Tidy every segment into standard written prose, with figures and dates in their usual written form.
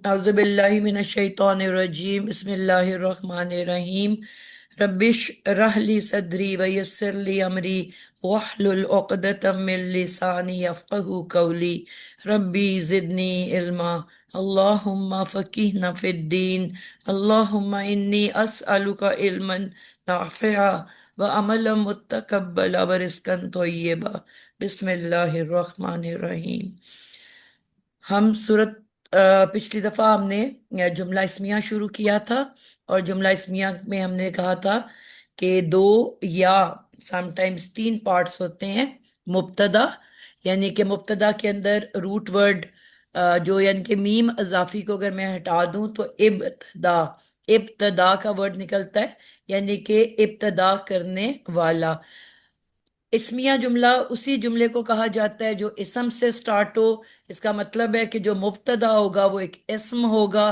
अज़ुबिल्लाहि मिनश्शैतानिर्रजीम बिस्मिल्लाहिर्रहमानिर्रहीम रब्बिश रहली सदरी वयस्सिरली अमरी वहलुल उक़दतम मिन लिसानी यफ़क़हू क़ौली रब्बी ज़िदनी इल्मा अल्लाहुम्मा फ़क़िहना फ़िद्दीन अल्लाहुम्मा इन्नी अस्अलुका इल्मन नाफ़िअ व अमलन मुतक़ब्बला व रिज़्क़न तय्यबा बिस्मिल्लाहिर्रहमानिर्रहीम। हम सूरत पिछली दफा हमने जुमला इस्मिया शुरू किया था। और जुमला इस्मिया में हमने कहा था कि दो या समटाइम्स तीन पार्ट्स होते हैं। मुब्तदा, यानी कि मुब्तदा के अंदर रूट वर्ड जो यानी कि मीम अजाफी को अगर मैं हटा दूं तो इब्तदा, इब्तदा का वर्ड निकलता है, यानी कि इब्तदा करने वाला। इस्मिया जुमला उसी जुमले को कहा जाता है जो इसम से स्टार्ट हो। इसका मतलब है कि जो मुब्तदा होगा वो एक इसम होगा,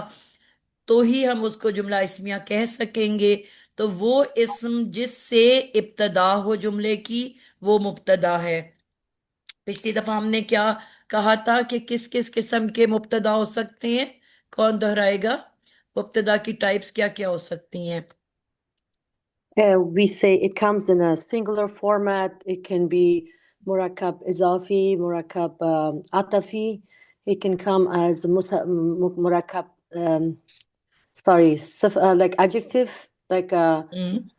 तो ही हम उसको जुमला इस्मिया कह सकेंगे। तो वो इसम जिससे इब्तदा हो जुमले की, वो मुब्तदा है। पिछली दफा हमने क्या कहा था कि किस किस किस्म के मुब्तदा हो सकते हैं? कौन दोहराएगा? मुब्तदा की टाइप्स क्या क्या हो सकती हैं? We say it comes in a singular format. It can be murakkab izafi, murakkab atafi. It can come as murakkab, like adjective, like hmm.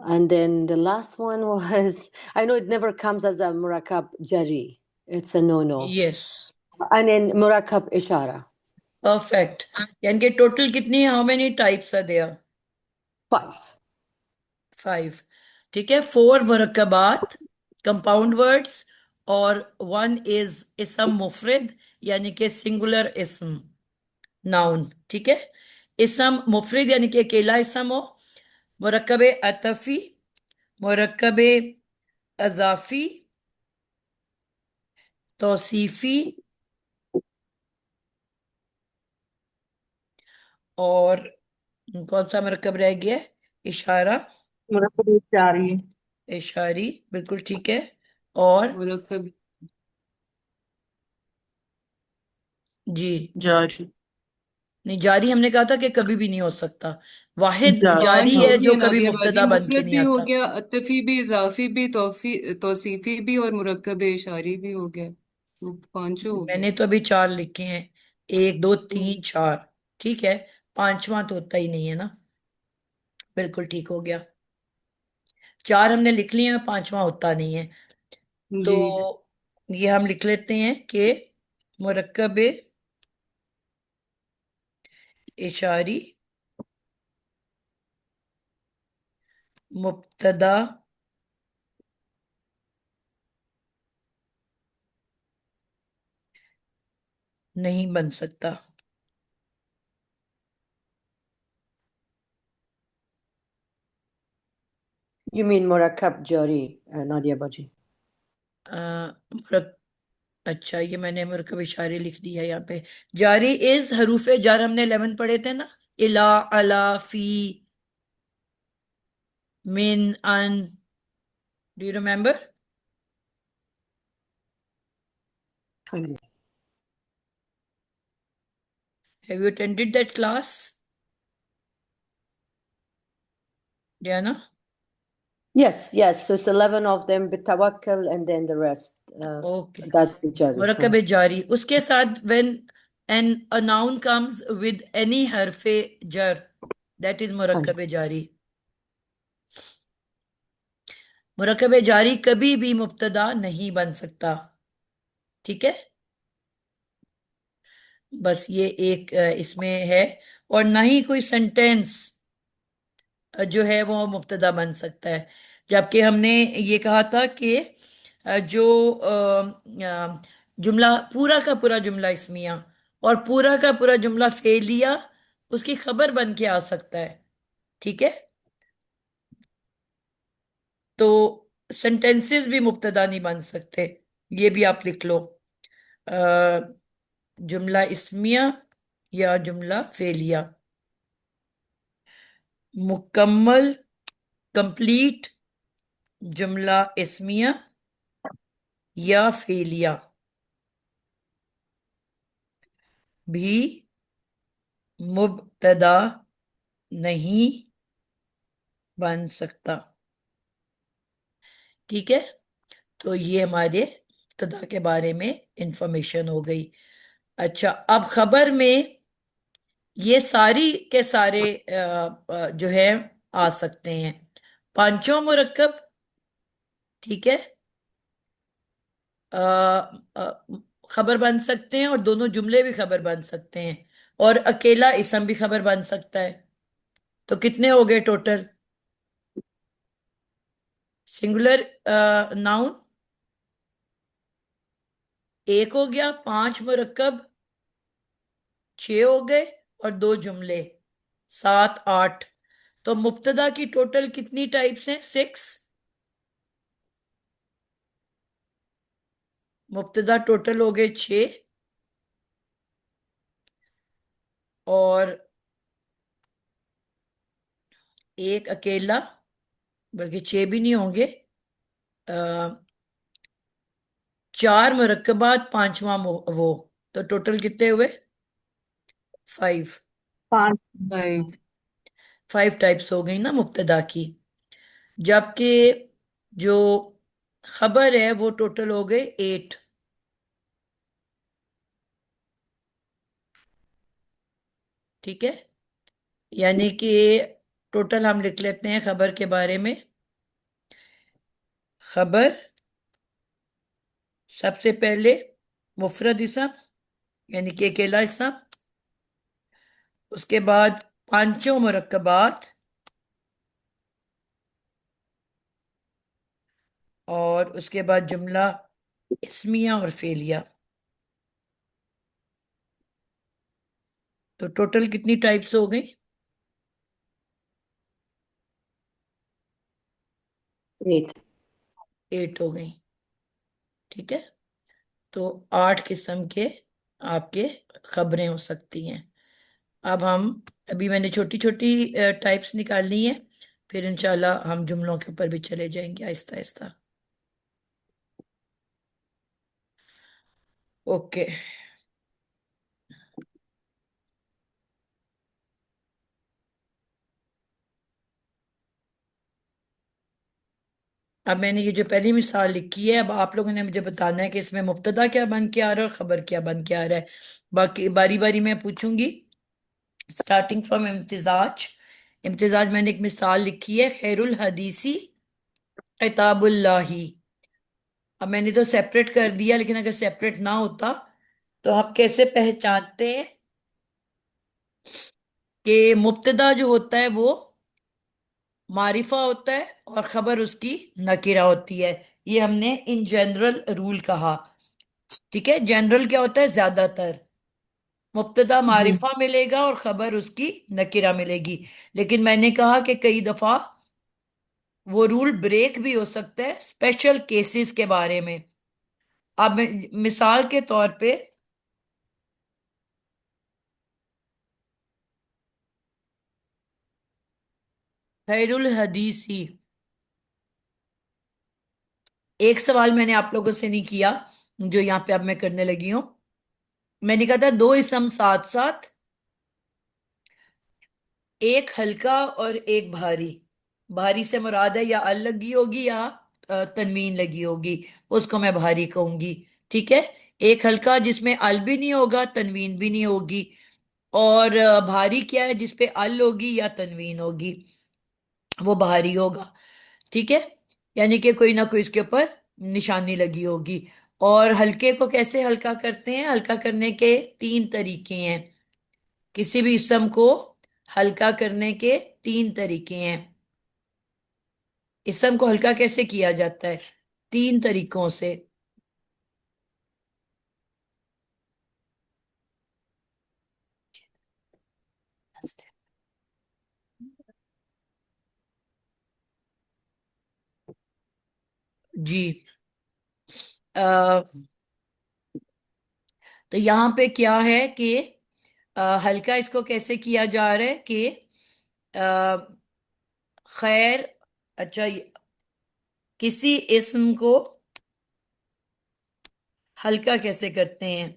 and then the last one was, I know it never comes as a murakkab jari. It's a no-no. Yes, And then murakkab ishara. Perfect. यानी कि total कितनी, how many types are there? Five. Five. ठीक है, four मुरक्कबात, compound words, और one is इसम मुफरिद, यानी कि सिंगुलर इसम, नाउन। ठीक है, इसम मुफरिद यानी कि अकेला इसम हो। मुरक्कब अतफी, मुरक्कब अजाफी, तौसीफी, और कौन सा मरकब रह गया है? इशारा, मुरक्कब जारी। इशारी, बिल्कुल ठीक है। और मुरक्कब जी, जारी। नहीं, जारी हमने कहा था कि कभी भी नहीं हो सकता। वाहिद जारी जारी पांच हो है जो गए कभी नादिया बाजी, मुब्तदा बन के मुफरत नहीं भी हो आता। गया, अतफी भी, इजाफी भी, तौसीफी भी और मुरक्कब इशारी भी हो गया। तो पांचों हो गए। मैंने तो अभी चार लिखे हैं, एक दो हम्म, तीन चार। ठीक है, पांचवा तो होता ही नहीं है ना। बिल्कुल ठीक हो गया, चार हमने लिख लिए हैं, पांचवा होता नहीं है। तो जी। ये हम लिख लेते हैं कि मुरक्कब इशारी मुब्तदा नहीं बन सकता। You mean murakkab jari, Nadia Baji? अ, अच्छा, ये मैंने मुरकब इशारे लिख दिया यहाँ पे। जारी इज हरूफे जार हमने 11 पढ़े थे ना। इला, अला, फी, मिन, अन। Do you remember? Have you attended that class, Diana? Yes, yes. So it's 11 of them, bitawakkal, and then the rest. Okay. That's the jari. Huh. मुरकब जारी, उसके साथ when an a noun comes with any हरफे जर, that is Huh. मुरकब जारी। मुरकब जारी कभी भी मुब्तदा नहीं बन सकता। ठीक है, बस ये एक इसमें है। और ना ही कोई सेंटेंस जो है वो मुब्तदा बन सकता है। जबकि हमने ये कहा था कि जो जुमला पूरा का पूरा जुमला इस्मिया और पूरा का पूरा जुमला फेलिया उसकी खबर बन के आ सकता है। ठीक है, तो सेंटेंसेस भी मुब्तदा नहीं बन सकते, ये भी आप लिख लो। अ, जुमला इस्मिया या जुमला फेलिया, मुकम्मल, कंप्लीट जुमला इस्मिया या फेलिया भी मुब्तदा नहीं बन सकता। ठीक है, तो ये हमारे मुब्तदा के बारे में इंफॉर्मेशन हो गई। अच्छा, अब खबर में ये सारी के सारे जो है आ सकते हैं, पांचों मुरक्कब। ठीक है, अ, खबर बन सकते हैं, और दोनों जुमले भी खबर बन सकते हैं, और अकेला इसम भी खबर बन सकता है। तो कितने हो गए टोटल? सिंगुलर नाउन एक हो गया, पांच मुरक्कब छह हो गए, और दो जुमले सात आठ। तो मुब्तदा की टोटल कितनी टाइप्स हैं? सिक्स। मुब्तदा टोटल हो गए छह, और एक अकेला, बल्कि छह भी नहीं होंगे, अ, चार मुरक्कबात, पांचवा वो। तो टोटल कितने हुए? फाइव। पाँच। फाइव। फाइव टाइप्स हो गई ना मुब्तदा की। जबकि जो खबर है वो टोटल हो गए एट। ठीक है, यानी कि टोटल हम लिख लेते हैं खबर के बारे में। खबर सबसे पहले मुफरद इसम, यानी कि अकेला इसम। उसके बाद पांचों मुरक्कबात, और उसके बाद जुमला इस्मिया और फेलिया। तो टोटल कितनी टाइप्स हो गई? एट। एट हो गई। ठीक है, तो आठ किस्म के आपके खबरें हो सकती हैं। अब हम, अभी मैंने छोटी छोटी टाइप्स निकालनी है, फिर इंशाल्लाह हम जुमलों के ऊपर भी चले जाएंगे आहिस्ता आहिस्ता। ओके, अब मैंने ये जो पहली मिसाल लिखी है, अब आप लोगों ने मुझे बताना है कि इसमें मुब्तदा क्या बन के आ रहा है और खबर क्या बन के आ रहा है। बाकी बारी बारी मैं पूछूंगी, स्टार्टिंग फ्रॉम इम्तिजाज। इम्तिजाज मैंने एक मिसाल लिखी है, खैरुल हदीसी किताबुल्लाही। अब मैंने तो सेपरेट कर दिया, लेकिन अगर सेपरेट ना होता तो आप कैसे पहचानते हैं कि मुब्तदा जो होता है वो मारिफा होता है और खबर उसकी नकिरा होती है? ये हमने इन जनरल रूल कहा। ठीक है, जनरल क्या होता है? ज्यादातर मुब्तदा जी। मारिफा मिलेगा और खबर उसकी नकिरा मिलेगी। लेकिन मैंने कहा कि कई दफा वो रूल ब्रेक भी हो सकता है स्पेशल केसेस के बारे में। अब मिसाल के तौर पे, खैरुल हदीसी, एक सवाल मैंने आप लोगों से नहीं किया जो यहाँ पे अब मैं करने लगी हूं। मैंने कहा था दो इसम साथ साथ, एक हल्का और एक भारी। भारी से मुराद है या अल लगी होगी या तनवीन लगी होगी, उसको मैं भारी कहूंगी। ठीक है, एक हल्का जिसमें अल भी नहीं होगा, तनवीन भी नहीं होगी, और भारी क्या है? जिसपे अल होगी या तनवीन होगी, वो भारी होगा। ठीक है, यानी कि कोई ना कोई इसके ऊपर निशानी लगी होगी। और हल्के को कैसे हल्का करते हैं? हल्का करने के तीन तरीके हैं। किसी भी इसम को हल्का करने के तीन तरीके हैं। इसम को हल्का कैसे किया जाता है? तीन तरीकों से। जी, तो यहाँ पे क्या है कि हल्का इसको कैसे किया जा रहा है कि अ, खैर, अच्छा, किसी इस्म को हल्का कैसे करते हैं?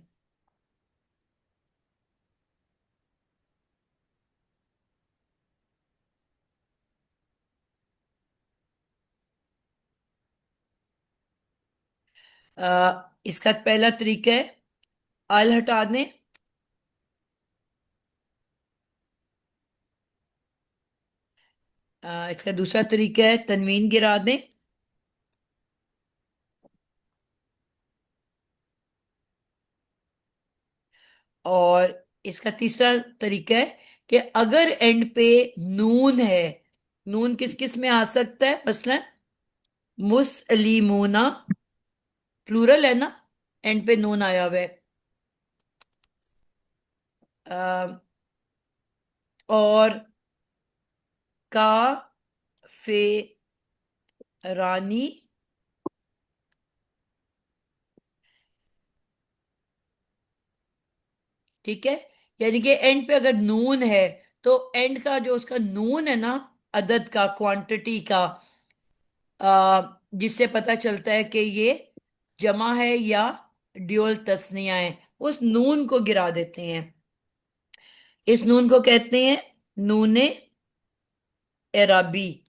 इसका पहला तरीका है अल हटा दें। इसका दूसरा तरीका है तनवीन गिरा दें। और इसका तीसरा तरीका है कि अगर एंड पे नून है, नून किस किस में आ सकता है, मसलन मुस्लिमूना, प्लूरल है ना, एंड पे नून आया हुआ है। अ, और का फे रानी, ठीक है। यानी कि एंड पे अगर नून है तो एंड का जो उसका नून है ना, अदद का, क्वांटिटी का, जिससे पता चलता है कि ये जमा है या ड्यूल तस्निया है, उस नून को गिरा देते हैं। इस नून को कहते हैं नूने एराबी।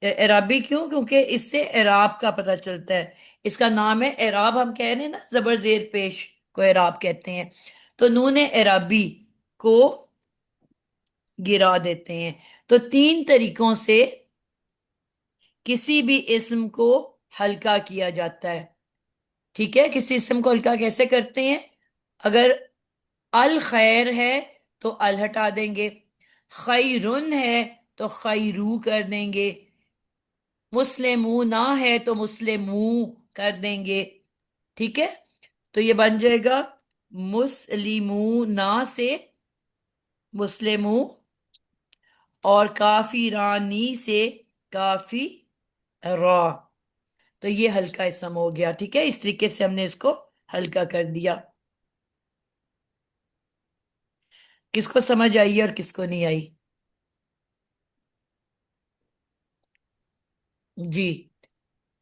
एराबी क्यों? क्योंकि इससे एराब का पता चलता है। इसका नाम है एराब, हम कह रहे हैं ना, जबर जेर पेश को एराब कहते हैं। तो नूने एराबी को गिरा देते हैं। तो तीन तरीकों से किसी भी इस्म को हल्का किया जाता है। ठीक है, किसी इस्म को हल्का कैसे करते हैं? अगर अल खैर है तो अल हटा देंगे, खैरुन है तो खैरू कर देंगे, मुस्लिमू ना है तो मुस्लिमू कर देंगे। ठीक है, तो ये बन जाएगा मुस्लिमू ना से मुस्लिमू, और काफी रानी से काफी रा। तो ये हल्का इसम हो गया। ठीक है, इस तरीके से हमने इसको हल्का कर दिया। किसको समझ आई और किसको नहीं आई? जी,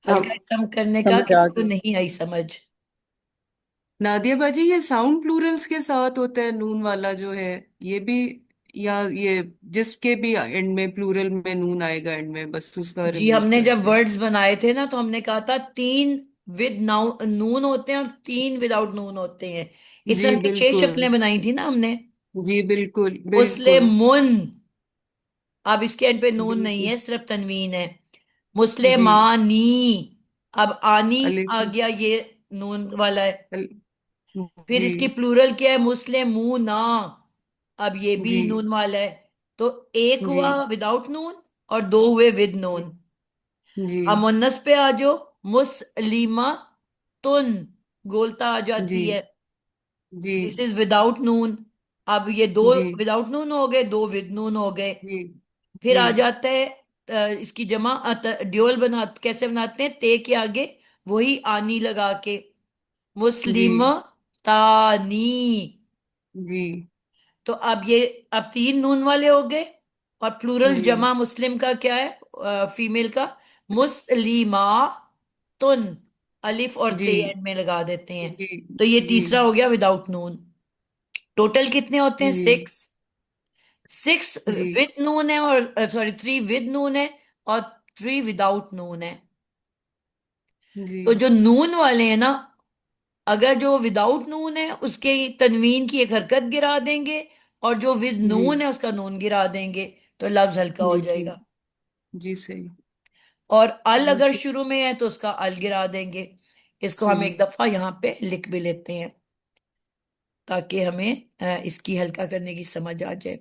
हल्का अब इसम करने का समझ आ किसको गया। नहीं आई समझ? नादिया बाजी, ये साउंड प्लूरल्स के साथ होता है नून वाला जो है, ये भी, या ये जिसके भी एंड में प्लूरल में नून आएगा एंड में, बस उसका जी, रिमूव हमने जब करते हैं। वर्ड्स बनाए थे ना, तो हमने कहा था तीन विद नाउ नून होते हैं और तीन विदाउट नून होते हैं। इसमें जी हमने छह बिल्कुल। शक्लें बनाई थी ना हमने। जी बिल्कुल बिल्कुल। मुस्लिमुन, अब इसके एंड पे नून नहीं बिल्कुल। है, सिर्फ तनवीन है। जी। मुस्लिमानी, अब आनी अलिफ। आ गया, ये नून वाला है। अल, फिर जी। इसकी प्लूरल क्या है? मुस्लिमूना, अब ये भी जी। नून वाला है। तो एक जी। हुआ विदाउट नून और दो हुए विद जी। नून। जी। अब मुन्नस पे आ जाओ, मुस्लिमा तुन, गोलता आ जी। जाती है, जी। दिस इज विदाउट नून। अब ये दो जी। विदाउट नून हो गए, दो विद नून हो गए। जी। फिर जी। आ जाता है इसकी जमा, ड्यूअल बना कैसे बनाते हैं? ते के आगे वही आनी लगा के, जी। मुस्लिम तानी। जी। तो अब तीन नून वाले हो गए। और प्लूरल जी। जमा मुस्लिम का क्या है, फीमेल का? मुस्लिमा तुन, अलिफ और जी। ते एंड में लगा देते हैं। जी। तो ये जी। तीसरा हो गया विदाउट नून। टोटल कितने होते हैं? जी। सिक्स। Six ji. विद नून है, और सॉरी, थ्री विद नून है और थ्री विदाउट नून है। जी। तो जो नून वाले हैं ना, अगर जो विदाउट नून है उसके तनवीन की एक हरकत गिरा देंगे, और जो विद जी। नून है उसका नून गिरा देंगे, तो लफ्ज हल्का हो जी। जी। जाएगा। जी सही। और अल अगर बिल्कुल शुरू में है तो उसका अल गिरा देंगे। इसको हम सही। एक दफा यहाँ पे लिख भी लेते हैं ताकि हमें इसकी हल्का करने की समझ आ जाए।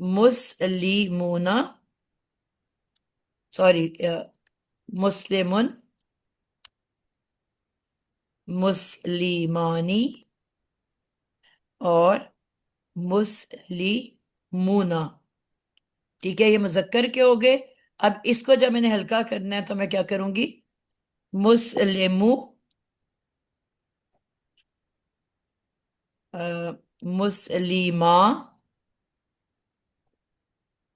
मुस्लिमूना, सॉरी, मुस्लिमुन, मुस्लिमानी, और मुस्लिमूना। ठीक है, ये मुजक्कर के हो गए। अब इसको जब मैंने हल्का करना है तो मैं क्या करूंगी? मुस्लिमू, अ, मुस्लिमा,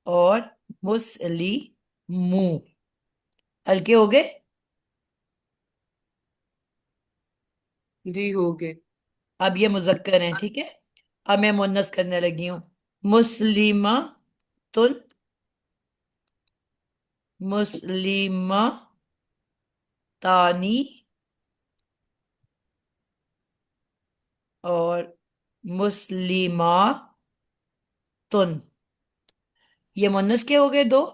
और मुस्लिमू, हल्के हो गए। जी हो गए। अब ये मुजक्कर हैं, ठीक है। अब मैं मुन्नस करने लगी हूँ। मुस्लिमा तुन, मुस्लिमा, तानी और मुस्लिमा तुन। ये मुन्नस के हो गए दो,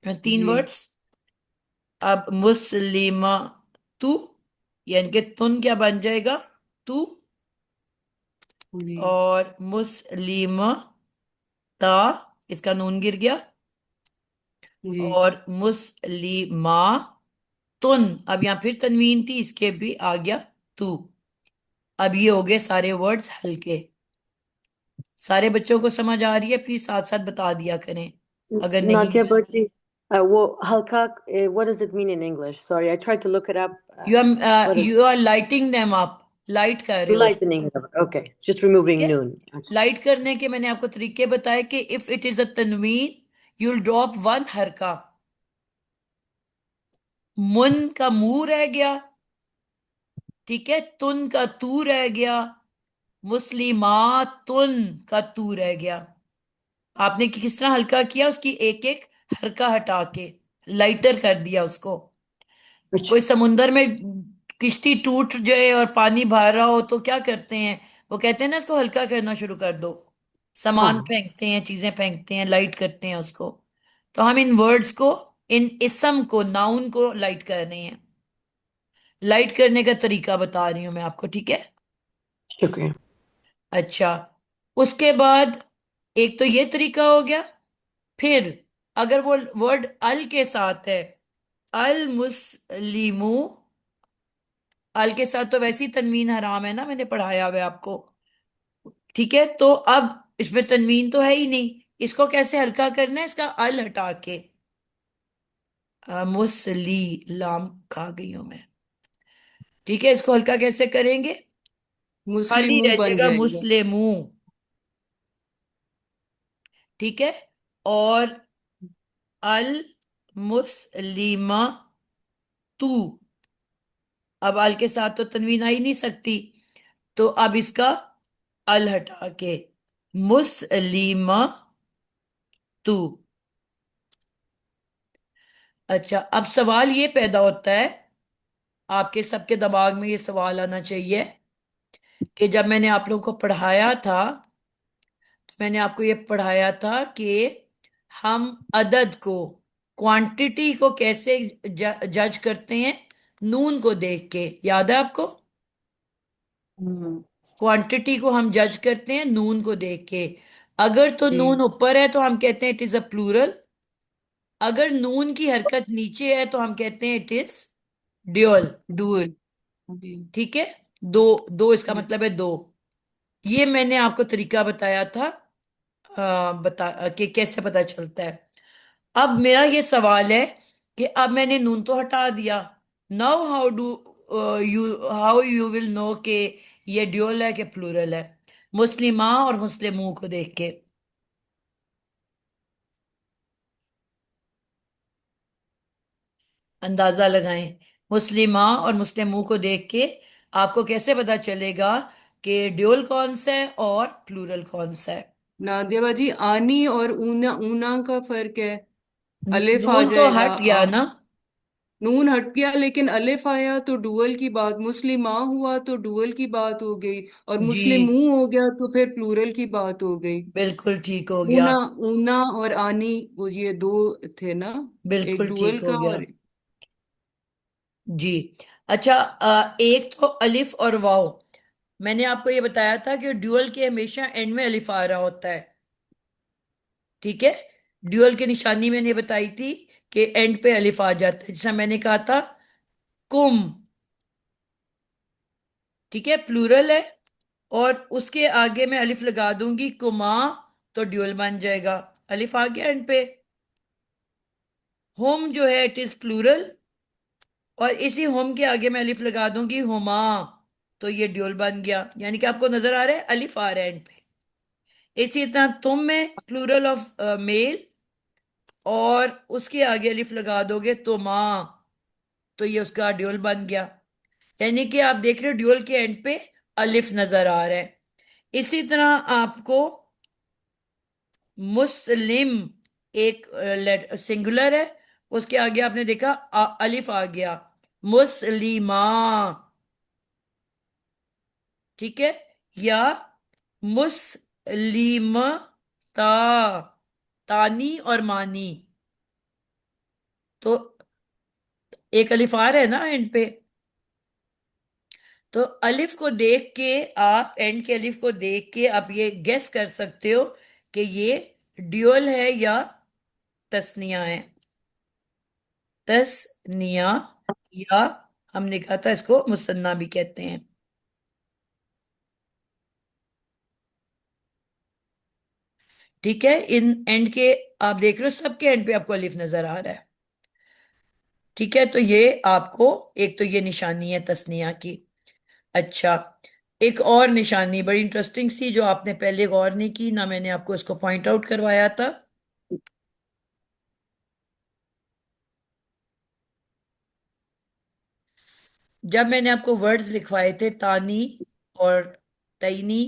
तीन जी वर्ड्स। अब मुस्लिमा तू, यानी कि तुन क्या बन जाएगा? तू। जी और मुस्लिम ता, इसका नून गिर गया। जी और मुस्लिमा तुन, अब यहां फिर तनवीन थी, इसके भी आ गया तू। अब ये हो गए सारे वर्ड्स हल्के। सारे बच्चों को समझ आ रही है? प्लीज साथ साथ बता दिया करें अगर नहीं। Nadia Baji, well, halka, what does it mean in English? Sorry, I tried to look it up. What is you are lighting them up, light कर रहे हो उसको। lightening? Okay, just ठीक removing है, noon. लाइट करने के मैंने आपको तरीके बताए कि इफ इट इज अ तनवीन यू विल ड्रॉप वन हरका। मुन का मुंह रह गया, ठीक है, तुन का तू रह गया, मुस्लिमातुन का तू रह गया। आपने किस तरह हल्का किया, उसकी एक एक हरका हटा के लाइटर कर दिया उसको। कोई Which, समुंदर में किश्ती टूट जाए और पानी भर रहा हो तो क्या करते हैं? वो कहते हैं ना, इसको हल्का करना शुरू कर दो। सामान हाँ, फेंकते हैं, चीजें फेंकते हैं, लाइट करते हैं उसको। तो हम इन वर्ड्स को, इन इसम को, नाउन को लाइट कर रहे हैं। लाइट करने का तरीका बता रही हूं मैं आपको, ठीक है? शुक्रिया. अच्छा, उसके बाद एक तो ये तरीका हो गया। फिर अगर वो वर्ड अल के साथ है, अल मुस्लिमू, अल के साथ तो वैसी तनवीन हराम है ना, मैंने पढ़ाया हुआ है आपको। ठीक है, तो अब इसमें तनवीन तो है ही नहीं, इसको कैसे हल्का करना है? इसका अल हटा के, मुसली लाम खा गई हूं मैं। ठीक है, इसको हल्का कैसे करेंगे? खाली मुस्लिमू रह बन जाएगा जाएगा। मुस्लिमू। ठीक है, और अल मुस्लिमा तू, अब अल के साथ तो तनवीन आ ही नहीं सकती, तो अब इसका अल हटा के मुस्लिमा तू। अच्छा, अब सवाल ये पैदा होता है, आपके सबके दिमाग में ये सवाल आना चाहिए कि जब मैंने आप लोगों को पढ़ाया था, तो मैंने आपको ये पढ़ाया था कि हम अदद को, क्वांटिटी को कैसे जज करते हैं? नून को देख के, याद है आपको? Hmm. क्वांटिटी को हम जज करते हैं नून को देख के। अगर तो नून जी ऊपर है तो हम कहते हैं इट इज अ प्लूरल। अगर नून की हरकत नीचे है तो हम कहते हैं इट इज ड्यूअल। डुअल। जी ठीक है, दो, दो इसका जी मतलब है दो। ये मैंने आपको तरीका बताया था, कि कैसे पता चलता है। अब मेरा ये सवाल है कि अब मैंने नून तो हटा दिया। Now how do you, how you will know कि ये ड्यूअल है कि प्लूरल है? मुस्लिमा और मुस्लिमू को देख के अंदाजा लगाएं। मुस्लिमा और मुस्लिमू को देख के आपको कैसे पता चलेगा कि ड्यूअल कौन सा है और प्लूरल कौन सा है? नादिया बाजी, आनी और ऊना, ऊना का फर्क है। अलिफ आ नून तो जाएगा। हट गया ना। नून हट गया, लेकिन अलिफ आया तो डुअल की बात, मुस्लिमा हुआ तो डुअल की बात हो गई, और जी, मुस्लिमू हो गया तो फिर प्लूरल की बात हो गई। बिल्कुल ठीक हो गया। ऊना, ऊना और आनी, वो ये दो थे ना, एक बिल्कुल डुअल ठीक का हो गया। और जी। अच्छा, एक तो अलिफ और वाव, मैंने आपको ये बताया था कि ड्यूअल के हमेशा एंड में अलिफ आ रहा होता है। ठीक है, ड्यूअल की निशानी मैंने बताई थी कि एंड पे अलिफ आ जाता है, जैसा मैंने कहा था कुम। ठीक है, प्लूरल है, और उसके आगे मैं अलिफ लगा दूंगी कुमा, तो ड्यूअल बन जाएगा। अलिफ आ गया एंड पे। होम जो है इट इज प्लूरल, और इसी होम के आगे मैं अलिफ लगा दूंगी हुमा, तो ये ड्यूल बन गया। यानी कि आपको नजर आ रहा है अलिफ आ रहा है एंड पे। इसी तरह तुम में प्लूरल ऑफ मेल, और उसके आगे अलिफ लगा दोगे तुमा, तो ये उसका ड्यूल बन गया। यानी कि आप देख रहे हो ड्यूल के एंड पे अलिफ नजर आ रहा है। इसी तरह आपको मुस्लिम, एक सिंगुलर है, उसके आगे आपने देखा अलिफ आ गया, मुस्लिमा, ठीक है, या मुस्लिमता, तानी और मानी। तो एक अलिफ आ रहा है ना एंड पे, तो अलिफ को देख के, आप एंड के अलिफ को देख के आप ये गेस कर सकते हो कि ये ड्यूअल है या तस्निया है। तस्निया, या हमने कहा था इसको मुसन्ना भी कहते हैं। ठीक है, इन एंड के आप देख रहे हो, सबके एंड पे आपको अलिफ नजर आ रहा है। ठीक है, तो ये आपको, एक तो ये निशानी है तस्निया की। अच्छा, एक और निशानी बड़ी इंटरेस्टिंग सी, जो आपने पहले गौर नहीं की ना, मैंने आपको इसको पॉइंट आउट करवाया था। जब मैंने आपको वर्ड्स लिखवाए थे तानी और तईनी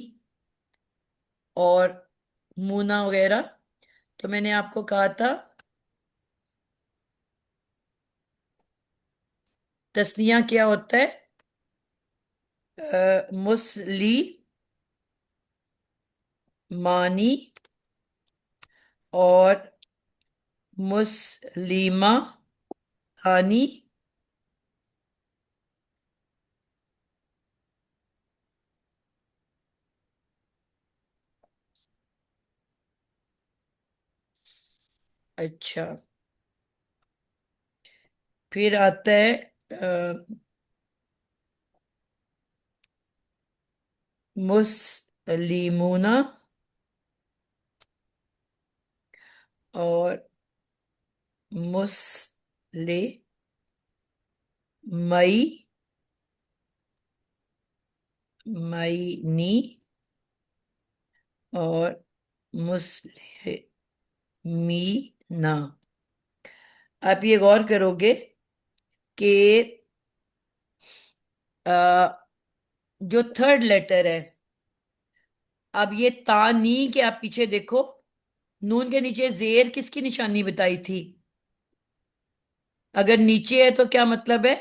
और मूना वगैरह, तो मैंने आपको कहा था तस्निया क्या होता है, मुस्ली मानी और मुस्लिमा तानी। अच्छा, फिर आता है मुस्लिमूना और मुस्लिमई मईनी और मुस्लिमीना। आप ये गौर करोगे कि अ, जो थर्ड लेटर है, अब ये तानी के आप पीछे देखो, नून के नीचे जेर किसकी निशानी बताई थी? अगर नीचे है तो क्या मतलब है?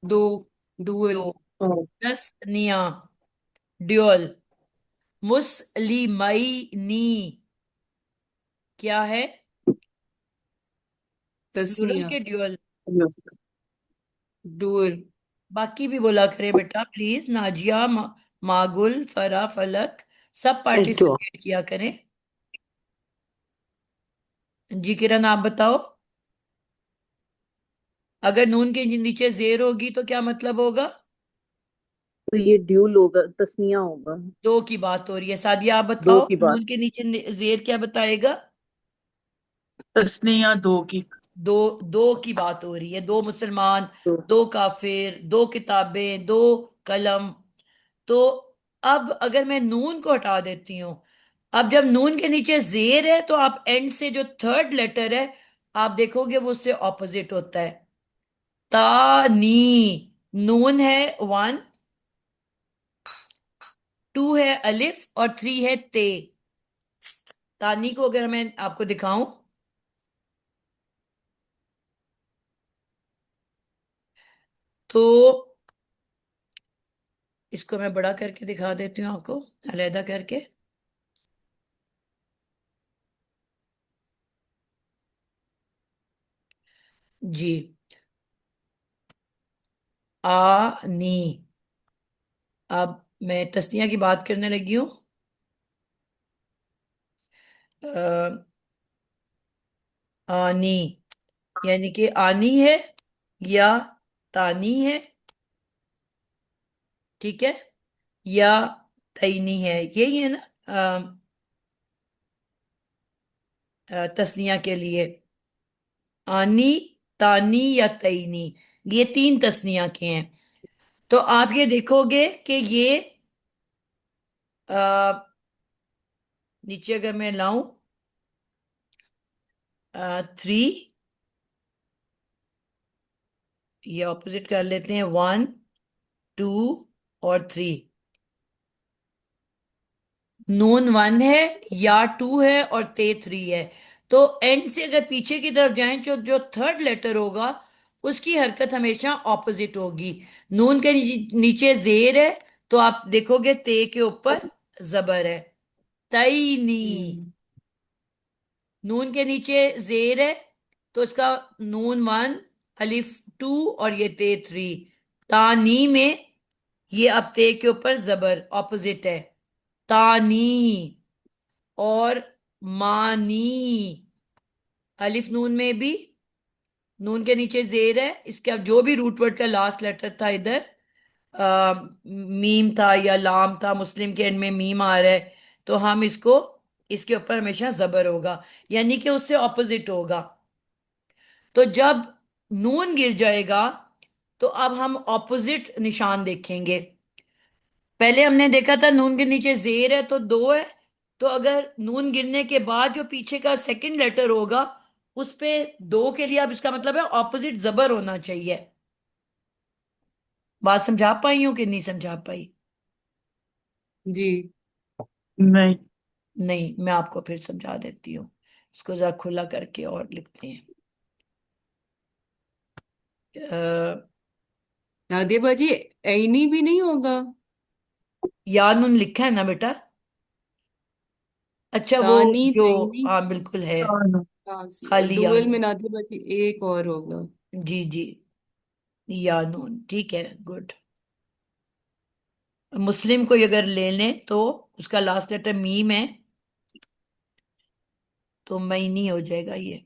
दो, डुअल। दो, तस्निया, ड्यूअल। मुस्लिमैनी क्या है? प्लूरल तस्निया, के ड्यूअल। डुअल। बाकी भी बोला करें बेटा प्लीज, नाजिया, मागुल, फरा, फलक, सब It's dual. पार्टिसिपेट किया करें। जी किरण, आप बताओ, अगर नून के नीचे जेर होगी तो क्या मतलब होगा? तो ये ड्यूल होगा, तस्निया होगा। दो की बात हो रही है। सादिया आप दो बताओ, की बात। नून के नीचे जेर क्या बताएगा? तस्नीया दो की। दो, दो की बात हो रही है। दो मुसलमान, तो दो काफिर, दो किताबें, दो कलम। तो अब अगर मैं नून को हटा देती हूं, अब जब नून के नीचे जेर है तो आप एंड से जो थर्ड लेटर है, आप देखोगे वो उससे ऑपोजिट होता है। तानी, नून है वन, टू है अलिफ और थ्री है ते। तानी को अगर मैं आपको दिखाऊं, तो इसको मैं बड़ा करके दिखा देती हूँ आपको, अलहदा करके। जी, आनी। अब मैं तस्निया की बात करने लगी हूँ। अ, आनी, यानी कि आनी है या तानी है, ठीक है, या तईनी है, यही है ना तस्निया के लिए। आनी, तानी या तईनी, ये तीन तस्निया के हैं। तो आप ये देखोगे कि ये अ, नीचे अगर मैं लाऊं, थ्री, ये ऑपोजिट कर लेते हैं, वन, टू और थ्री। नून वन है या टू है और ते थ्री है। तो एंड से अगर पीछे की तरफ जाएं, जो जो थर्ड लेटर होगा उसकी हरकत हमेशा ऑपोजिट होगी। नून के नीचे जेर है, तो आप देखोगे ते के ऊपर जबर है, तईनी। हम्म नून के नीचे जेर है, तो इसका नून वन, अलिफ टू, और ये ते थ्री। तानी में ये अब ते के ऊपर जबर ऑपोजिट है, तानी। और मानी, अलिफ नून में भी नून के नीचे जेर है, इसके अब जो भी रूट वर्ड का लास्ट लेटर था इधर, मीम था या लाम था, मुस्लिम के एंड में मीम आ रहा है, तो हम इसको, इसके ऊपर हमेशा जबर होगा, यानी कि उससे ऑपोजिट होगा। तो जब नून गिर जाएगा, तो अब हम ऑपोजिट निशान देखेंगे। पहले हमने देखा था नून के नीचे जेर है तो दो है, तो अगर नून गिरने के बाद जो पीछे का सेकंड लेटर होगा, उस पे दो के लिए अब इसका मतलब है ऑपोजिट जबर होना चाहिए। बात समझा पाई हूं कि नहीं समझा पाई? जी। नहीं। नहीं, मैं आपको फिर समझा देती हूँ। इसको जरा खुला करके और लिखते हैं। नादिया बाजी, ऐनी भी नहीं होगा? या नून लिखा है ना बेटा? अच्छा, वो तानी जो, तैनी। हाँ बिल्कुल है, हाँ, हाँ, खाली या डुअल में नून। नादिया बाजी एक और होगा। जी जी, या नून ठीक है, गुड। मुस्लिम को अगर ले लें तो उसका लास्ट लेटर मीम है, तो मैनी हो जाएगा ये,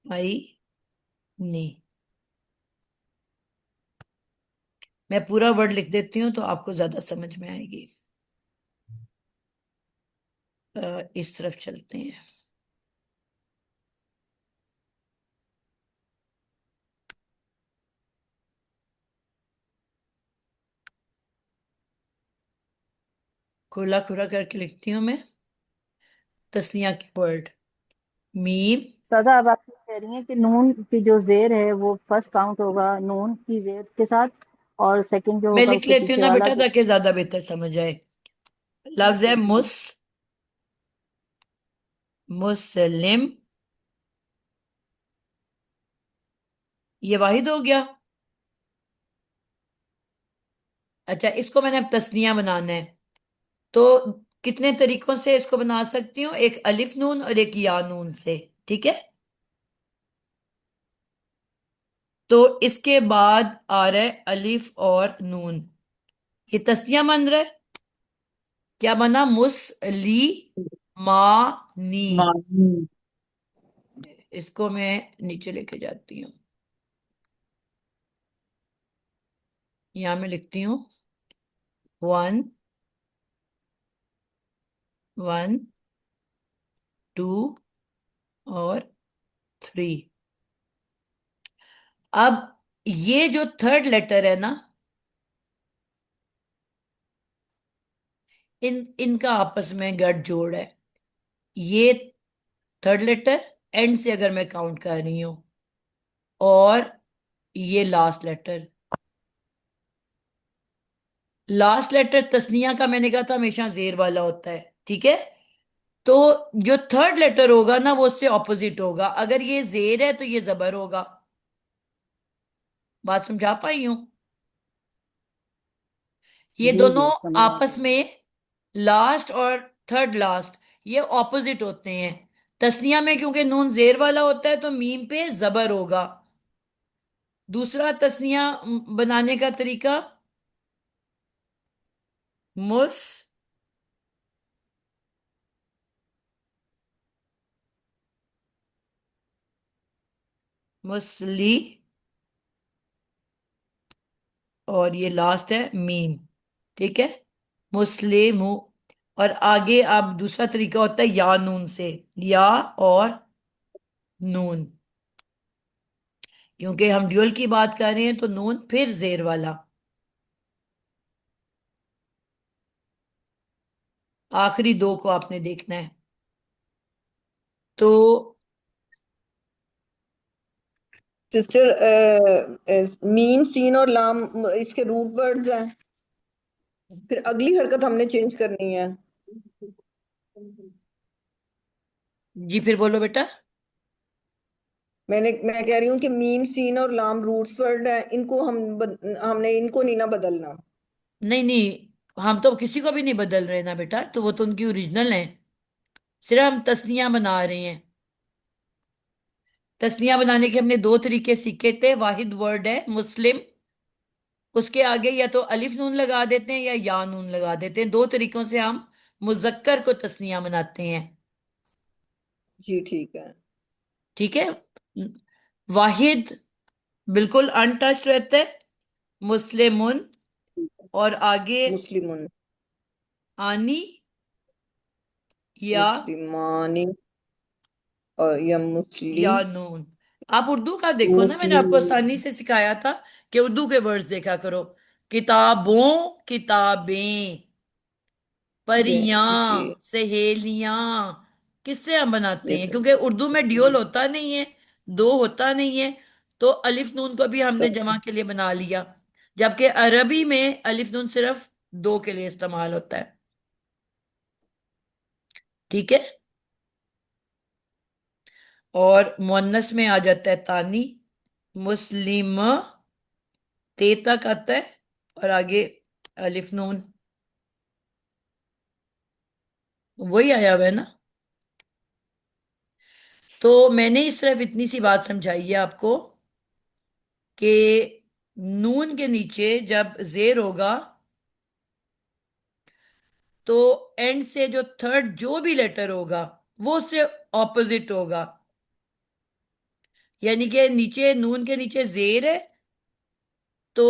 मई नी। मैं पूरा वर्ड लिख देती हूँ तो आपको ज्यादा समझ में आएगी। इस तरफ चलते हैं। खुला खुला करके लिखती हूँ मैं, तस्निया के वर्ड। मीम, दादा अब आप ये कह रही हैं कि नून की जो जेर है वो फर्स्ट काउंट होगा नून की जेर के साथ, और सेकंड जो मैं होगा लिख उसके लेती हूँ पीछे ना वाला बेटा जो। ताकि ज्यादा बेहतर समझ आए। लफ्ज ठीक है है ठीक है। मुस्लिम, ये वाहिद हो गया। अच्छा, इसको मैंने अब तस्निया बनाना है, तो कितने तरीकों से इसको बना सकती हूँ? एक अलिफ नून और एक या नून से, ठीक है। तो इसके बाद आ रहा है अलिफ और नून, ये तस्निया बन रहा है। क्या बना? मुसली मानी। मानी। इसको मैं नीचे लेके जाती हूँ, यहां मैं लिखती हूँ वन, वन, टू, और थ्री। अब ये जो थर्ड लेटर है ना, इनका आपस में गठजोड़ है। ये थर्ड लेटर एंड से अगर मैं काउंट कर रही हूं, और ये लास्ट लेटर, लास्ट लेटर तस्निया का मैंने कहा था हमेशा जेर वाला होता है, ठीक है। तो जो थर्ड लेटर होगा ना, वो उससे ऑपोजिट होगा। अगर ये जेर है तो ये जबर होगा। बात समझा पाई हूं? ये जी दोनों जी समझ आ आपस गई। में, लास्ट और थर्ड लास्ट, ये ऑपोजिट होते हैं। तस्निया में क्योंकि नून जेर वाला होता है तो मीम पे जबर होगा। दूसरा तस्निया बनाने का तरीका, मुस मुसली, और ये लास्ट है मीम, ठीक है, मुस्लिम। और आगे अब दूसरा तरीका होता है या नून से, या और नून, क्योंकि हम ड्यूअल की बात कर रहे हैं तो नून फिर जेर वाला। आखिरी दो को आपने देखना है। तो सिस्टर, मीम सीन और लाम इसके रूट वर्ड्स हैं, फिर अगली हरकत हमने चेंज करनी है। जी फिर बोलो बेटा। मैं कह रही हूँ कि मीम सीन और लाम रूट्स वर्ड है, इनको हमने इनको नहीं ना बदलना। नहीं नहीं, हम तो किसी को भी नहीं बदल रहे ना बेटा, तो वो तो उनकी ओरिजिनल है। सिर्फ हम तस्नियां बना रहे हैं। तस्नियां बनाने के हमने दो तरीके सीखे थे। वाहिद वर्ड है मुस्लिम, उसके आगे या तो अलिफ नून लगा देते हैं या नून लगा देते हैं। दो तरीकों से हम मुजक्कर को तस्निया बनाते हैं। जी ठीक है। ठीक है। वाहिद बिल्कुल अनटच्ड रहता है। मुस्लिमुन, और आगे मुस्लिमुन, आनी या मुस्लिमानी, और या या नून। आप उर्दू का देखो ना, मैंने मुस्लिम। आपको आसानी से सिखाया था कि उर्दू के वर्ड्स देखा करो। किताबों, किताबें, जी परियां, सहेलियां, किससे हम बनाते ये हैं? तो क्योंकि उर्दू में ड्यूल होता नहीं है, दो होता नहीं है। तो अलिफ नून को भी हमने जमा के लिए बना लिया, जबकि अरबी में अलिफ नून सिर्फ दो के लिए इस्तेमाल होता है। ठीक है। और मुअन्नस में आ जाता है तानी, मुस्लिम, ते तक आता है, और आगे अलिफ नून। वही आया हुआ है ना। तो मैंने सिर्फ इतनी सी बात समझाई है आपको कि नून के नीचे जब जेर होगा तो एंड से जो थर्ड जो भी लेटर होगा वो उससे ऑपोजिट होगा। यानी कि नीचे नून के नीचे जेर है तो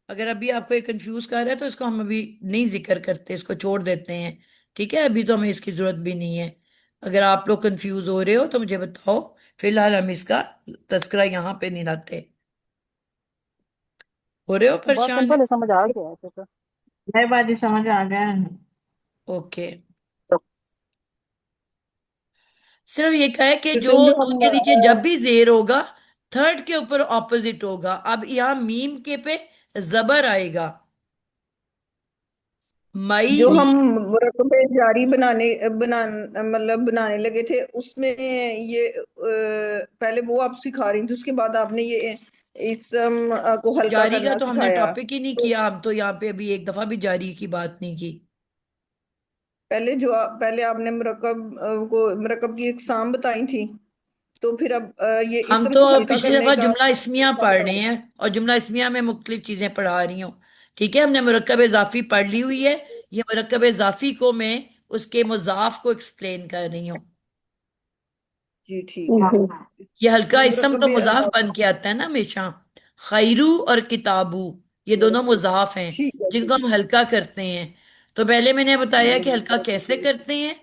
अगर अभी आपको ये कंफ्यूज कर रहा है तो इसको हम अभी नहीं जिक्र करते, इसको छोड़ देते हैं। ठीक है, अभी तो हमें इसकी जरूरत भी नहीं है। अगर आप लोग कंफ्यूज हो रहे हो तो मुझे बताओ, फिलहाल हम इसका तस्करा यहाँ पे नहीं लाते। हो रहे हो बहुत परेशान? सिंपल है, समझ आ गया ऐसे तो। नहीं बाजी समझ आ गया है। ओके। सिर्फ ये कहा है कि तो जो फिर जो नून हम के नीचे जब भी जेर होगा थर्ड के ऊपर ऑपोजिट होगा। अब यहाँ मीम के पे जबर आएगा, मई जो हम नहीं। मुरकबे जारी मतलब बनाने लगे थे उसमें ये पहले वो आप सिखा रही थी, उसके बाद आपने ये इसम को हल्का जारी का करना तो हमने सिखाया। टॉपिक ही नहीं तो किया, हम तो यहाँ पे अभी एक दफा भी जारी की बात नहीं की। पहले आपने मुरकब की इकसाम बताई थी, तो फिर अब ये हम इसम तो को हल्का पिछली करने दफा का जुमला इस्मिया तरीका पढ़ बता रहे रहे हैं, और जुमला इस्मिया में मुख्तलिफ चीजें पढ़ा रही हूँ। ठीक है, हमने मुरक्कब इजाफी पढ़ ली हुई है। ये मुरक्कब इजाफी को मैं उसके मुजाफ को एक्सप्लेन कर रही हूँ। जी ठीक है। ये हल्का ये इसम तो मुरकबे मुजाफ बन के आता है ना हमेशा। खैरू और किताबू, ये दोनों मुजाफ हैं ठीक है जिनको ठीक हम हल्का करते हैं। तो पहले मैंने बताया कि हल्का कैसे है। करते हैं।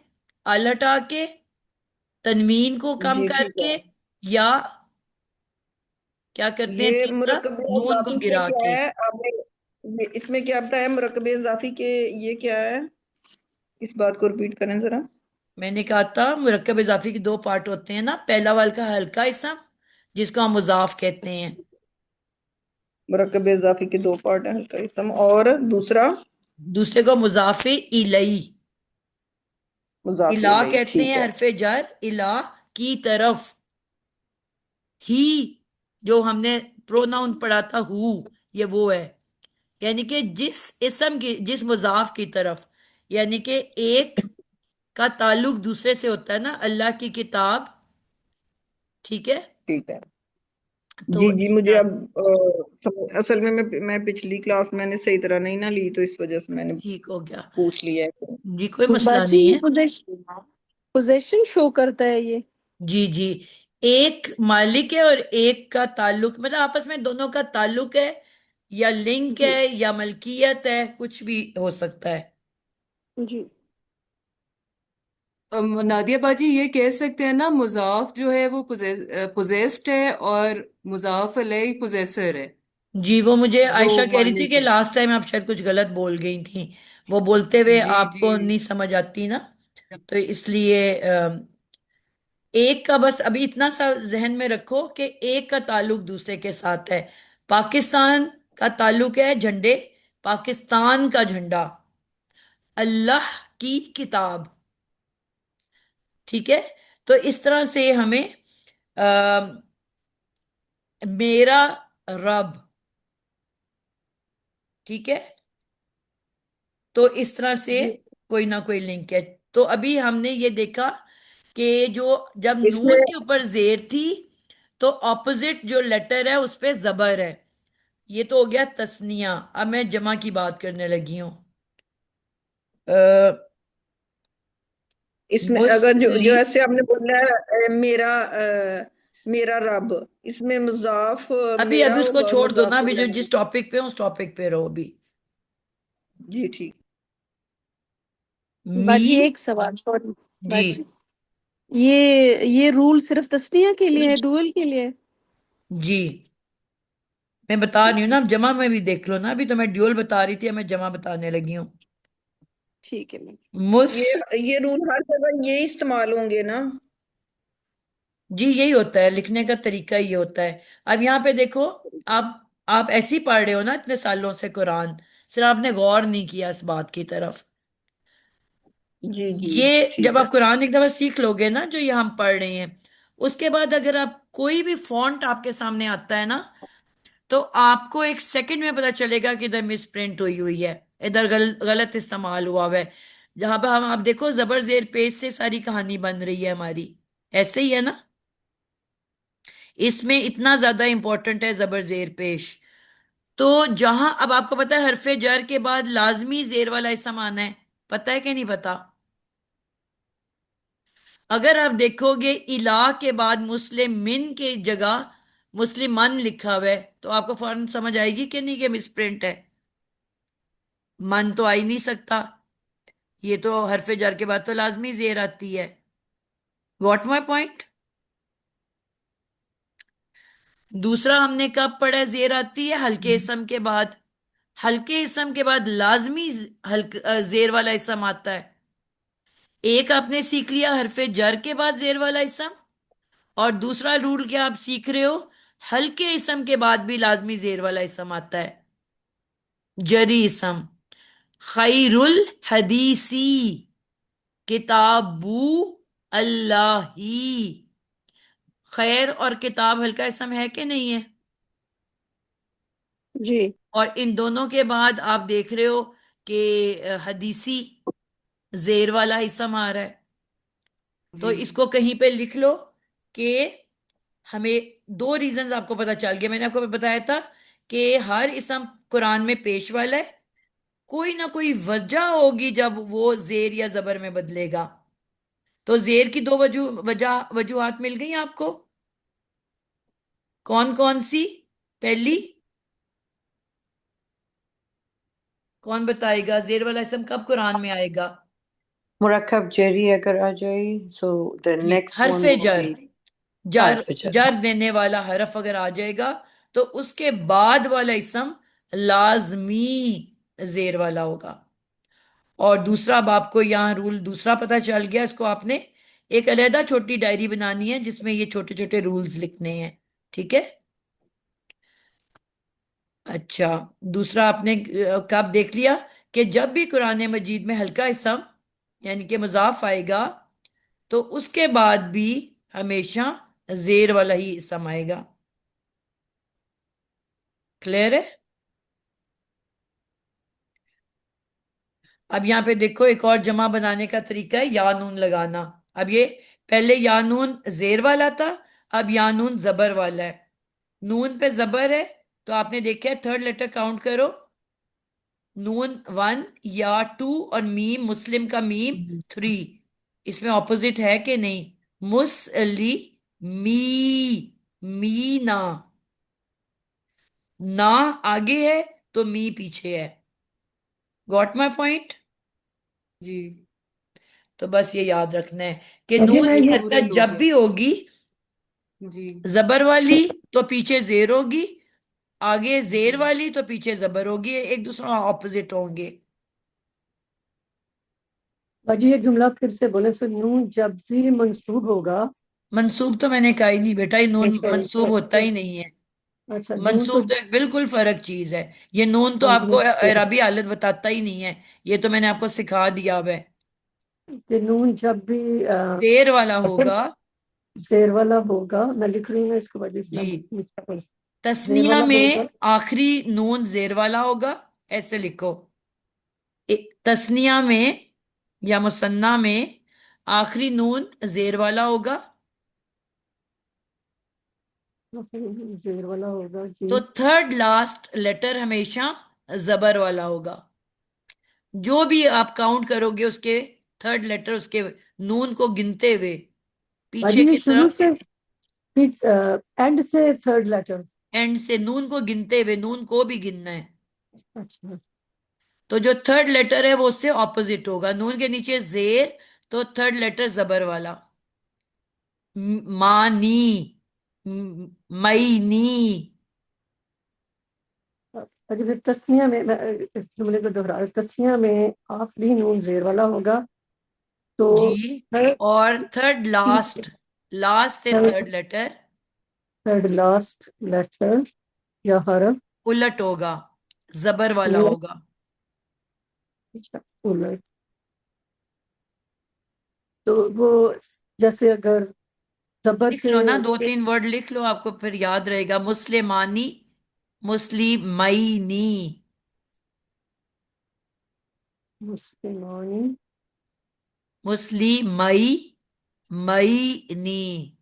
अल हटा के, तनवीन को कम जी ठीक है। करके, या क्या करते हैं ये तीसरा, मुरकब नून को इजाफी के गिरा क्या के। है आपने, इसमें क्या बताया मुरकब इजाफी के? ये क्या है, इस बात को रिपीट करें जरा। मैंने कहा था मुरक्कब इजाफी के दो पार्ट होते हैं ना, पहला वाला का हल्का इसम जिसको हम मुजाफ कहते हैं, मुरकब इजाफी के दो पार्ट हैं, हल्का इसम और दूसरा दूसरे को मुजाफे इलई। मुजाफी इला इलैही। कहते ठीक हैं है। हरफे जर, इला की तरफ। ही, जो हमने प्रोनाउन पढ़ा था हु, ये वो है। यानी कि जिस इसम की, जिस मुजाफ की तरफ, यानी कि एक का ताल्लुक दूसरे से होता है ना, अल्लाह की किताब। ठीक है। ठीक है। तो जी जी, इस मुझे तरह। अब असल में मैं पिछली क्लास मैंने सही तरह नहीं ना ली, तो इस वजह से मैंने ठीक हो गया। पूछ लिया है। जी कोई मसला बाजी नहीं ये है। पोजेशन पोजेशन शो करता है ये। जी जी, एक मालिक है और एक का ताल्लुक, मतलब आपस में दोनों का ताल्लुक है, या लिंक है, जी या मलकियत है, कुछ भी हो सकता है। जी। नादिया बाजी ये कह सकते हैं ना, मुजाफ जो है वो पोजेस्ड है और मुजाफ अलैहि पोजेसर है, जी वो मुझे जो आयशा कह रही थी मालिक कि है। लास्ट टाइम आप शायद कुछ गलत बोल गई थी, वो बोलते हुए जी जी। आपको नहीं समझ आती ना, तो इसलिए एक का बस अभी इतना सा जहन में रखो कि एक का ताल्लुक दूसरे के साथ है। पाकिस्तान का ताल्लुक है झंडे, पाकिस्तान का झंडा। अल्लाह की किताब। ठीक है। तो इस तरह से हमें अ, मेरा रब, ठीक है, तो इस तरह से जी। कोई ना कोई लिंक है। तो अभी हमने ये देखा कि जो जब इसमें नून के ऊपर जेर थी तो ऑपोजिट जो लेटर है उस पे जबर है। ये तो हो गया तस्निया। अब मैं जमा की बात करने लगी हूं। इसमें अगर जो मुस्ली। जो ऐसे आपने बोला है मेरा रब, इसमें मुजाफ अभी मेरा अभी उसको होगा और छोड़ दो ना, मुजाफ अभी जो इलैह। जिस टॉपिक पे हो उस टॉपिक पे रहो अभी। जी ठीक। मी। बाजी एक सवाल, सॉरी जी। बाजी, ये रूल सिर्फ तस्निया के लिए है, डुअल के लिए है? जी मैं बता रही हूँ ठीक ना, है, अब जमा में भी देख लो ना। अभी तो मैं ड्यूल बता रही थी, अब मैं जमा बताने लगी हूँ। ठीक है मैम। मुस। ये रूल हर जगह ये इस्तेमाल होंगे ना? जी यही होता है, लिखने का तरीका ये होता है। अब यहाँ पे देखो, आप ऐसे ही पढ़ रहे हो ना इतने सालों से कुरान, सिर्फ आपने गौर नहीं किया इस बात की तरफ। जी जी ये जब ठीक है। आप कुरान एक दफा सीख लोगे ना, जो ये हम पढ़ रहे हैं, उसके बाद अगर आप कोई भी फॉन्ट आपके सामने आता है ना, तो आपको एक सेकंड में पता चलेगा कि इधर मिस प्रिंट हुई हुई है, इधर गलत इस्तेमाल हुआ हुआ है। जहां पे हम आप देखो जबर जेर पेज से सारी कहानी बन रही है हमारी, ऐसे ही है ना। इसमें इतना ज्यादा इंपॉर्टेंट है जबर जेर पेश। तो जहां अब आपको पता है हरफे जर के बाद लाजमी जेर वाला इसम आना है, पता है कि नहीं पता? अगर आप देखोगे इला के बाद मुस्लिम मिन के जगह मुस्लिम मन लिखा हुआ है, तो आपको फौरन समझ आएगी कि नहीं कि मिसप्रिंट है। मन तो आ ही नहीं सकता, ये तो हरफे जर के बाद तो लाजमी जेर आती है। Got my point? दूसरा हमने कब पढ़ा है जेर आती है हल्के इसम के बाद। हल्के इसम के बाद लाजमी जेर वाला इसम आता है। एक आपने सीख लिया हरफे जर के बाद जेर वाला इसम, और दूसरा रूल क्या आप सीख रहे हो, हल्के इसम के बाद भी लाजमी जेर वाला इसम आता है। जरी इसम, खैरुल हदीसी किताबू अल्लाही। खैर और किताब हल्का इसम है कि नहीं है? जी। और इन दोनों के बाद आप देख रहे हो कि हदीसी जेर वाला इसम आ रहा है। तो जी इसको कहीं पे लिख लो कि हमें दो रीजंस आपको पता चल गया। मैंने आपको बताया था कि हर इसम कुरान में पेश वाला है, कोई ना कोई वजह होगी जब वो जेर या जबर में बदलेगा। तो जेर की दो वजूहात मिल गई आपको। कौन कौन सी? पहली, कौन बताएगा जेर वाला इसम कब कुरान में आएगा? मुरक्कब जेरी अगर आ जाए, so the ji next one हरफे would जर, be जर harf jar. जर देने वाला हरफ अगर आ जाएगा तो उसके बाद वाला इसम लाजमी जेर वाला होगा। और दूसरा, अब आपको यहाँ रूल दूसरा पता चल गया, इसको आपने एक अलहदा छोटी डायरी बनानी है जिसमें ये छोटे छोटे रूल्स लिखने हैं। ठीक है। अच्छा, दूसरा आपने कब देख लिया कि जब भी कुरान मजीद में हल्का इसम यानी कि मुजाफ आएगा तो उसके बाद भी हमेशा जेर वाला ही इसम आएगा। क्लियर है? अब यहाँ पे देखो, एक और जमा बनाने का तरीका है या नून लगाना। अब ये पहले या नून जेर वाला था, अब या नून जबर वाला है। नून पे जबर है तो आपने देखा है, थर्ड लेटर काउंट करो। नून वन, या टू, और मीम मुस्लिम का मीम थ्री। इसमें ऑपोजिट है कि नहीं? मुसली मी, मीना। ना आगे है तो मी पीछे है। Got my point? जी तो बस ये याद रखना है कि मुझे नून मैं की ये प्लूरल हरकत हो जब गया। भी होगी जी जबर वाली तो पीछे जेर होगी, आगे जेर जी वाली तो पीछे जबर होगी, एक दूसरा ऑपोजिट होंगे। बाजी ये जुमला फिर से बोले, सो नून जब भी मंसूब होगा। मंसूब तो मैंने कहा ही नहीं बेटा, ये नून सॉरी मंसूब होता ही नहीं है। अच्छा, नून तो। मंसूब तो एक बिल्कुल फर्क चीज है। ये नून तो हाँ आपको जी। एराबी हालत बताता ही नहीं है। ये तो मैंने आपको सिखा दिया अब है। कि नून जब भी शेर वाला अगर होगा। शेर वाला होगा, मैं लिख रही हूँ इसको वजह इतना जी। नीचा पर। शेर तस्निया वाला होगा। में आखिरी नून जेर वाला होगा। ऐसे लिखो। तस्निया में या मुसन्ना में आखिरी नून जेर वाला होगा। शेर वाला होगा जी। तो थर्ड लास्ट लेटर हमेशा जबर वाला होगा। जो भी आप काउंट करोगे उसके थर्ड लेटर उसके नून को गिनते हुए पीछे बाजी ये की शुरू तरफ से, एंड से थर्ड लेटर। एंड से नून को गिनते हुए नून को भी गिनना है। अच्छा। तो जो थर्ड लेटर है वो उससे ऑपोजिट होगा। नून के नीचे जेर, तो थर्ड लेटर जबर वाला। मानी, मई नी। अच्छा, फिर तस्निया में मैं इस जुमले को दोहरा रही हूँ। तस्निया में आखिरी नून जेर वाला होगा। तो जी। थर्ड और थर्ड लास्ट, लास्ट से third letter third last letter या हरफ। उलट होगा, जबर वाला उलट। होगा। उलट। तो वो, जैसे अगर जबर लिख के। लो ना, दो तीन वर्ड लिख लो, आपको फिर याद रहेगा। मुस्लिमानी, मुस्लिमैनी। मुस्लिमानी। मुस्लिमई, मईनी।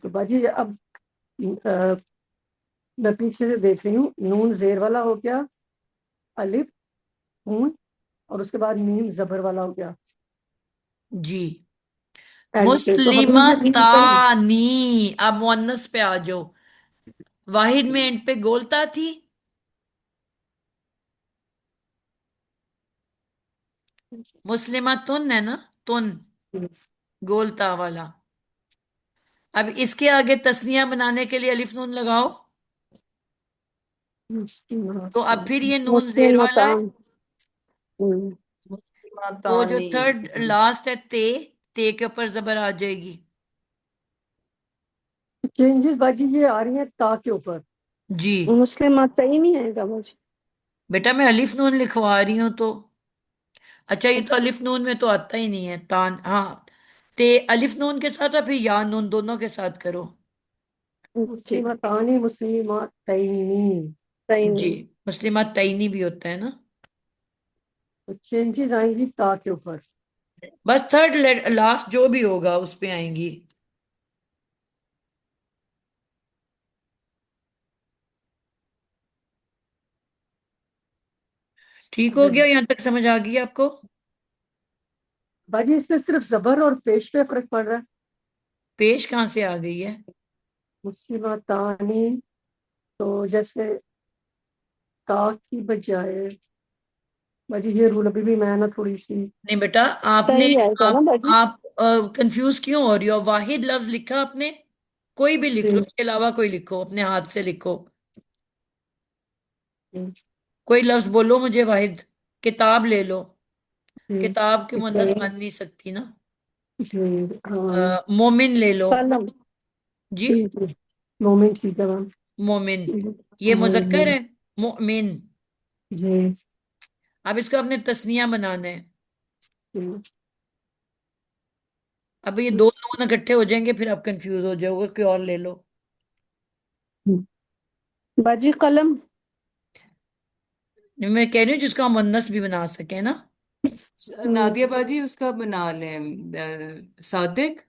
तो बाजी अब अ, मैं पीछे से देख रही हूँ। नून जेर वाला हो गया, अलिफ, नून, और उसके बाद मीम जबर वाला हो गया जी। एंड पे। तो हमें ये मीम पढ़नी। मुस्लिमतानी। अब मुअन्नस पे आ जाओ। वाहिद में एंड पे गोलता थी। मुस्लिमा तुन है ना, तुन, गोलता वाला। अब इसके आगे तस्निया बनाने के लिए अलिफ नून लगाओ। तो अब फिर ये नून जेर मुस्लिम वाला है। तो जो मुस्लिमातानी। थर्ड लास्ट है ते के ऊपर जबर आ जाएगी। चेंजेस बाजी ये आ रही हैं ता के ऊपर। जी। मुस्लिम आता ही नहीं आएगा मुझे। बेटा मैं अलिफ नून लिखवा रही हूं तो। अच्छा, ये तो अलिफ नून में तो आता ही नहीं है तान। हाँ, ते अलिफ नून के साथ और फिर या नून दोनों के साथ करो। मुस्लिम तानी, मुस्लिम तईनी। जी। तईनी। मुस्लिमा तईनी भी होता है ना। तो चेंजेस आएंगी ता के ऊपर। बस थर्ड लास्ट जो भी होगा उस पे आएंगी। ठीक हो गया? यहां तक समझ आ गई आपको? बाजी इसमें सिर्फ जबर और पेश पे फर्क पड़ रहा है। पेश कहाँ से आ गई है? मुस्लिम तानी, तो जैसे ता की बजाय। बाजी ये रूल अभी भी मैं ना थोड़ी सी। नहीं बेटा, आपने सही आएगा ना बाजी। आप कंफ्यूज क्यों हो रही हो? वाहिद लफ्ज लिखा आपने? कोई भी लिख लो, जी। इसके अलावा कोई लिखो, अपने हाथ से लिखो। जी। कोई लफ्ज बोलो मुझे वाहिद। किताब ले लो। जी। किताब की मुन्नस जी। बन नहीं सकती ना। जी। हाँ। मोमिन ले लो। कलम। जी। जी जी। मोमेंट ठीक है मैम। मोमिन। ये मुजक्कर जी। है। मोमिन। जी। अब इसको अपने तस्निया बनाना है। अब ये दो नून इकट्ठे हो जाएंगे, फिर आप कंफ्यूज हो जाओगे, कोई और ले लो। बाजी कलम। मैं कह रही हूँ जिसको हम मुन्नस भी बना सके ना। नादिया बाजी उसका बना लें, सादिक।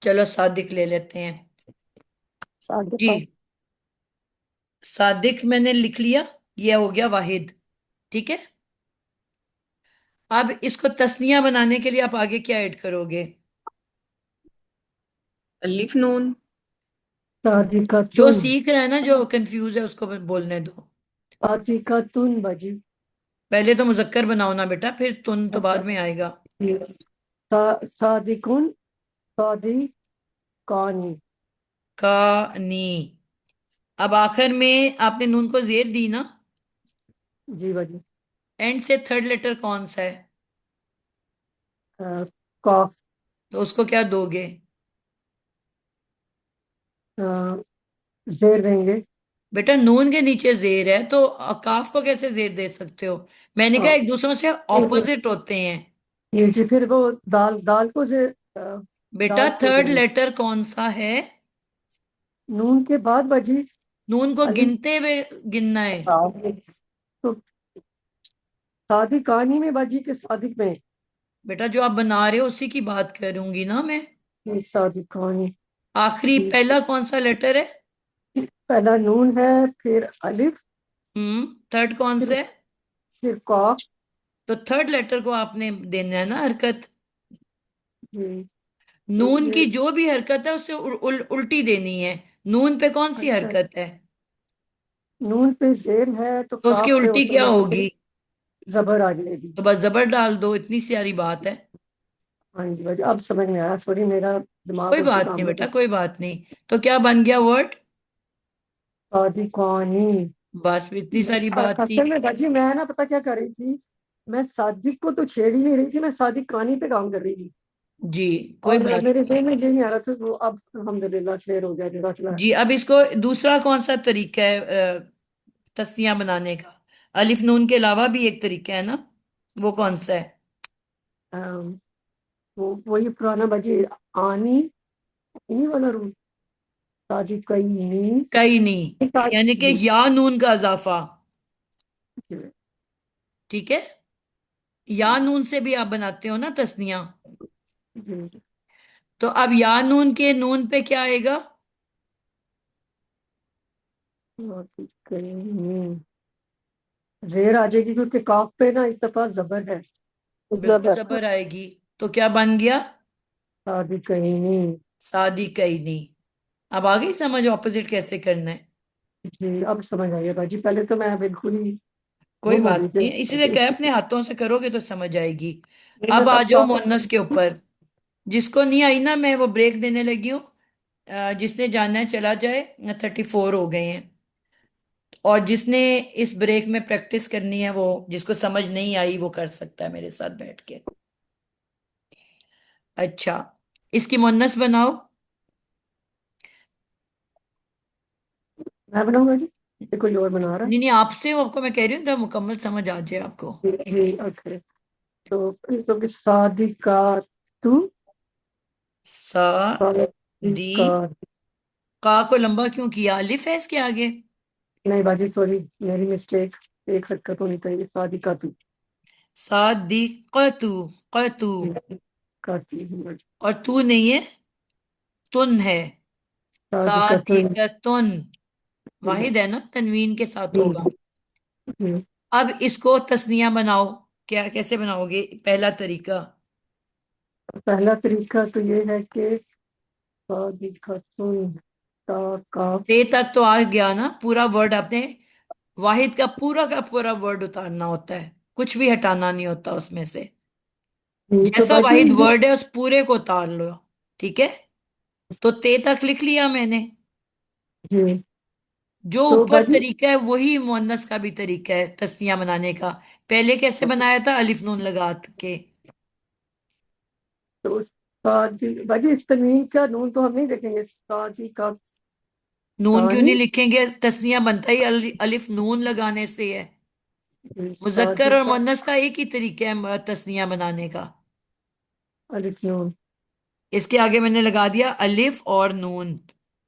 चलो सादिक ले लेते हैं। जी। सादिका। सादिक मैंने लिख लिया। ये हो गया वाहिद। ठीक है। अब इसको तस्निया बनाने के लिए आप आगे क्या ऐड करोगे? अलिफ नून। सादिका जो तुन। सीख रहा है ना, जो कंफ्यूज है, उसको बोलने दो। सादिका तुन बाजी। पहले तो मुजक्कर बनाओ ना बेटा, फिर तुन तो अच्छा। बाद में आएगा। सादिकुन। सादिकानी। का नी। अब आखिर में आपने नून को जेर दी ना। जी बाजी। एंड से थर्ड लेटर कौन सा है? काफ, तो उसको क्या दोगे? जेर देंगे। बेटा नून के नीचे जेर है तो काफ को कैसे जेर दे सकते हो? मैंने कहा हाँ, एक दूसरों से ऑपोजिट होते हैं। ये जी फिर वो दाल दाल को जेर, बेटा दाल को थर्ड देंगे। लेटर कौन सा है? नून के बाद बाजी नून को अलिफ। गिनते हुए गिनना है। तो सादिक कहानी में बाजी के सादिक में, बेटा जो आप बना रहे हो उसी की बात करूंगी ना मैं। ये सादिक कहानी। आखिरी जी, पहला कौन सा लेटर है? पहला नून है, फिर अलिफ, थर्ड कौन फिर सा है? फिर काफ। तो थर्ड लेटर को आपने देना है ना हरकत। जी, तो नून ये की जो भी हरकत है उससे उल्टी देनी है। नून पे कौन सी अच्छा, हरकत है? नून पे जेर है तो तो उसकी काफ पे उल्टी क्या ऑटोमेटिकली होगी? जबर आ जाएगी। तो बस जबर डाल दो, इतनी सारी बात है। हाँ जी बाजी, अब समझ में आया, सॉरी मेरा दिमाग कोई उल्टू बात काम नहीं कर बेटा, रहा। कोई बात नहीं। तो क्या बन गया वर्ड? सादिक कहानी। बस इतनी सारी बात थी। असल में बाजी मैं ना पता क्या कर रही थी, मैं सादिक को तो छेड़ ही नहीं रही थी, मैं सादिक कहानी पे काम कर रही थी। जी कोई और बात मेरे नहीं। जहन में ये नहीं आ रहा था, तो अब अल्हम्दुलिल्लाह क्लियर हो गया, पता चला। जी अब इसको दूसरा कौन सा तरीका है तस्नीया बनाने का? अलिफ नून के अलावा भी एक तरीका है ना, वो कौन सा है? अम, वो वही पुराना बाजी, आनी, इन्हीं वाला रूल, सादिक कई नहीं। कहीं नहीं, यानी कि या नून का इजाफा। ठीक है, या नून से भी आप बनाते हो ना तस्निया। तो अब या नून के नून पे क्या आएगा? जेर आ जाएगी क्योंकि काफ पे ना इस दफा जबर है। बिल्कुल जबर, जबर आएगी। तो क्या बन गया? सादिक कई नहीं। सादी कहीं नहीं। अब आ गई समझ ऑपोजिट कैसे करना है? जी, अब समझ आई है बाजी, पहले तो मैं बिल्कुल ही कोई गुम हो गई बात नहीं थी। है, इसीलिए कहे अपने हाथों से करोगे तो समझ आएगी। नहीं, मैं अब आ सब जाओ साफ। मुअन्नस के ऊपर। जिसको नहीं आई ना मैं वो ब्रेक देने लगी हूँ। जिसने जाना है चला जाए, 34 हो गए हैं। और जिसने इस ब्रेक में प्रैक्टिस करनी है, वो जिसको समझ नहीं आई वो कर सकता है मेरे साथ बैठ के। अच्छा, इसकी मुअन्नस बनाओ। मैं बनाऊंगा जी, ये कोई और बना रहा नहीं नहीं, आपसे आपको मैं कह रही हूँ, जब मुकम्मल समझ आ जाए आपको। है। जी ओके। तो कि सादिका तू, सा दी, सादिका। का को लंबा क्यों किया? अलिफ है इसके आगे। नहीं बाजी सॉरी, मेरी मिस्टेक, एक हरकत होनी चाहिए, सादिका तू। सादिकतु, कतु। करती हूँ। और तू नहीं है, तुन है। सादिका तू। सादिकतुन। वाहिद है ना, तनवीन के साथ होगा। अब इसको तस्निया बनाओ। क्या कैसे बनाओगे? पहला तरीका, पहला तरीका तो ये है कि सादिका तू, ता काफ। ते तक तो आ गया ना पूरा वर्ड आपने। वाहिद का पूरा वर्ड उतारना होता है, कुछ भी हटाना नहीं होता उसमें से। जी तो जैसा बाजी वाहिद ये। वर्ड है उस पूरे को उतार लो। ठीक है, तो ते तक लिख लिया मैंने। जी जो तो ऊपर बाजी, तरीका है वही मुअन्नस का भी तरीका है तस्निया बनाने का। पहले कैसे बनाया था? अलिफ नून लगा के। तो सादी बाजी, इस तनवीन का नून तो हम नहीं देखेंगे, सादिका नून क्यों तानी। नहीं लिखेंगे? तस्निया बनता ही अलिफ नून लगाने से है। मुजक्कर और सादिका मुअन्नस का एक ही तरीका है तस्निया बनाने का। अलिफ नून। इसके आगे मैंने लगा दिया अलिफ और नून।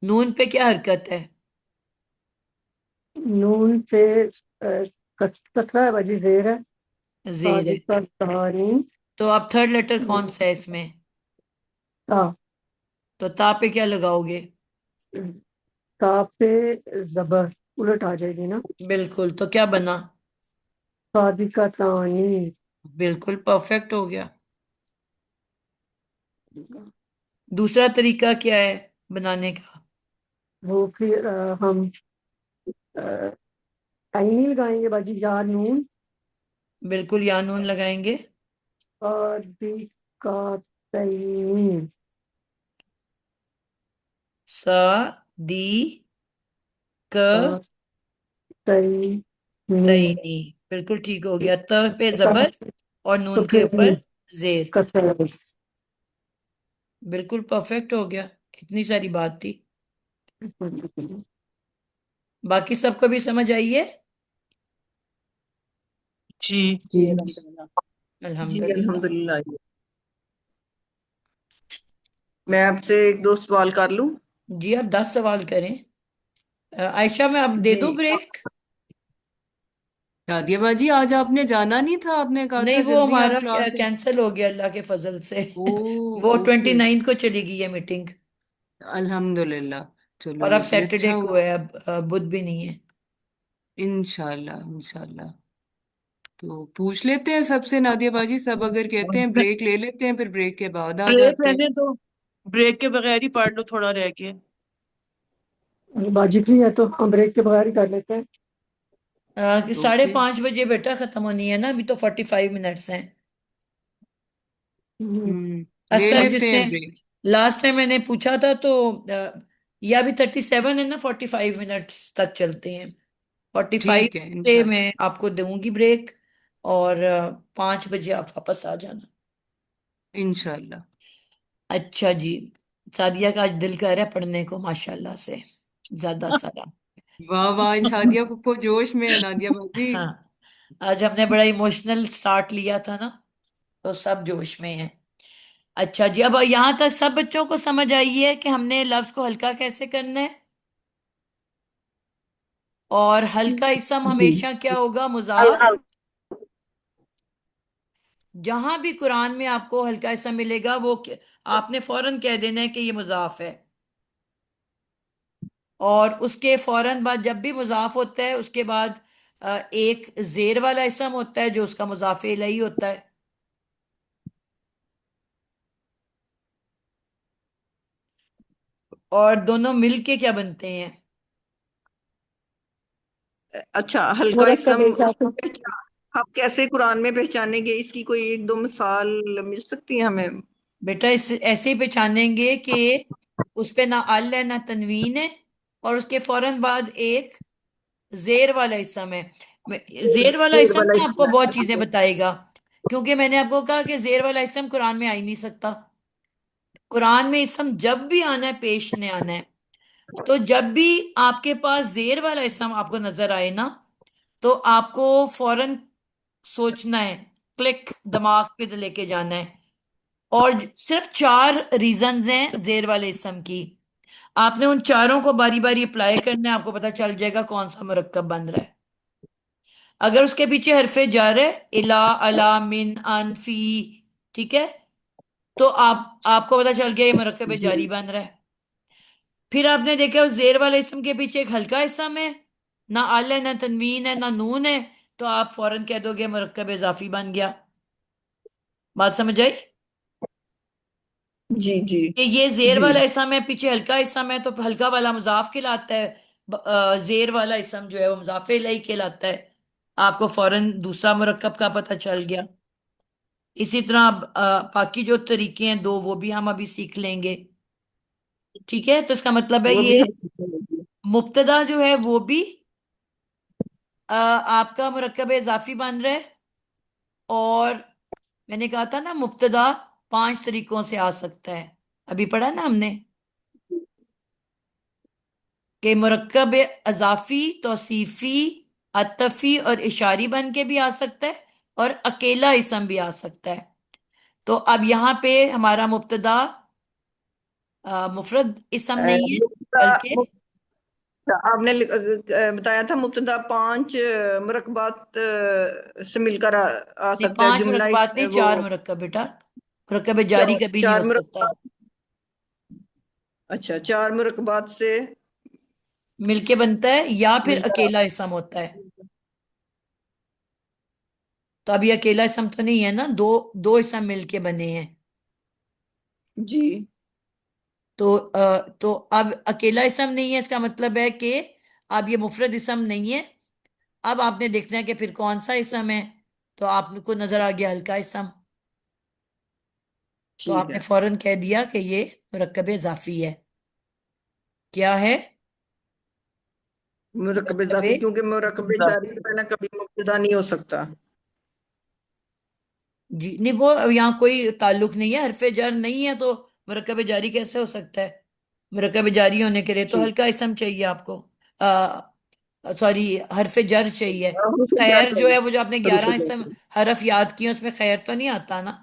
नून पे क्या हरकत है? नून पे कसरा है बाजी, जेर है। जेर है। सादिका तानी। तो अब थर्ड लेटर कौन सा है इसमें? ता, तो ता पे क्या लगाओगे? ता पे जबर उलट आ जाएगी ना। बिल्कुल, तो क्या बना? सादिका तानी। बिल्कुल परफेक्ट हो गया। दूसरा तरीका क्या है बनाने का? वो फिर हम नहीं लगाएंगे बाजी, या नून। बिल्कुल, या नून लगाएंगे। सादिका तैनी। सा दी क तैनी। तईनी। बिल्कुल ठीक हो गया। त पे जबर और तो नून के फिर ऊपर जेर। कसर बिल्कुल परफेक्ट हो गया। इतनी सारी बात थी। बाकी सबको भी समझ आई है? जी। जी अल्हम्दुलिल्लाह। जी अल्हम्दुलिल्लाह। अल्हम्दुलिल्लाह। मैं आपसे एक दो सवाल कर लूं? जी आप 10 सवाल करें। आयशा मैं अब दे जी। दूं ब्रेक? नादिया बाजी, आज आपने जाना नहीं था, आपने कहा नहीं था वो जल्दी आप हमारा क्लास में। कैंसिल हो गया अल्लाह के फजल से। ओ, वो ट्वेंटी ओके। नाइन्थ को चली गई है मीटिंग। अल्हम्दुलिल्लाह। चलो और अब ये भी सैटरडे अच्छा को हुआ। है, अब बुध भी नहीं है। इंशाल्लाह इंशाल्लाह। तो पूछ लेते हैं सबसे नादिया बाजी, सब अगर कहते हैं ब्रेक ले लेते हैं, फिर ब्रेक के बाद आ ब्रेक जाते हैं। रहने तो ब्रेक के बगैर ही पढ़ लो थोड़ा रह के। बाजी फ्री है तो हम ब्रेक के बगैर ही कर लेते हैं। ओके। 5:30 बजे बेटा खत्म होनी है ना, अभी तो 45 मिनट्स हैं। ले असल लेते जिसने हैं ब्रेक। लास्ट टाइम मैंने पूछा था तो या अभी 37 है ना, 45 मिनट्स तक चलते हैं। 45 ठीक है से इंशाल्लाह। मैं आपको दूंगी ब्रेक। और 5 बजे आप वापस आ जाना। इंशाल्लाह। अच्छा जी। सादिया का आज दिल कर रहा है पढ़ने को माशाल्लाह से, ज्यादा सारा। वाह वाह, सादिया पप्पो जोश में है नादिया बाजी। हाँ, आज हमने बड़ा इमोशनल स्टार्ट लिया था ना, तो सब जोश में है। अच्छा जी, अब यहाँ तक सब बच्चों को समझ आई है कि हमने लफ्ज को हल्का कैसे करना है। और हल्का इसम जी हमेशा क्या होगा? मुजाफ। जहां भी कुरान में आपको हल्का इसम मिलेगा वो आपने फौरन कह देना है कि ये मुजाफ है। और उसके फौरन बाद जब भी मुजाफ होता है उसके बाद एक जेर वाला इसम होता है जो उसका मुजाफ इलैही होता है। और दोनों मिलके क्या बनते हैं? अच्छा, हल्का मुरक्कब इसम उसको इजाफी। पहचान आप कैसे कुरान में पहचानेंगे? इसकी कोई एक दो मिसाल मिल सकती है हमें? बेटा इस ऐसे ही पहचानेंगे कि उस पे ना अल है ना तनवीन है, और उसके फौरन बाद एक जेर वाला इसम है। जेर वाला शेर इसम वाला ना आपको बहुत चीजें इसम। बताएगा। क्योंकि मैंने आपको कहा कि जेर वाला इसम कुरान में आ ही नहीं सकता। कुरान में इसम जब भी आना है पेश ने आना है। तो जब भी आपके पास जेर वाला इसम आपको नजर आए ना, तो आपको फौरन सोचना है, क्लिक दिमाग पे लेके जाना है। और सिर्फ 4 रीजंस हैं जेर वाले इसम की। आपने उन चारों को बारी बारी अप्लाई करना है, आपको पता चल जाएगा कौन सा मुरक्कब बन रहा है। अगर उसके पीछे हरफे जार है, इला, अला, मिन, अन, फी, ठीक है, तो आपको पता चल गया ये मुरक्कब जी जारी बन रहा है। फिर आपने देखा उस जेर वाले इसम के पीछे एक हल्का इसम है, ना अल है ना तनवीन है ना नून है, तो आप फौरन कह दोगे मुरक्कब इजाफी बन गया। बात समझ आई? जी जी कि ये जेर जी वाला इसम है, पीछे हल्का इसम है, तो हल्का वाला मुजाफ कहलाता है। जेर वाला इसम जो है वो मुजाफ इलैही कहलाता है। आपको फौरन दूसरा मुरक्कब का पता चल गया। इसी तरह बाकी जो तरीके हैं दो वो भी हम अभी सीख लेंगे। ठीक है, तो इसका मतलब है वो भी ये हम। मुब्तदा जो है वो भी आपका मुरक्कब इजाफी बन रहा है। और मैंने कहा था ना मुब्तदा 5 तरीकों से आ सकता है, अभी पढ़ा ना हमने, कि मुरक्कब इजाफी, तौसीफी, अतफी और इशारी बन के भी आ सकता है, और अकेला इसम भी आ सकता है। तो अब यहाँ पे हमारा मुब्तदा मुफरद इसम नहीं है, मुब्तदा बल्कि आपने बताया था मुब्तदा 5 मुरकबात से मिलकर आ नहीं, सकता है 5 मुरक्कबात नहीं, वो 4 मुरक्कब बेटा। मुरक्कब जारी चार कभी नहीं चार हो सकता। मुरकबात। अच्छा, 4 मुरकबात से मिलके बनता है या फिर मिलकर। अकेला इसम होता है। तो अभी अकेला इसम तो नहीं है ना, दो दो इसम मिलके बने हैं। जी तो अब अकेला इसम नहीं है, इसका मतलब है कि अब ये मुफरद इसम नहीं है। अब आपने देखना है कि फिर कौन सा इसम है। तो आपको नजर आ गया हल्का इसम, तो ठीक आपने है। फौरन कह दिया कि ये मुरक्कब इजाफी है। क्या है? मुरकब मुरक्कब इजाफी, क्योंकि मुरकब जारी इजाफी। जो है ना कभी मुब्तदा नहीं हो सकता। जी नहीं, वो यहाँ कोई ताल्लुक नहीं है, हरफे जर नहीं है तो मुरक्कब जारी कैसे हो सकता है? मुरक्कब जारी होने के लिए तो जी हल्का इसम चाहिए आपको। सॉरी, हरफ जर चाहिए। हाँ, फिर क्या खैर जो चाहिए? है, वो जो आपने हरुफ 11 इसम जारी। हरफ याद किए, उसमें खैर तो नहीं आता ना?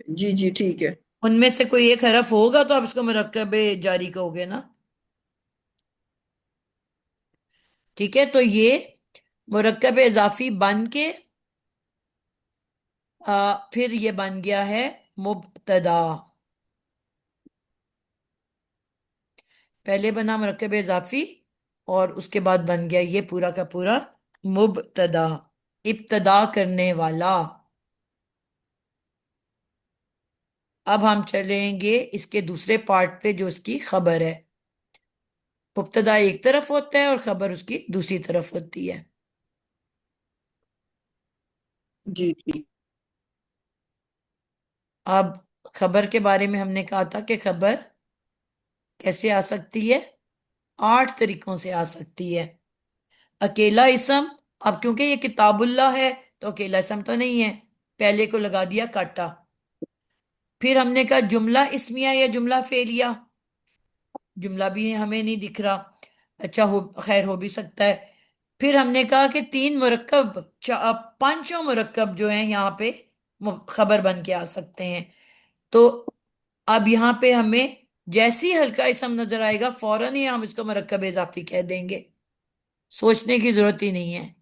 जी जी ठीक है। उनमें से कोई एक हरफ होगा तो आप इसको मुरक्कब जारी कहोगे ना। ठीक है, तो ये मुरक्कब इजाफी बन के फिर ये बन गया है मुब्तदा। पहले बना मुरक्कब इजाफी, और उसके बाद बन गया ये पूरा का पूरा मुब्तदा, इब्तदा करने वाला। अब हम चलेंगे इसके दूसरे पार्ट पे, जो इसकी खबर है। मुब्तदा एक तरफ होता है और खबर उसकी दूसरी तरफ होती है। जी जी अब खबर के बारे में हमने कहा था कि खबर कैसे आ सकती है? 8 तरीकों से आ सकती है। अकेला इसम। अब क्योंकि ये किताबुल्लाह है, तो अकेला इसम तो नहीं है, पहले को लगा दिया काटा। फिर हमने कहा जुमला इस्मिया या जुमला फेलिया। जुमला भी हमें नहीं दिख रहा। अच्छा, हो खैर, हो भी सकता है। फिर हमने कहा कि 3 मुरक्कब, पांचों मुरक्कब जो हैं यहाँ पे खबर बन के आ सकते हैं। तो अब यहाँ पे हमें जैसी हल्का इसम नजर आएगा, फौरन ही हम इसको मुरक्कब इजाफी कह देंगे। सोचने की जरूरत ही नहीं है।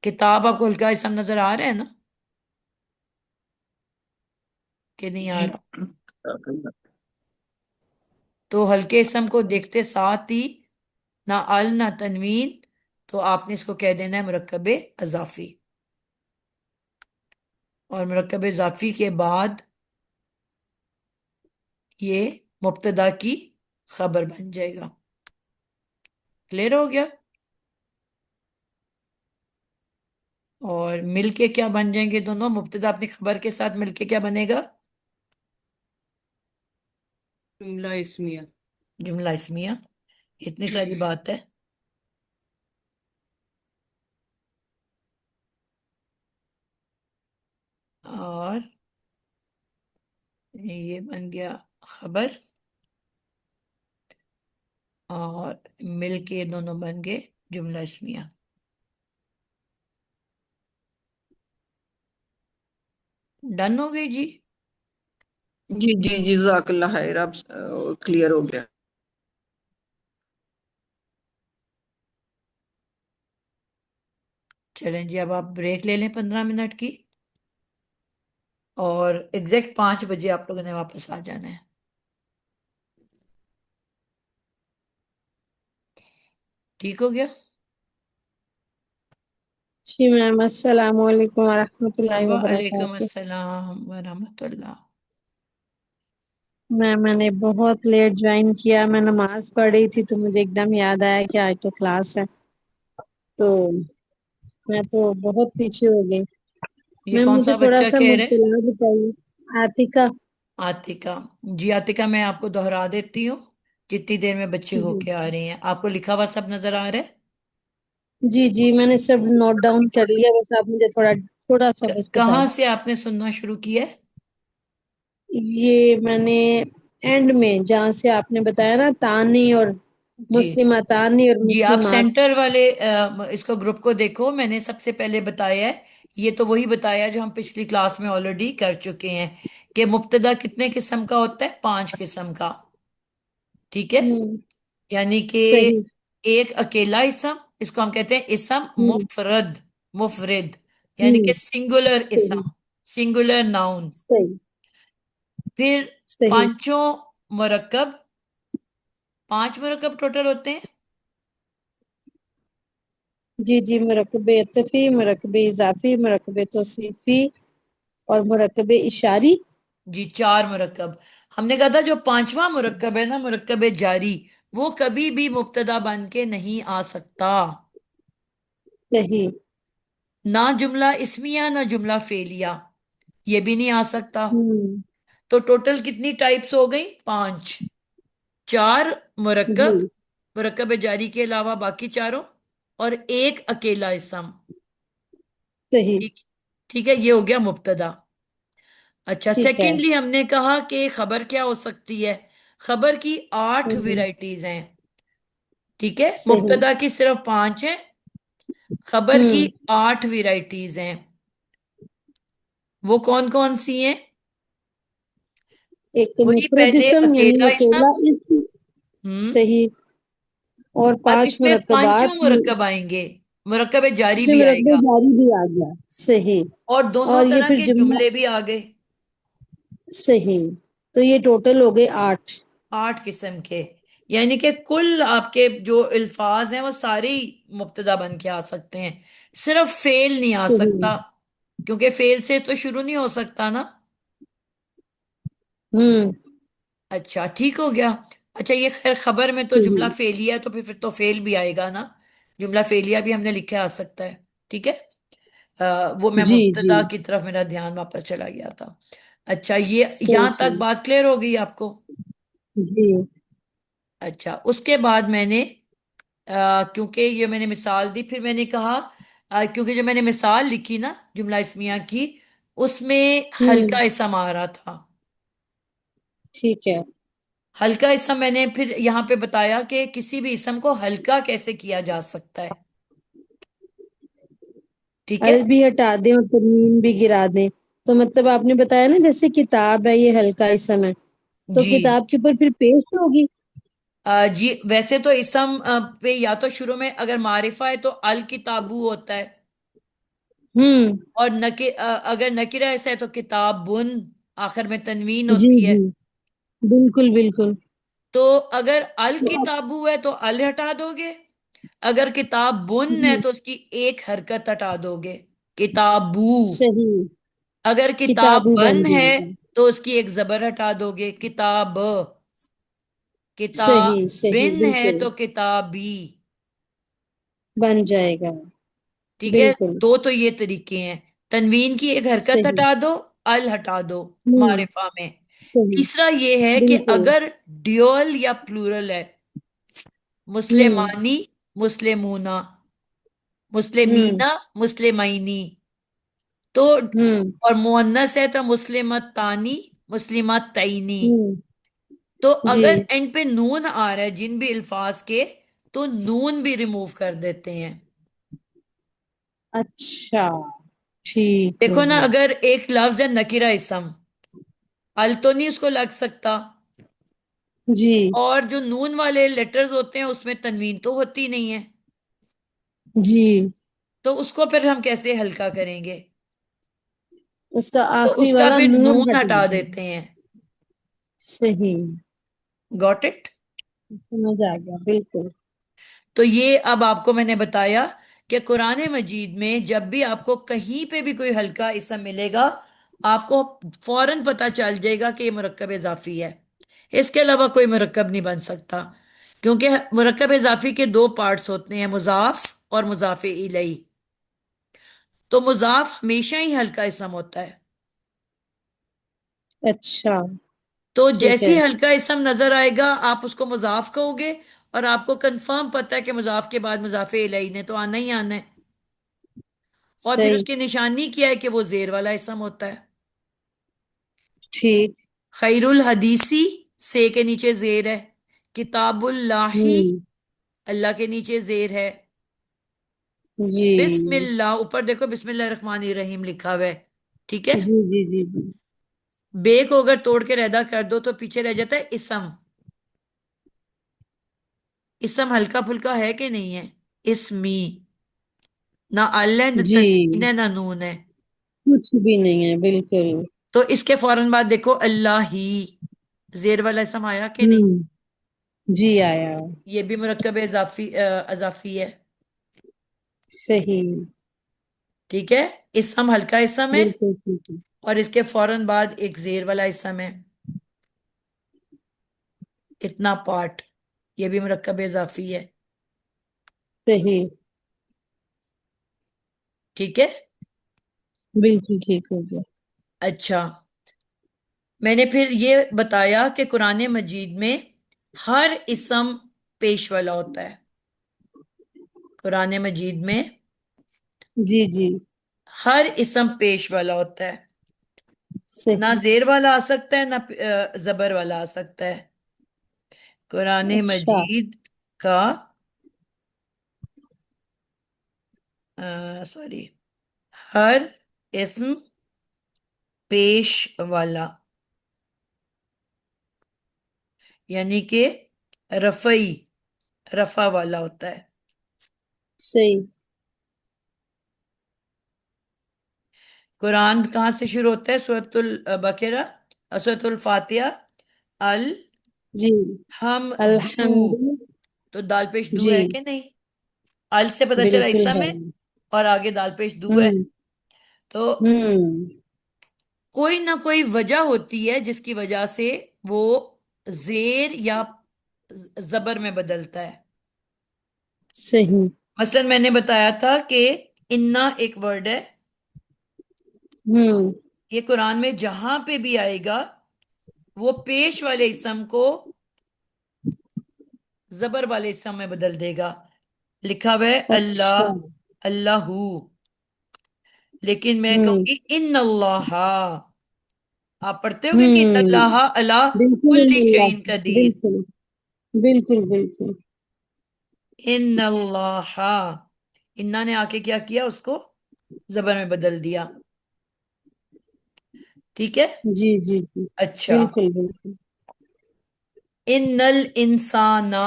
किताब आपको हल्का इसम नजर आ रहा है ना, कि नहीं आ जी। रहा? तो हल्के इसम को देखते साथ ही, ना अल ना तनवीन, तो आपने इसको कह देना है मुरक्कब इजाफी। और मुरक्कब इजाफी के बाद ये मुब्तदा की खबर बन जाएगा। क्लियर हो गया? और मिलके क्या बन जाएंगे दोनों? मुब्तदा अपनी खबर के साथ मिलके क्या बनेगा? जुमला इस्मिया। जुमला इस्मिया। इतनी सारी बात है। और ये बन गया खबर, और मिलके दोनों बन गए जुमला इस्मिया। डन हो गई जी। जी जी जी जज़ाकल्लाह खैर, अब क्लियर हो गया। चलें जी, अब आप ब्रेक ले लें 15 मिनट की, और एग्जैक्ट 5 बजे आप लोगों ने वापस आ जाना है। ठीक हो गया? जी मैम, अस्सलाम वालेकुम वरहमतुल्लाहि वालेकुम वबरकातुहू। अस्सलाम वरहमतुल्लाह। मैम मैंने बहुत लेट ज्वाइन किया, मैं नमाज पढ़ रही थी तो मुझे एकदम याद आया कि आज तो क्लास है, तो मैं तो बहुत पीछे हो गई। ये मैम कौन मुझे सा थोड़ा बच्चा सा कह रहे हैं? मुब्तला बताइए। आतिका। आतिका। जी आतिका, मैं आपको दोहरा देती हूँ जितनी देर में बच्चे जी होके आ रहे हैं। आपको लिखा हुआ सब नजर आ रहा है? जी जी, मैंने सब नोट डाउन कर लिया, बस आप मुझे थोड़ा थोड़ा सा बस बता कहाँ दें। से आपने सुनना शुरू किया है? ये मैंने एंड में जहाँ से आपने बताया ना, तानी और जी मुस्लिमा, तानी और जी, आप मुस्लिमात। सेंटर वाले इसको ग्रुप को देखो। मैंने सबसे पहले बताया है, ये तो वही बताया जो हम पिछली क्लास में ऑलरेडी कर चुके हैं, कि मुब्तदा कितने किस्म का होता है? 5 किस्म का। ठीक है, हम्म। यानी कि सही। एक अकेला इसम, इसको हम कहते हैं इसम हम्म। मुफरद। मुफरद यानी कि हम्म। सिंगुलर सही। इसम, सिंगुलर नाउन। सही। फिर सही। पांचों मुरक्कब, 5 मुरक्कब टोटल होते हैं। जी जी, मरकबे अतफी, मरकबे इजाफी, मरकबे तौसीफी और मरकबे इशारी। जी, 4 मुरक्कब। हमने कहा था जो पांचवा मुरक्कब है ना, मुरक्कब जारी, वो कभी भी मुब्तदा बन के नहीं आ सकता। सही। ना जुमला इस्मिया ना जुमला फेलिया, ये भी नहीं आ सकता। हम्म। तो टोटल कितनी टाइप्स हो गई? 5। 4 मुरक्कब, जी। मुरक्कब जारी के अलावा बाकी चारों, और एक अकेला इसम। सही। ठीक, ठीक है, ये हो गया मुब्तदा। अच्छा, ठीक है। सेकेंडली हमने कहा कि खबर क्या हो सकती है। खबर की 8 हम्म। वैरायटीज हैं। ठीक है, सही। मुब्तदा की सिर्फ 5 हैं, खबर की हम्म। 8 वैरायटीज हैं। वो कौन कौन सी हैं? एक तो वही मुफरद पहले इसम यानी अकेला इसम। अकेला इसम। हम्म। सही। और अब 5 इसमें पांचों मुरक्कबात मुरक्कब आएंगे, मुरक्कब जारी इसमें भी मुरक्कब आएगा, जारी भी आ गया। सही। और दोनों और ये तरह फिर के जुमला। जुमले भी आ गए। सही। तो ये टोटल हो गए 8। 8 किस्म के, यानी कि कुल आपके जो अल्फाज हैं वो सारे ही मुब्तदा बन के आ सकते हैं। सिर्फ फेल नहीं आ सही। सकता, क्योंकि फेल से तो शुरू नहीं हो सकता ना। हम्म। अच्छा, ठीक हो गया। अच्छा, ये खैर खबर में तो सही। जुमला फेलिया है, तो फिर तो फेल भी आएगा ना। जुमला फेलिया भी हमने लिखे आ सकता है। ठीक है। वो मैं जी जी। मुब्तदा की तरफ मेरा ध्यान वापस चला गया था। अच्छा, ये सही यहां तक सही। बात क्लियर हो गई आपको? जी। अच्छा, उसके बाद मैंने क्योंकि ये मैंने मिसाल दी, फिर मैंने कहा क्योंकि जो मैंने मिसाल लिखी ना जुमला इस्मिया की, उसमें हम्म। हल्का इसम आ रहा था। ठीक है। हल्का इसम मैंने फिर यहाँ पे बताया कि किसी भी इसम को हल्का कैसे किया जा सकता है। ठीक है। अल भी हटा दें और तनवीन भी गिरा दें। तो मतलब आपने बताया ना, जैसे किताब है, ये हल्का इसम है, तो जी। किताब के ऊपर फिर पेश होगी। जी, वैसे तो इसम पे या तो शुरू में अगर मारिफा है तो अल किताबू होता है, हम्म। और अगर नकिरा ऐसा है तो किताबुन, आखिर में तनवीन जी होती है। जी। बिल्कुल बिल्कुल। तो अगर अल तो किताबू है तो अल हटा दोगे, अगर किताब बुन है हम्म, तो उसकी एक हरकत हटा दोगे, किताबू। सही। अगर किताब किताबू बन बन है जाएगा। तो उसकी एक जबर हटा दोगे, किताब। सही सही किताबिन है बिल्कुल। तो किताबी। बन जाएगा। ठीक है। बिल्कुल। तो ये तरीके हैं। तनवीन की एक हरकत सही। हटा दो, अल हटा दो हम्म। मारिफा में। सही। तीसरा ये है कि बिल्कुल। अगर ड्यूअल या प्लूरल है, हम्म। मुस्लिमानी, मुस्लिमूना, हम्म। मुस्लिमीना, मुस्लिमाइनी, तो हम्म। और मुअन्नस है तो मुस्लिमतानी, मुस्लिमतैनी। हम्म। तो जी। अगर एंड पे नून आ रहा है जिन भी अल्फाज के, तो नून भी रिमूव कर देते हैं। अच्छा। ठीक हो देखो ना, गया। अगर एक लफ्ज है नकीरा इसम, अल तो नहीं उसको लग सकता, जी और जो नून वाले लेटर्स होते हैं उसमें तनवीन तो होती नहीं है, जी। तो उसको फिर हम कैसे हल्का करेंगे? उसका तो आखिरी उसका वाला फिर नून नून हटा हटा दें। देते हैं। सही। Got it? समझ आ गया बिल्कुल। तो ये अब आपको मैंने बताया कि कुरान मजीद में जब भी आपको कहीं पे भी कोई हल्का इसम मिलेगा, आपको फौरन पता चल जाएगा कि ये मुरक्कब इजाफी है। इसके अलावा कोई मुरक्कब नहीं बन सकता, क्योंकि मुरक्कब इजाफी के दो पार्ट्स होते हैं, मुजाफ और मुजाफे इलई। तो मुजाफ हमेशा ही हल्का इसम होता है। अच्छा। तो ठीक जैसे है। ही हल्का इसम नजर आएगा आप उसको मुजाफ कहोगे, और आपको कंफर्म पता है कि मुजाफ के बाद मुजाफे इलई ने तो आना ही आना है। और फिर सही। उसकी निशानी क्या है कि वो जेर वाला इसम होता है। ठीक। खैरुल हदीसी, से के नीचे जेर है। किताबुल्लाही, हम्म। अल्लाह के नीचे जेर है। जी बिस्मिल्लाह, ऊपर देखो बिस्मिल्लाह रहमान रहीम लिखा हुआ है। ठीक है। जी जी जी जी। बे को अगर तोड़ के रैदा कर दो तो पीछे रह जाता है इसम। इसम हल्का फुल्का है कि नहीं है? इसमी, ना अल है, ना जी। तन्वीन है, ना नून है। कुछ भी नहीं है बिल्कुल। तो इसके फौरन बाद देखो अल्लाह ही, जेर वाला इसम आया कि नहीं? हम्म। जी आया। ये भी मुरक्कब इजाफी अजाफी है। सही। ठीक है। इसम हल्का इसम है, बिल्कुल ठीक है। और इसके फौरन बाद एक जेर वाला इसम है। इतना पार्ट, ये भी मुरक्कब इजाफी है। सही। ठीक है। बिल्कुल ठीक हो गया। अच्छा, मैंने फिर ये बताया कि कुरान मजीद में हर इसम पेश वाला होता है। कुरान मजीद में जी जी। हर इसम पेश वाला होता है। ना सही। जेर वाला आ सकता है, ना जबर वाला आ सकता है। कुरान अच्छा। मजीद का, सॉरी, हर इस्म पेश वाला, यानी कि रफई, रफा वाला होता है। सही। कुरान कहाँ से शुरू होता है? सूरतुल बकरा, सूरतुल फातिहा, अल जी। हम दू। अल्हम्दु। तो दाल पेश दू जी। है कि नहीं? अल से पता चला बिल्कुल इसम है। है, और आगे दाल पेश दू है। हम्म। तो हम्म। कोई ना कोई वजह होती है जिसकी वजह से वो जेर या जबर में बदलता है। सही। मसलन मैंने बताया था कि इन्ना एक वर्ड है, हम्म। ये कुरान में जहां पे भी आएगा वो पेश वाले इसम को जबर वाले इसम में बदल देगा। लिखा हुआ है अच्छा। अल्लाह, अल्लाहू, लेकिन मैं हम्म। कहूंगी इन अल्लाह। आप पढ़ते होगे कि इन हम्म। अल्लाह अला बिल्कुल कुल्ली अल्लाह। शैइन कदीर। बिल्कुल। बिल्कुल बिल्कुल। इन अल्लाह, इन्ना ने आके क्या किया, उसको जबर में बदल दिया। ठीक है। जी जी जी। अच्छा, बिल्कुल बिल्कुल। इन्नल इंसाना,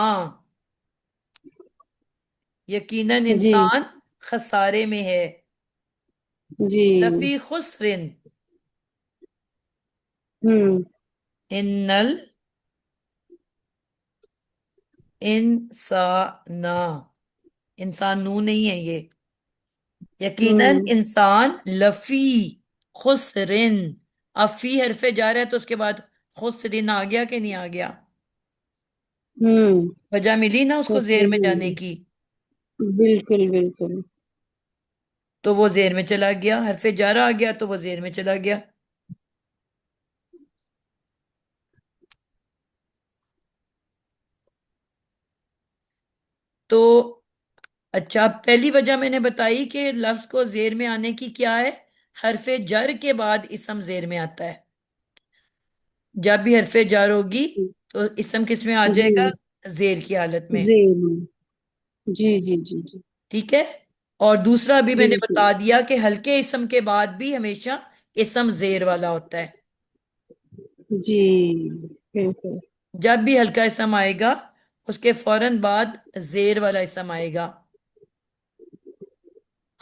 यकीनन जी इंसान खसारे में है। जी। लफी खुसरिन, हम्म। इन्नल इंसाना, इंसान नू नहीं है ये, यकीनन हम्म। इंसान लफी खुसरिन। अब फी हरफे जा रहा है तो उसके बाद खुसरिन आ गया कि नहीं आ गया? हम्म। वजह मिली ना तो उसको जेर में सही जाने है। की। बिल्कुल बिल्कुल। तो वो जेर में चला गया, हरफे जारा आ गया तो वो जेर में चला गया। तो अच्छा, पहली वजह मैंने बताई कि लफ्ज को जेर में आने की क्या है, हरफे जर के बाद इसम जेर में आता है। जब भी हरफे जर होगी तो इसम किस में आ जाएगा? जी। जेर की हालत में। जेल। जी जी जी जी। ठीक है। और दूसरा भी मैंने बिल्कुल। बता दिया कि हल्के इसम के बाद भी हमेशा इसम जेर वाला होता है। जी। बिल्कुल। जब भी हल्का इसम आएगा उसके फौरन बाद जेर वाला इसम आएगा।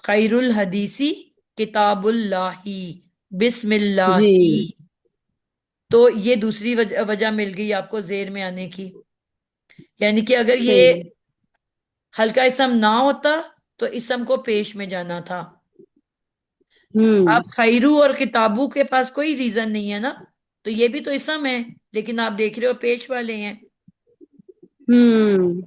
खैरुल हदीसी किताबुल्लाही, जी। बिस्मिल्लाही। तो ये दूसरी वजह मिल गई आपको जेर में आने की। यानी कि अगर ये सही। हल्का इसम ना होता तो इसम को पेश में जाना था। हम्म। आप खैरू और किताबू के पास कोई रीजन नहीं है ना, तो ये भी तो इसम है, लेकिन आप देख रहे हो पेश वाले हैं। हम्म।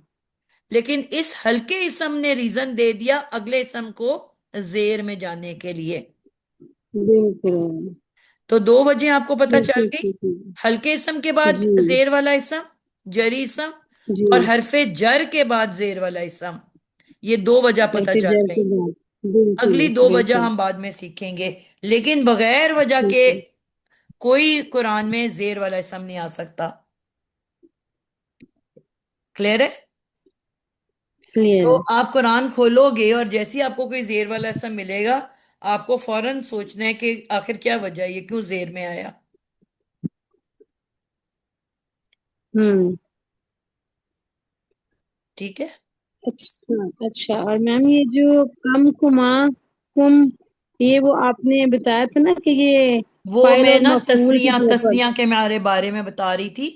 लेकिन इस हल्के इसम ने रीजन दे दिया अगले इसम को जेर में जाने के लिए। बिल्कुल तो दो वजह आपको पता चल बिल्कुल गई, ठीक है। हल्के इसम के बाद जी जेर वाला इसम, जरी इसम, जी। और हरफे जर के बाद जेर वाला इसम। ये दो वजह पता करके चल जैसे गई। बात। बिल्कुल अगली दो वजह बिल्कुल। हम बाद में सीखेंगे, लेकिन बगैर वजह ठीक के है। कोई कुरान में जेर वाला इसम नहीं आ सकता। क्लियर है? क्लियर तो है। आप कुरान खोलोगे और जैसे ही आपको कोई जेर वाला इसम मिलेगा, आपको फौरन सोचना है कि आखिर क्या वजह है, ये क्यों जेर में आया। हम्म। ठीक है। अच्छा अच्छा। और मैम ये जो कम कुमा कुम, ये वो आपने बताया था ना कि ये वो फाइल मैं और ना मफूल के तस्निया तौर पर। तस्निया के बारे में बता रही थी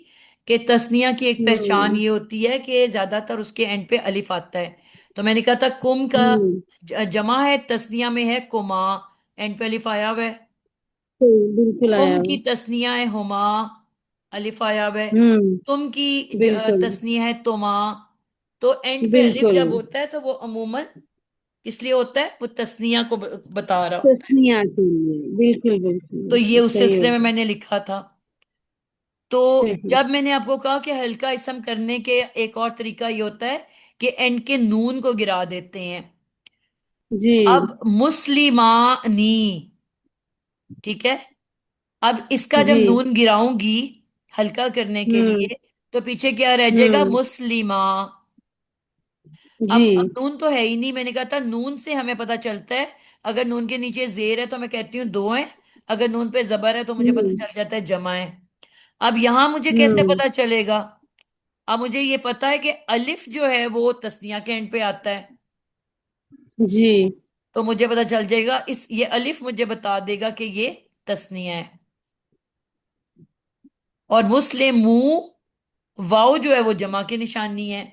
कि तस्निया की एक पहचान हम्म। ये होती है कि ज्यादातर उसके एंड पे अलिफ आता है। तो मैंने कहा था कुम का हम्म। जमा है, तस्निया में है कुमा, एंड पे अलिफ आया हुआ है। तो बिल्कुल आया हुम की वो। तस्निया है हुमा, अलिफ आया हुआ है। हम्म। तुम की बिल्कुल तस्निया है तुमा। तो एंड पे अलिफ बिल्कुल। जब होता है तो वो अमूमन इसलिए होता है, वो तस्निया को बता रहा होता है। तस्नीया के लिए। बिल्कुल बिल्कुल तो ये बिल्कुल उस सही सिलसिले में होगा। मैंने लिखा था। तो सही। जब मैंने आपको कहा कि हल्का इसम करने के एक और तरीका ये होता है कि एंड के नून को गिरा देते हैं। जी। अब मुस्लिमानी, ठीक है, अब इसका जब जी। नून गिराऊंगी हल्का करने के हम्म। लिए, तो पीछे क्या रह जाएगा? हम्म। मुस्लिमा। जी। अब नून तो है ही नहीं, मैंने कहा था नून से हमें पता चलता है। अगर नून के नीचे जेर है तो मैं कहती हूँ दो है, अगर नून पे जबर है तो मुझे पता हम्म। चल जाता है जमा है। अब यहां मुझे कैसे हम्म। पता चलेगा? अब मुझे ये पता है कि अलिफ जो है वो तस्निया के एंड पे आता है, जी। तो मुझे पता चल जाएगा, इस ये अलिफ मुझे बता देगा कि ये तस्निया है। और मुस्लिमू, वाव जो है वो जमा की निशानी है।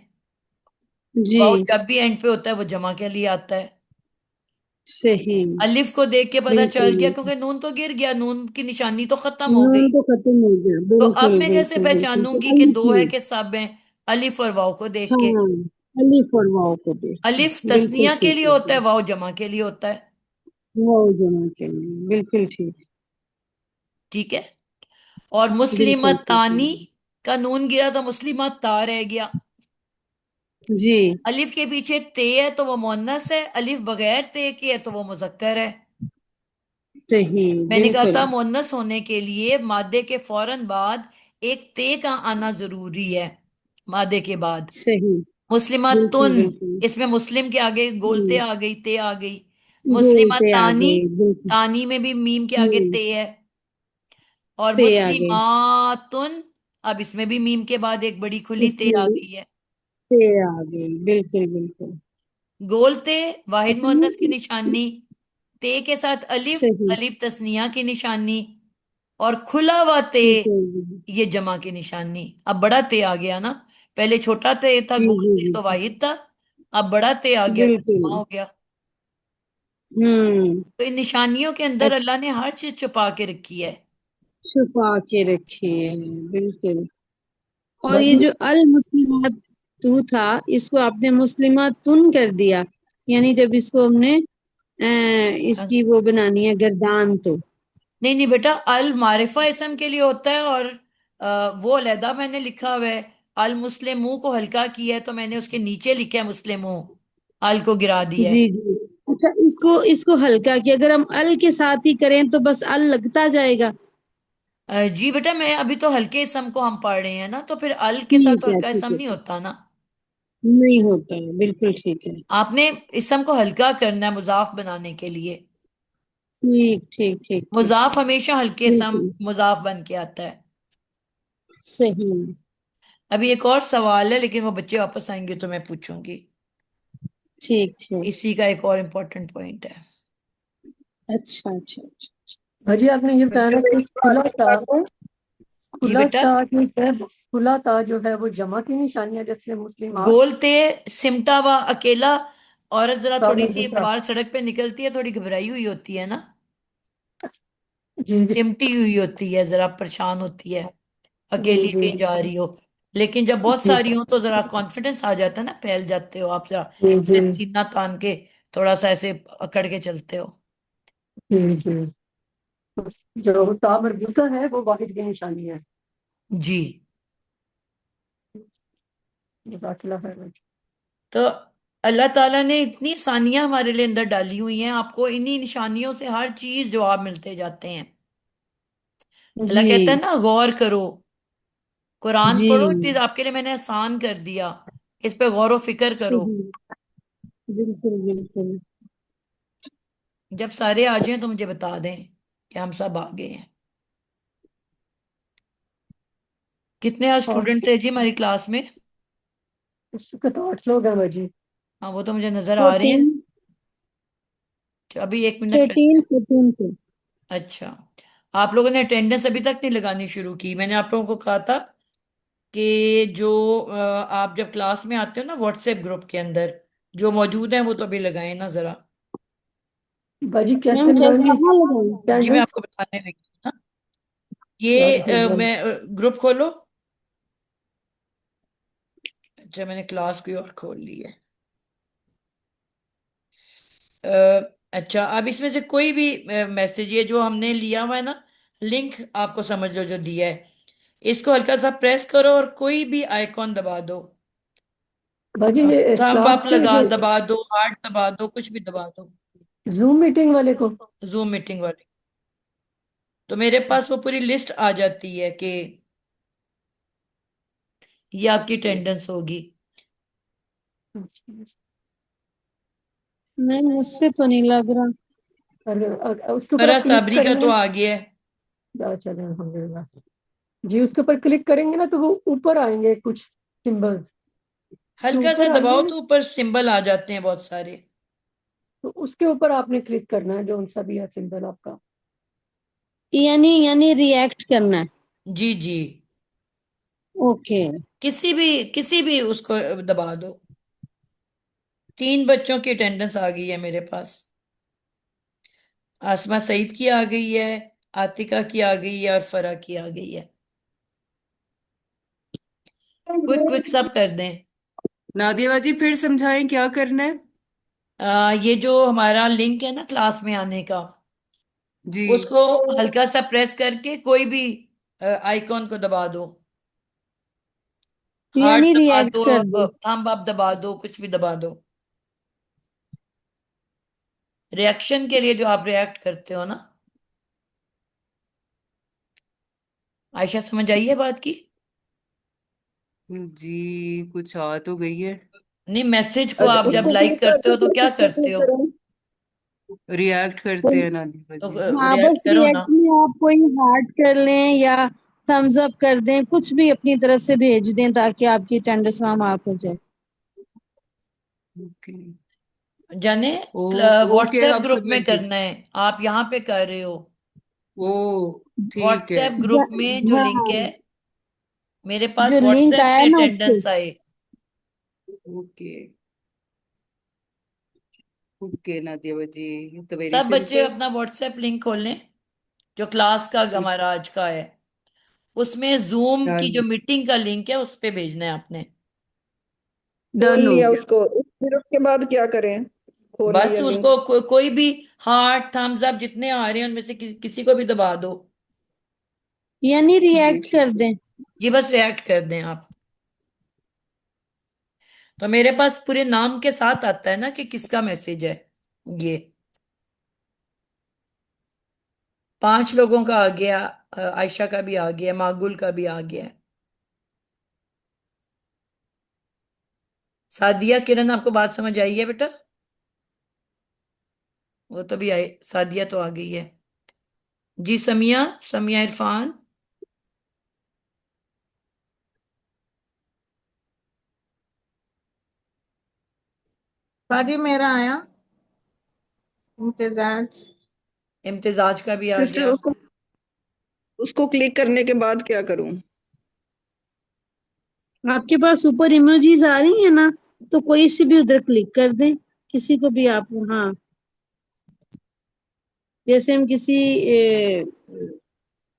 जी। वाव जब भी एंड पे होता है वो जमा के लिए आता है। सही। अलिफ को देख के पता चल बिल्कुल गया, बिल्कुल। क्योंकि नून तो गिर गया, नून की निशानी तो खत्म हो नून गई। तो खत्म हो गया, तो अब बिल्कुल मैं कैसे बिल्कुल बिल्कुल, तो पहचानूंगी कि अलिफ दो है में। कि सब है? अलिफ और वाव को देख के। हाँ, अलिफ और वाव को देख के। अलिफ बिल्कुल तस्निया के ठीक लिए है होता है, जी। वाव जमा के लिए होता है। वाव जमा के लिए, बिल्कुल ठीक। ठीक है। और बिल्कुल ठीक है मुस्लिमतानी का नून गिरा तो मुस्लिमता रह गया। जी। अलिफ के पीछे ते है तो वो मुन्नस है, अलिफ बगैर ते के है तो वो मुजक्कर है। सही। मैंने कहा बिल्कुल। था मुन्नस होने के लिए मादे के फौरन बाद एक ते का आना जरूरी है, मादे के बाद। सही। बिल्कुल मुस्लिमातुन, बिल्कुल। इसमें मुस्लिम के आगे गोलते हम्म। आ गई, ते आ गई। बोलते आ मुस्लिमातानी, गए, बिल्कुल। तानी में भी मीम के आगे हम्म। ते है। और ते आ गए। मुस्लिमातुन, अब इसमें भी मीम के बाद एक बड़ी खुली ते इसमें आ भी गई है। ते आ गई, बिल्कुल बिल्कुल। गोलते वाहिद अच्छा मुअन्नस की ये। निशानी, ते के साथ अलिफ, सही। अलिफ तस्निया की निशानी। और खुला हुआ ते, ठीक है जी। ये जमा की निशानी। अब बड़ा ते आ गया ना, पहले छोटा ते था, जी गोल जी ते जी। तो वाहिद था। अब बड़ा ते आ गया तो बिल्कुल। जमा हो गया। हम्म। तो इन निशानियों के अंदर अल्लाह ने हर चीज छुपा के रखी है। छुपा के रखी है, बिल्कुल। और ये बाकी जो अल मुस्लिमात तू था, इसको आपने मुस्लिमात तुन कर दिया, यानी जब इसको हमने इसकी वो बनानी है गर्दान तो। नहीं नहीं बेटा, अल मारिफा इसम के लिए होता है, और वो अलहदा मैंने लिखा हुआ है। अल मुस्लिमू को हल्का किया है तो मैंने उसके नीचे लिखा है मुस्लिमू, अल को गिरा दिया है। जी जी। अच्छा, इसको इसको हल्का कि अगर हम अल के साथ ही करें तो बस अल लगता जाएगा। जी बेटा, मैं अभी तो हल्के इसम को हम पढ़ रहे हैं ना, तो फिर अल के साथ ठीक तो है, हल्का ठीक इसम है, नहीं ठीक। होता ना। नहीं होता है, बिल्कुल ठीक है। आपने इसम को हल्का करना है मुजाफ बनाने के लिए। ठीक ठीक ठीक ठीक। मुजाफ हमेशा हल्के इसम बिल्कुल। मुजाफ बन के आता है। सही। अभी एक और सवाल है, लेकिन वो बच्चे वापस आएंगे तो मैं पूछूंगी। ठीक ठीक। इसी का एक और इम्पोर्टेंट पॉइंट है। अच्छा अच्छा अच्छा। भाजी आपने ये बताया कि खुला था, जी खुला बेटा, था जो है, खुला था जो है वो जमा की निशानी है, जैसे मुस्लिमात गोलते सिमटा हुआ अकेला। औरत जरा का थोड़ी सी मरबूता। बाहर सड़क पे निकलती है, थोड़ी घबराई हुई होती है ना, जी जी चिमटी हुई होती है, जरा परेशान होती है, जी अकेली जी कहीं जा रही हो। लेकिन जब बहुत जी सारी हो तो जरा कॉन्फिडेंस आ जाता है ना, फैल जाते हो आप, जरा जी जी सीना तान के थोड़ा सा ऐसे अकड़ के चलते हो। जी जी। जो ता मरबूता है वो वाहिद की निशानी है। जी। दाखिला है। तो अल्लाह ताला ने इतनी आसानियां हमारे लिए अंदर डाली हुई हैं, आपको इन्हीं निशानियों से हर चीज जवाब मिलते जाते हैं। अल्लाह जी कहता है ना, गौर करो, कुरान जी। पढ़ो, चीज आपके लिए मैंने आसान कर दिया, इस पे गौर व फिक्र करो। सही। बिल्कुल बिल्कुल। जब सारे आ जाएं तो मुझे बता दें कि हम सब आ गए हैं। कितने आज और स्टूडेंट थे जी हमारी क्लास में? उसके तो 8 लोग हैं भाजी। हाँ वो तो मुझे नजर आ रहे हैं। 14। अभी एक मिनट। 13 14 थे। अच्छा, आप लोगों ने अटेंडेंस अभी तक नहीं लगानी शुरू की? मैंने आप लोगों को कहा था कि जो आप जब क्लास में आते हो ना व्हाट्सएप ग्रुप के अंदर, जो मौजूद हैं वो तो अभी लगाएं ना जरा। भाजी कैसे मैम कैसे, लगाएंगे कहाँ लगाऊं? जी मैं अटेंडेंस? आपको बताने लगी हूँ ना। ये चलो ठीक है। मैं ग्रुप खोलो। अच्छा, मैंने क्लास कोई और खोल ली है। अ, अच्छा, अब इसमें से कोई भी मैसेज, ये जो हमने लिया हुआ है ना, लिंक आपको समझ लो जो दिया है, इसको हल्का सा प्रेस करो और कोई भी आइकॉन दबा दो। भाजी ये थंब क्लास अप के लगा जो दबा दो, हार्ट दबा दो, कुछ भी दबा दो। जूम मीटिंग वाले को। जूम मीटिंग वाले। तो मेरे पास वो पूरी लिस्ट आ जाती है कि ये आपकी अटेंडेंस होगी। नहीं, मुझसे तो नहीं लग रहा। उसके ऊपर फरा आप क्लिक साबरी का तो करेंगे। आ गया है। चलो अल्हम्दुलिल्लाह। जी, उसके ऊपर क्लिक करेंगे ना तो वो ऊपर आएंगे कुछ सिंबल्स। जो हल्का सा ऊपर आएंगे दबाओ ना, तो ऊपर सिंबल आ जाते हैं बहुत सारे। तो उसके ऊपर आपने क्लिक करना है, जो सा भी है सिंबल आपका। यानी रिएक्ट करना है। जी जी। ओके। किसी भी उसको दबा दो। 3 बच्चों की अटेंडेंस आ गई है मेरे पास। आसमा सईद की आ गई है, आतिका की आ गई है और फरा की आ गई है। क्विक क्विक सब कर दें। नादिया बाजी फिर समझाएं क्या करना है। ये जो हमारा लिंक है ना क्लास में आने का, जी। उसको हल्का सा प्रेस करके कोई भी आइकॉन को दबा दो। हार्ट यानी दबा रिएक्ट कर दो, दो। थंब अप दबा दो, कुछ भी दबा दो। रिएक्शन के लिए जो आप रिएक्ट करते हो ना। आयशा समझ आई है बात की? जी कुछ आ तो गई है। नहीं, मैसेज को अच्छा, आप जब उसको लाइक क्लिक करते करके हो तो फिर क्या किसको करते क्लिक हो? करें? रिएक्ट करते हैं नादिया तो बाजी। हाँ, रिएक्ट बस करो ना। रिएक्ट में आप कोई हार्ट कर लें या थम्स अप कर दें, कुछ भी अपनी तरफ से भेज दें ताकि आपकी अटेंडेंस वहां मार्क हो जाए। ओके। जाने ओ ओके, व्हाट्सएप अब ग्रुप समझ में गई। करना है। आप यहाँ पे कर रहे हो। ओ ठीक है। व्हाट्सएप ग्रुप में जो लिंक हाँ, है, मेरे पास जो लिंक व्हाट्सएप आया पे ना उससे। अटेंडेंस आए। ओके। ओके नादिया बाजी, तो वेरी सब बच्चे सिंपल। अपना व्हाट्सएप लिंक खोल लें, जो क्लास का हमारा आज का है। उसमें जूम की जो मीटिंग का लिंक है उस पे भेजना है आपने। खोल डन हो लिया गया। उसको, फिर उसके बाद क्या करें? खोल बस लिया लिंक। उसको कोई भी हार्ट थम्स अप जितने आ रहे हैं उनमें से किसी को भी दबा दो। यानी जी रिएक्ट ठीक कर है। दें। जी बस रिएक्ट कर दें आप। तो मेरे पास पूरे नाम के साथ आता है ना कि किसका मैसेज है ये। 5 लोगों का आ गया। आयशा का भी आ गया, मागुल का भी आ गया। सादिया किरण, आपको बात समझ आई है बेटा? वो तो भी आई, सादिया तो आ गई है। जी समिया, समिया इरफान। बाजी मेरा आया इम्तिजाज। इम्तिजाज का भी आ सिस्टर, गया। उसको उसको क्लिक करने के बाद क्या करूं? आपके पास ऊपर इमोजीज आ रही है ना, तो कोई सी भी उधर क्लिक कर दें, किसी को भी आप। हाँ, जैसे हम किसी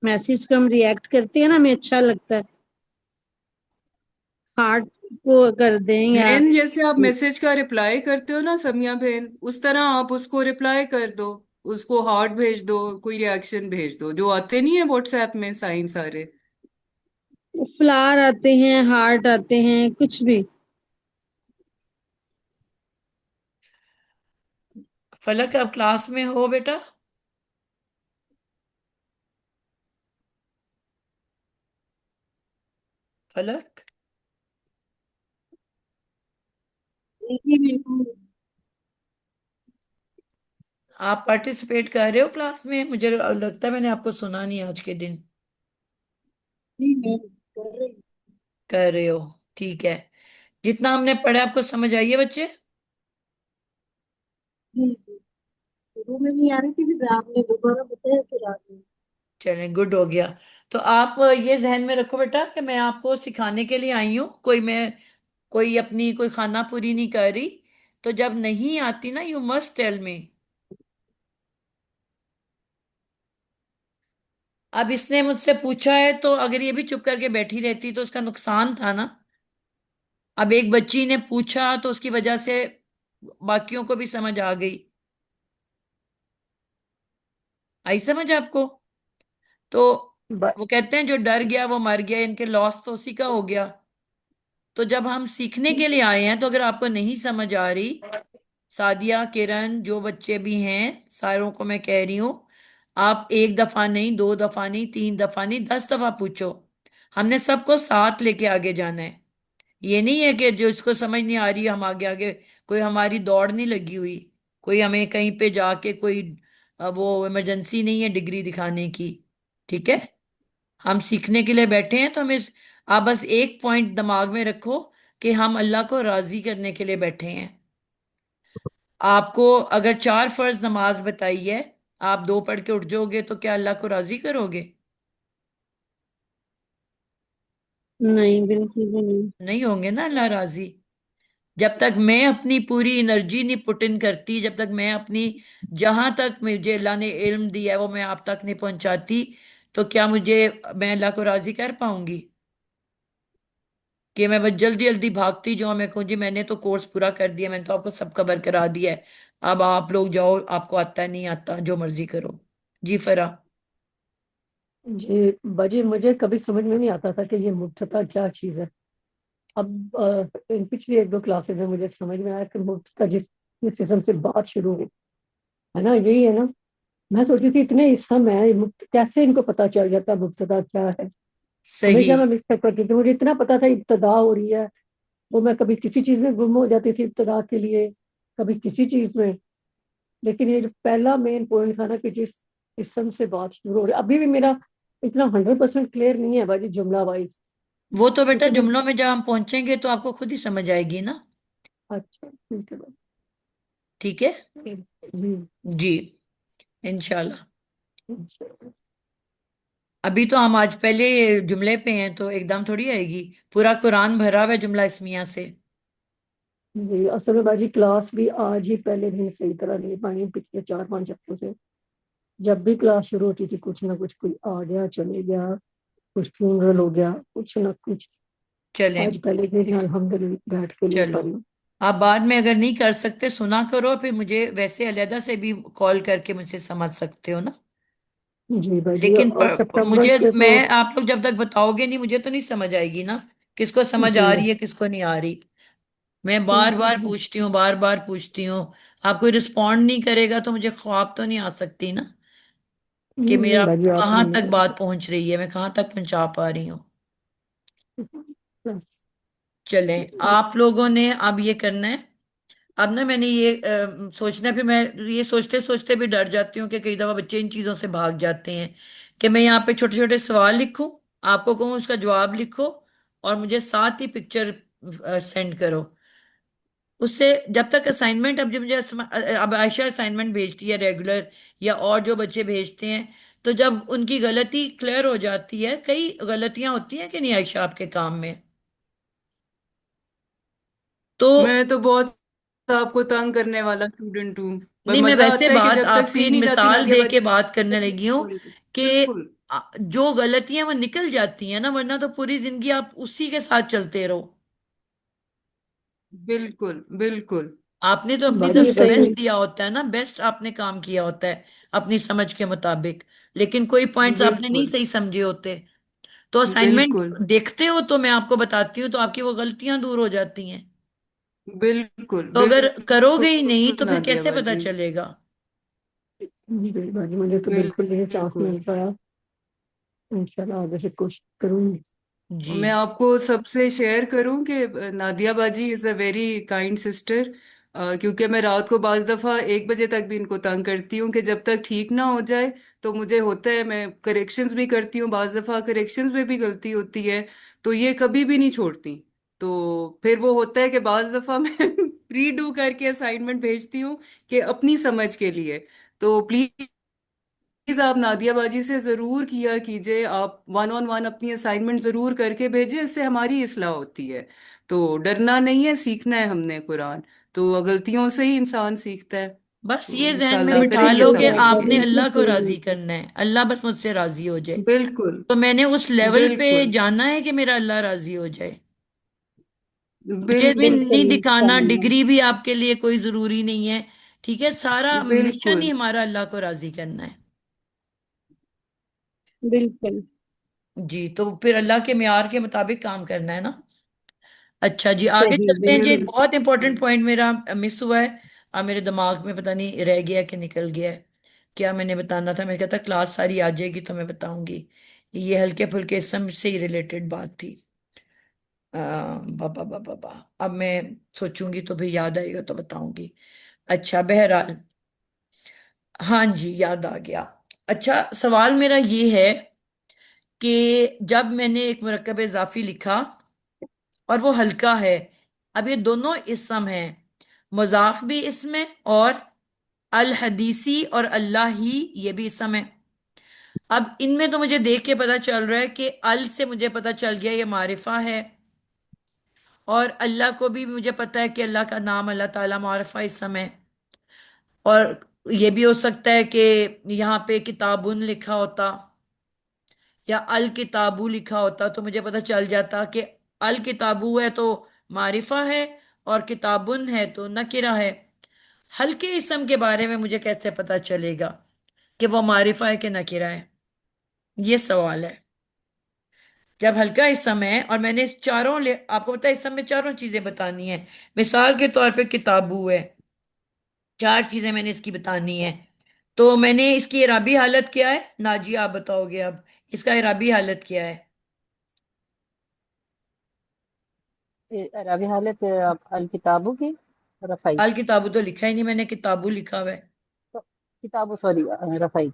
मैसेज को हम रिएक्ट करते हैं ना, हमें अच्छा लगता है, हार्ट को कर दें या। बहन जैसे आप मैसेज का रिप्लाई करते हो ना समिया बहन, उस तरह आप उसको रिप्लाई कर दो। उसको हार्ट भेज दो, कोई रिएक्शन भेज दो, जो आते नहीं है व्हाट्सएप में साइन सारे। फ्लावर आते हैं, हार्ट आते हैं, कुछ भी। फलक, आप क्लास में हो बेटा? फलक, जी बिल्कुल। आप पार्टिसिपेट कर रहे हो क्लास में? मुझे लगता है मैंने आपको सुना नहीं आज के दिन। जी मैं कर रही हूँ। कर रहे हो, ठीक है। जितना हमने पढ़ा आपको समझ आई है बच्चे? जी जी, शुरू में नहीं आ रही थी, फिर आपने दोबारा बताया, फिर आ गई। चलें, गुड हो गया। तो आप ये ध्यान में रखो बेटा कि मैं आपको सिखाने के लिए आई हूँ, कोई अपनी कोई खाना पूरी नहीं कर रही। तो जब नहीं आती ना, यू मस्ट टेल मी। अब इसने मुझसे पूछा है, तो अगर ये भी चुप करके बैठी रहती तो उसका नुकसान था ना। अब एक बच्ची ने पूछा तो उसकी वजह से बाकियों को भी समझ आ गई। आई समझ आपको? तो ब- वो कहते हैं जो डर गया वो मर गया, इनके लॉस तो उसी का हो गया। तो जब हम सीखने के लिए आए हैं, तो अगर आपको नहीं समझ आ रही, सादिया, किरण, जो बच्चे भी हैं, सारों को मैं कह रही हूं, आप एक दफा नहीं, दो दफा नहीं, तीन दफा नहीं, 10 दफा पूछो। हमने सबको साथ लेके आगे जाना है। ये नहीं है कि जो इसको समझ नहीं आ रही हम आगे आगे, कोई हमारी दौड़ नहीं लगी हुई, कोई हमें कहीं पे जाके कोई वो इमरजेंसी नहीं है डिग्री दिखाने की। ठीक है, हम सीखने के लिए बैठे हैं, तो हमें आप बस एक पॉइंट दिमाग में रखो कि हम अल्लाह को राजी करने के लिए बैठे हैं। आपको अगर 4 फर्ज नमाज बताई है, आप 2 पढ़ के उठ जाओगे तो क्या अल्लाह को राजी करोगे? नहीं, बिल्कुल भी नहीं। नहीं होंगे ना अल्लाह राजी। जब तक मैं अपनी पूरी एनर्जी नहीं पुट इन करती, जब तक मैं अपनी, जहां तक मुझे अल्लाह ने इल्म दिया है वो मैं आप तक नहीं पहुंचाती, तो क्या मैं अल्लाह को राजी कर पाऊंगी? कि मैं बस जल्दी जल्दी भागती जाऊं, मैं कहूँ जी मैंने तो कोर्स पूरा कर दिया, मैंने तो आपको सब कवर करा दिया है, अब आप लोग जाओ, आपको आता है नहीं आता जो मर्जी करो। जी फरा। जी बाजी, मुझे कभी समझ में नहीं आता था कि ये मुफ्तता क्या चीज़ है। अब इन पिछली एक दो क्लासेस में मुझे समझ में आया कि मुफ्तता जिस किस्म से बात शुरू हुई है ना, यही है ना। मैं सोची थी इतने इसम है, कैसे इनको पता चल जाता मुफ्तदा क्या है। सही। हमेशा मैं मिक्सअप करती थी, मुझे इतना पता था इब्तदा हो रही है। वो मैं कभी किसी चीज में गुम हो जाती थी इब्तदा के लिए, कभी किसी चीज में। लेकिन ये जो पहला मेन पॉइंट था ना कि जिस इसम से बात शुरू हो रही, अभी भी मेरा इतना 100% क्लियर नहीं है भाई जुमला वाइज। वो तो बेटा क्योंकि मैं, जुमलों में जब हम पहुंचेंगे तो आपको खुद ही समझ आएगी ना। अच्छा ठीक है भाई। ठीक है। जी। जी, इंशाल्लाह। अच्छा। अभी तो हम आज पहले जुमले पे हैं तो एकदम थोड़ी आएगी। पूरा कुरान भरा हुआ है जुमला इस्मिया से। जी असल में बाजी क्लास भी आज ही पहले दिन सही तरह नहीं पाई पिछले 4-5 हफ्तों से। जब भी क्लास शुरू होती थी कुछ ना कुछ, कोई आ गया चले गया, कुछ फ्यूनरल हो गया, कुछ ना कुछ। चलें। आज पहले दिन अल्हम्दुलिल्लाह बैठ के ले चलो, पा रही हूँ। आप बाद में अगर नहीं कर सकते सुना करो, फिर मुझे वैसे अलहदा से भी कॉल करके मुझसे समझ सकते हो ना। जी बाजी, लेकिन और सितंबर मुझे, से तो। मैं आप लोग जब तक बताओगे नहीं मुझे तो नहीं समझ आएगी ना, किसको समझ जी आ रही है किसको नहीं आ रही। मैं बार ठीक है बार जी। पूछती हूँ, बार बार पूछती हूँ। आप कोई रिस्पॉन्ड नहीं करेगा तो मुझे ख्वाब तो नहीं आ सकती ना कि नहीं मेरा बाजी, आप कहाँ नहीं तक कर बात पहुंच रही है, मैं कहाँ तक पहुंचा पा रही हूँ। सकते। चलें, आप लोगों ने अब ये करना है। अब ना मैंने ये सोचना है, फिर मैं ये सोचते सोचते भी डर जाती हूँ कि कई दफा बच्चे इन चीजों से भाग जाते हैं, कि मैं यहाँ पे छोटे छोटे सवाल लिखूं, आपको कहूँ उसका जवाब लिखो, और मुझे साथ ही पिक्चर सेंड करो। उससे जब तक असाइनमेंट, अब जब अब आयशा असाइनमेंट भेजती है रेगुलर, या और जो बच्चे भेजते हैं, तो जब उनकी गलती क्लियर हो जाती है, कई गलतियां होती हैं कि नहीं आयशा आपके काम में, तो मैं तो बहुत आपको तंग करने वाला स्टूडेंट हूँ, पर नहीं, मैं मजा वैसे आता है कि बात जब तक आपकी सीख नहीं जाती मिसाल नादिया दे के बाजी। बात करने लगी हूँ कि बिल्कुल जो गलतियां वो निकल जाती हैं ना, वरना तो पूरी जिंदगी आप उसी के साथ चलते रहो। बिल्कुल बिल्कुल। आपने तो अपनी तरफ बाजी से सही। बेस्ट दिया होता है ना, बेस्ट आपने काम किया होता है अपनी समझ के मुताबिक, लेकिन कोई पॉइंट्स आपने नहीं बिल्कुल सही समझे होते। तो असाइनमेंट बिल्कुल देखते हो तो मैं आपको बताती हूँ, तो आपकी वो गलतियां दूर हो जाती हैं। बिल्कुल तो अगर करोगे ही नहीं बिल्कुल तो फिर नादिया कैसे पता बाजी। चलेगा? जी बाजी, मुझे तो बिल्कुल नहीं सांस बिल्कुल। मिल पाया। इंशाल्लाह आगे से कोशिश करूंगी। जी। मैं आपको सबसे शेयर करूं कि नादिया बाजी is a very kind sister. क्योंकि मैं रात को बाज दफा 1 बजे तक भी इनको तंग करती हूँ कि जब तक ठीक ना हो जाए, तो मुझे होता है मैं करेक्शंस भी करती हूँ, बाज दफा करेक्शंस में भी गलती होती है, तो ये कभी भी नहीं छोड़ती। तो फिर वो होता है कि बाज दफा मैं प्री डू करके असाइनमेंट भेजती हूँ कि अपनी समझ के लिए। तो प्लीज आप नादिया बाजी से जरूर किया कीजिए, आप 1-on-1 अपनी असाइनमेंट जरूर करके भेजिए, इससे हमारी इस्लाह होती है। तो डरना नहीं है, सीखना है हमने कुरान, तो गलतियों से ही इंसान सीखता है। बस तो ये जहन में इंशाल्लाह बिठा करेंगे लो बिल्कुल कि सब आपका मिलके। आपने बिल्कुल अल्लाह को सही। राजी करना है, अल्लाह बस मुझसे राजी हो जाए। बिल्कुल तो मैंने उस लेवल पे बिल्कुल जाना है कि मेरा अल्लाह राजी हो जाए। मुझे भी बिल्कुल नहीं बिल्कुल दिखाना, इंशाल्लाह। डिग्री भी आपके लिए कोई जरूरी नहीं है। ठीक है, सारा मिशन ही बिल्कुल हमारा अल्लाह को राजी करना है। बिल्कुल जी, तो फिर अल्लाह के मियार के मुताबिक काम करना है ना। अच्छा जी, आगे सही, चलते हैं जी। एक बिल्कुल। बहुत इंपॉर्टेंट पॉइंट मेरा मिस हुआ है, मेरे दिमाग में पता नहीं रह गया कि निकल गया है। क्या मैंने बताना था, मैंने कहा था क्लास सारी आ जाएगी तो मैं बताऊंगी। ये हल्के फुल्के इसम से ही रिलेटेड बात थी। बाबा बाबा बाबा, अब मैं सोचूंगी तो भी याद आएगा तो बताऊंगी। अच्छा बहरहाल, हाँ जी याद आ गया। अच्छा सवाल मेरा ये है कि जब मैंने एक मुरक्कब इजाफी लिखा और वो हल्का है, अब ये दोनों इसम हैं, मुजाफ भी इसमें और अल हदीसी और अल्लाह ही ये भी इसम है। अब इनमें तो मुझे देख के पता चल रहा है कि अल से मुझे पता चल गया ये मारिफा है, और अल्लाह को भी मुझे पता है कि अल्लाह का नाम अल्लाह ताला मारिफा इसम है। और ये भी हो सकता है कि यहाँ पे किताबुन लिखा होता या अल किताबू लिखा होता तो मुझे पता चल जाता कि अल किताबू है तो मारिफा है, और किताबुन है तो नकिरा है। हल्के इसम के बारे में मुझे कैसे पता चलेगा कि वो मारिफा है कि नकिरा है, ये सवाल है। जब हल्का इसम है और मैंने इस चारों आपको पता है इस सब में चारों चीजें बतानी है। मिसाल के तौर पे किताबू है, चार चीजें मैंने इसकी बतानी है। तो मैंने इसकी इराबी हालत क्या है, नाजिया आप बताओगे अब, इसका इराबी हालत क्या है। रबी हालत अल किताबों की रफ़ाई। अल किताबू तो लिखा ही नहीं मैंने, किताबू लिखा हुआ है। तो किताबों सॉरी रफ़ाई।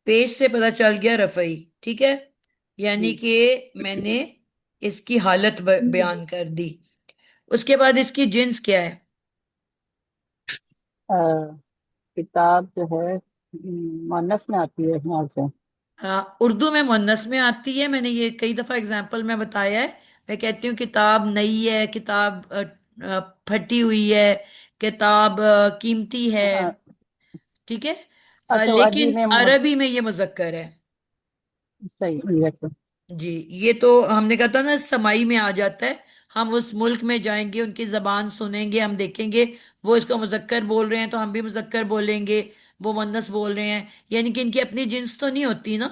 पेज से पता चल गया रफई, ठीक है। यानी जी। कि मैंने इसकी हालत बयान कर दी। उसके बाद इसकी जिन्स क्या है। अ, किताब जो है मुअन्नस में आती है ख्याल से। हाँ उर्दू में मुन्नस में आती है, मैंने ये कई दफा एग्जाम्पल में बताया है। मैं कहती हूँ किताब नई है, किताब फटी हुई है, किताब कीमती है, हाँ, ठीक है। अच्छा वो अरबी लेकिन में अरबी में ये मुजक्कर है। सही एग्जैक्ट। जी, ये तो हमने कहा था ना समाई में आ जाता है। हम उस मुल्क में जाएंगे, उनकी जबान सुनेंगे, हम देखेंगे वो इसको मुजक्कर बोल रहे हैं तो हम भी मुजक्कर बोलेंगे, वो मुन्नस बोल रहे हैं, यानी कि इनकी अपनी जिन्स तो नहीं होती ना,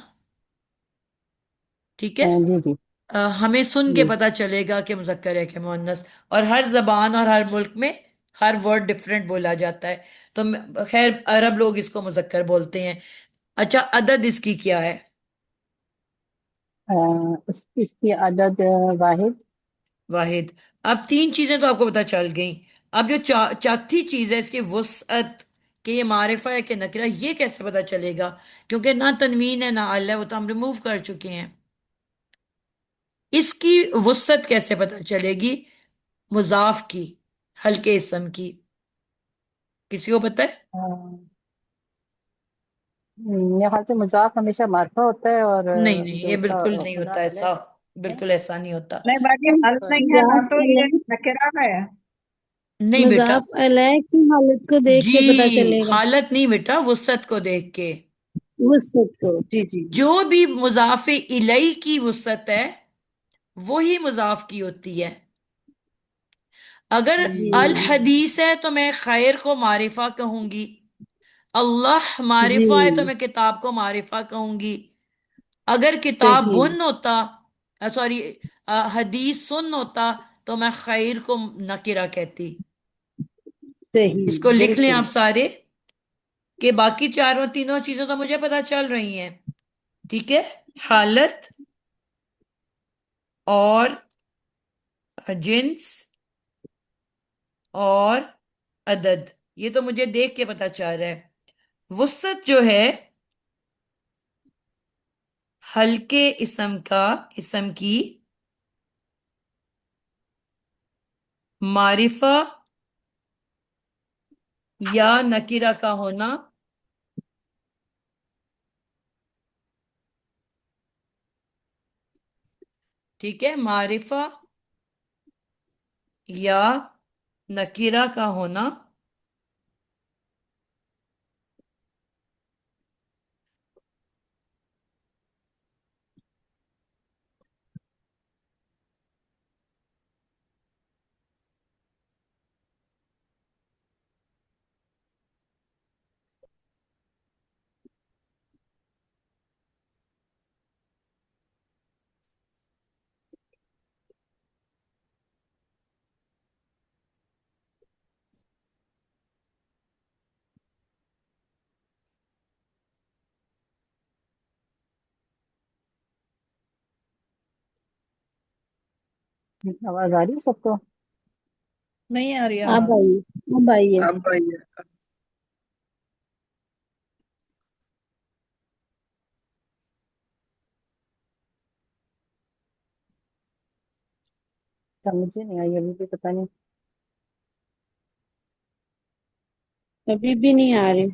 ठीक है। जी जी हमें सुन के जी। पता चलेगा कि मुजक्कर है कि मुअन्नस। और हर जबान और हर मुल्क में हर वर्ड डिफरेंट बोला जाता है। तो खैर अरब लोग इसको मुजक्कर बोलते हैं। अच्छा अदद इसकी क्या है। अ, इसकी अदद वाहिद। वाहिद। अब तीन चीजें तो आपको पता चल गई। अब जो चौथी चीज है इसकी वुसअत, कि ये मारिफा है कि नकरा, ये कैसे पता चलेगा, क्योंकि ना तनवीन है ना अल है, वो तो हम रिमूव कर चुके हैं। इसकी वुसअत कैसे पता चलेगी, मुजाफ की, हल्के इसम की, किसी को पता है। अ, मेरे ख्याल से मुजाफ हमेशा मार्फा होता है और नहीं नहीं, जो ये उसका बिल्कुल नहीं होता मुदाफ अलग ऐसा, है। बिल्कुल ऐसा नहीं होता। नहीं बाकी हल सॉरी। नहीं है ना, मजाक तो ये अलग, नकेरा है। नहीं बेटा। मजाक अलग की हालत को देख जी, के पता चलेगा। हालत नहीं बेटा, वुसअत को देख के। वुसत को, जी जी जी। जो भी मुजाफे इलई की वुसअत है वो ही मुजाफ की होती है। अगर जी अल हदीस है तो मैं खैर को मारिफा कहूंगी, अल्लाह जी। मारिफा है तो मैं किताब को मारिफा कहूंगी। अगर किताब सही। बुन होता, सॉरी, हदीस सुन होता, तो मैं खैर को नकिरा कहती। सही। इसको लिख लें आप बिल्कुल। सारे, कि बाकी चारों तीनों चीजें तो मुझे पता चल रही हैं, ठीक है। हालत और जिन्स और अदद, ये तो मुझे देख के पता चल रहा है। वुसत जो है हल्के इसम का, इसम की मारिफा या नकीरा का होना, ठीक है, मारिफा या नकीरा का होना। आवाज आ रही है सबको? नहीं आ रही अब आवाज। आई, अब आई है। अब आई है। समझ ही नहीं आई अभी भी, पता नहीं। अभी भी नहीं आ रही।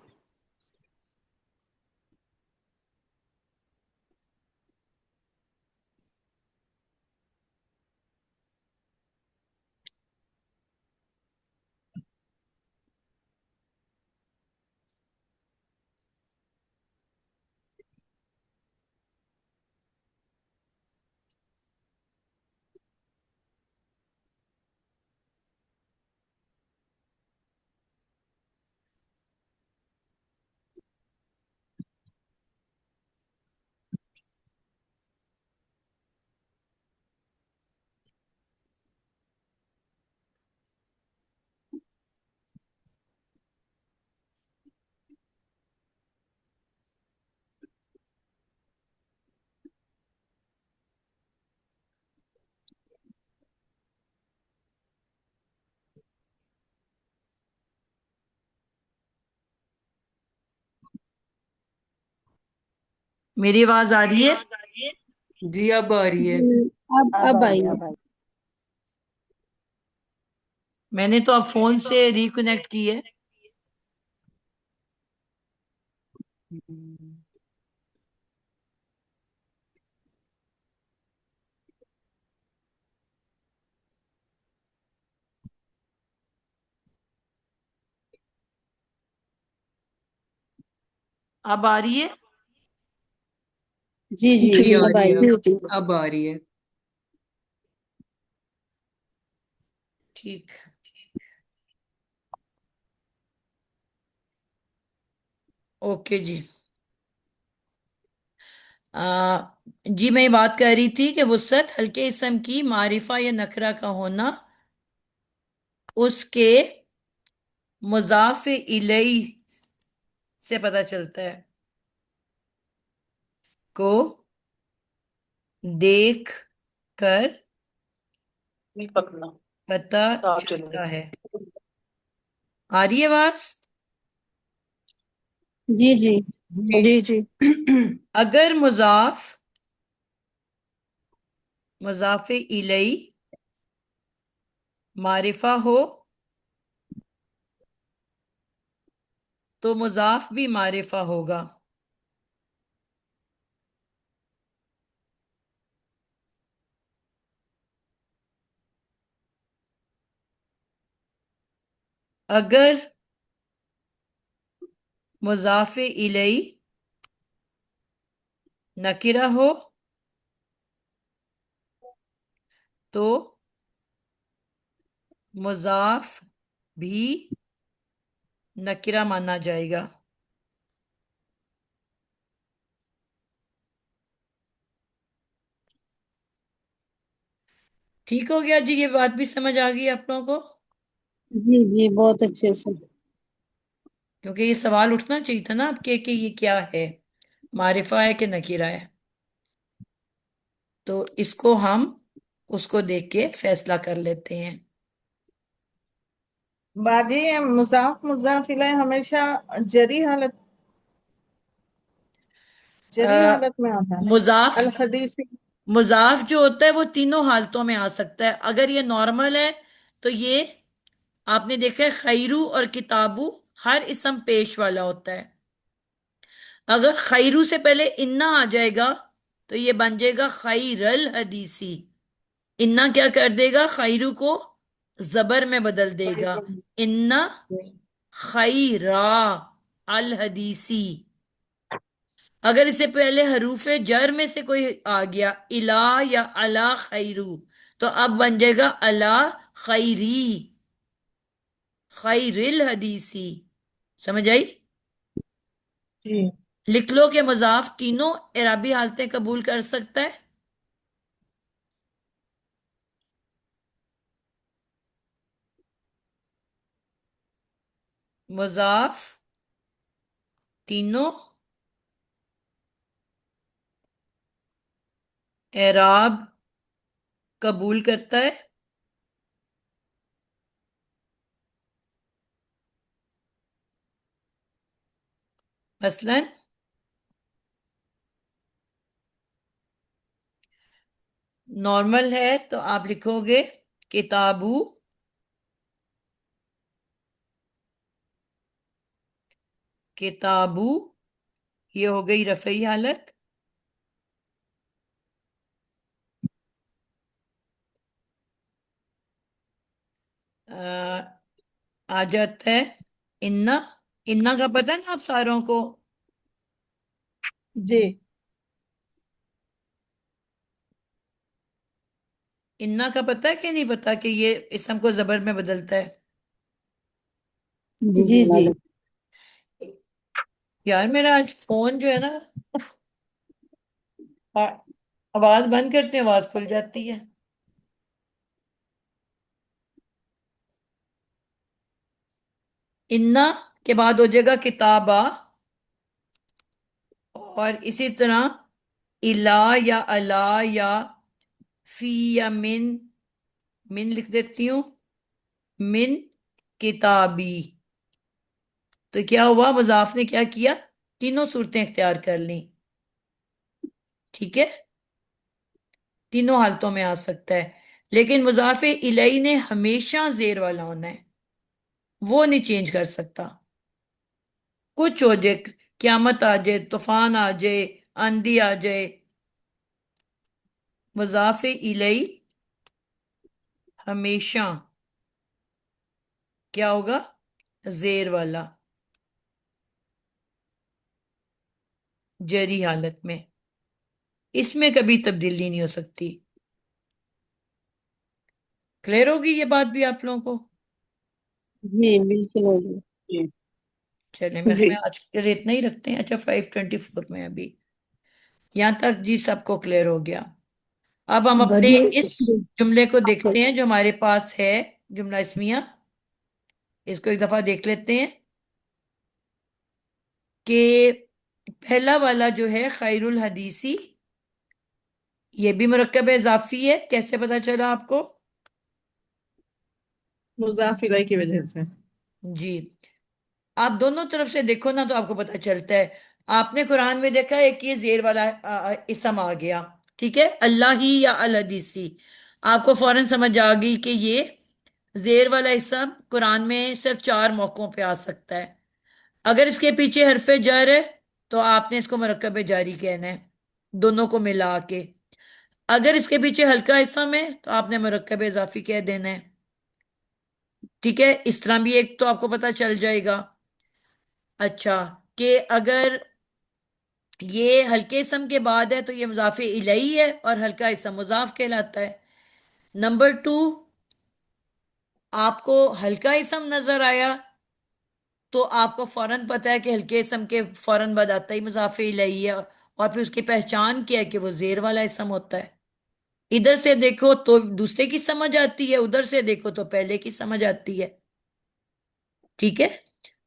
मेरी आवाज आ रही है? जी अब आ रही है। अब अब आ आई गया, है। अब आ मैंने तो अब फोन से रिकनेक्ट की है। गया। अब आ रही है? जी जी, जी आ अब रही आई है है। अब आ रही है। ठीक। ओके जी। आ, जी मैं ये बात कर रही थी कि वुसअत हल्के इसम की मारिफा या नकरा का होना उसके मुजाफ इलई से पता चलता है, को देख कर नहीं पकड़ना। पता तार चलेंगे। चलता है। आ रही है आवाज? जी जी। जी जी। अगर मुजाफ इलई मारिफा हो तो मुजाफ भी मारिफा होगा। अगर मुजाफ इलई नकिरा हो तो मुजाफ भी नकिरा माना जाएगा। ठीक हो गया जी, ये बात भी समझ आ गई आप लोगों को? जी जी, बहुत अच्छे से। क्योंकि ये सवाल उठना चाहिए था ना आपके कि ये क्या है, मारिफा है कि नकीरा है। तो इसको हम उसको देख के फैसला कर लेते हैं। बाजी, मुजाफ मुजाफ इलैह हमेशा जरी हालत जरी आ, हालत में आता है। मुजाफ अल हदीसी। मुजाफ जो होता है वो तीनों हालतों में आ सकता है। अगर ये नॉर्मल है तो ये आपने देखा है खैरू और किताबू हर इसम पेश वाला होता है। अगर खैरू से पहले इन्ना आ जाएगा तो ये बन जाएगा खैरल हदीसी। इन्ना क्या कर देगा, खैरू को जबर में बदल देगा। इन्ना खैरा अल हदीसी। अगर इससे पहले हरूफ जर में से कोई आ गया, इला या अला खैरू, तो अब बन जाएगा अला खैरी खैरिल हदीसी। समझ आई? जी लिख लो कि मुजाफ तीनों इराबी हालतें कबूल कर सकता है। मुजाफ तीनों एराब कबूल करता है, मसलन नॉर्मल है तो आप लिखोगे किताबू, किताबू, ये हो गई रफई हालत। आ, आ जाता है इन्ना। इन्ना का पता है ना आप सारों को? जी इन्ना का पता है कि नहीं पता कि ये इसम को जबर में बदलता है? जी जी जी जी। मालूम। यार मेरा आज फोन जो है ना, आ- आवाज बंद करते हैं आवाज खुल जाती है। इन्ना के बाद हो जाएगा किताबा, और इसी तरह इला या अला या फी या मिन, मिन लिख देती हूँ, मिन किताबी। तो क्या हुआ, मुजाफ ने क्या किया, तीनों सूरतें इख्तियार कर ली। ठीक है, तीनों हालतों में आ सकता है, लेकिन मुजाफे इलई ने हमेशा जेर वाला होना है, वो नहीं चेंज कर सकता। कुछ हो जाए, क्यामत आ जाए, तूफान आ जाए, आंधी आ जाए, मुजाफे इलई हमेशा क्या होगा, जेर वाला, जरी हालत में, इसमें कभी तब्दीली नहीं हो सकती। क्लियर होगी ये बात भी आप लोगों को? जी बिल्कुल होगी। जी चले मेरे जी में आज के लिए इतना ही रखते हैं। अच्छा 5:24 में अभी, यहां तक जी सबको क्लियर हो गया। अब हम अपने बाजी इस जुमले को देखते हैं जो हमारे पास है, जुमला इस्मिया। इसको एक दफा देख लेते हैं कि पहला वाला जो है खैरुल हदीसी, ये भी मुरक्कब इजाफी है, कैसे पता चला आपको? मुज़ाफ इलैहि की वजह से। जी, आप दोनों तरफ से देखो ना तो आपको पता चलता है। आपने कुरान में देखा है कि ये जेर वाला इसम आ गया, ठीक है, अल्लाह ही या अल हदीसी, आपको फौरन समझ आ गई कि ये जेर वाला इसम कुरान में सिर्फ 4 मौकों पे आ सकता है। अगर इसके पीछे हरफे जर है तो आपने इसको मरकब जारी कहना है, दोनों को मिला के। अगर इसके पीछे हल्का इसम है तो आपने मरकब इजाफी कह देना है। ठीक है, इस तरह भी एक तो आपको पता चल जाएगा। अच्छा, कि अगर ये हल्के इसम के बाद है तो ये मुजाफे इलही है और हल्का इसम मुजाफ कहलाता है। नंबर 2, आपको हल्का इसम नजर आया तो आपको फौरन पता है कि हल्के इसम के फौरन बाद आता ही मुजाफे इलही है, और फिर उसकी पहचान क्या है कि वो जेर वाला इसम होता है। इधर से देखो तो दूसरे की समझ आती है, उधर से देखो तो पहले की समझ आती है। ठीक है,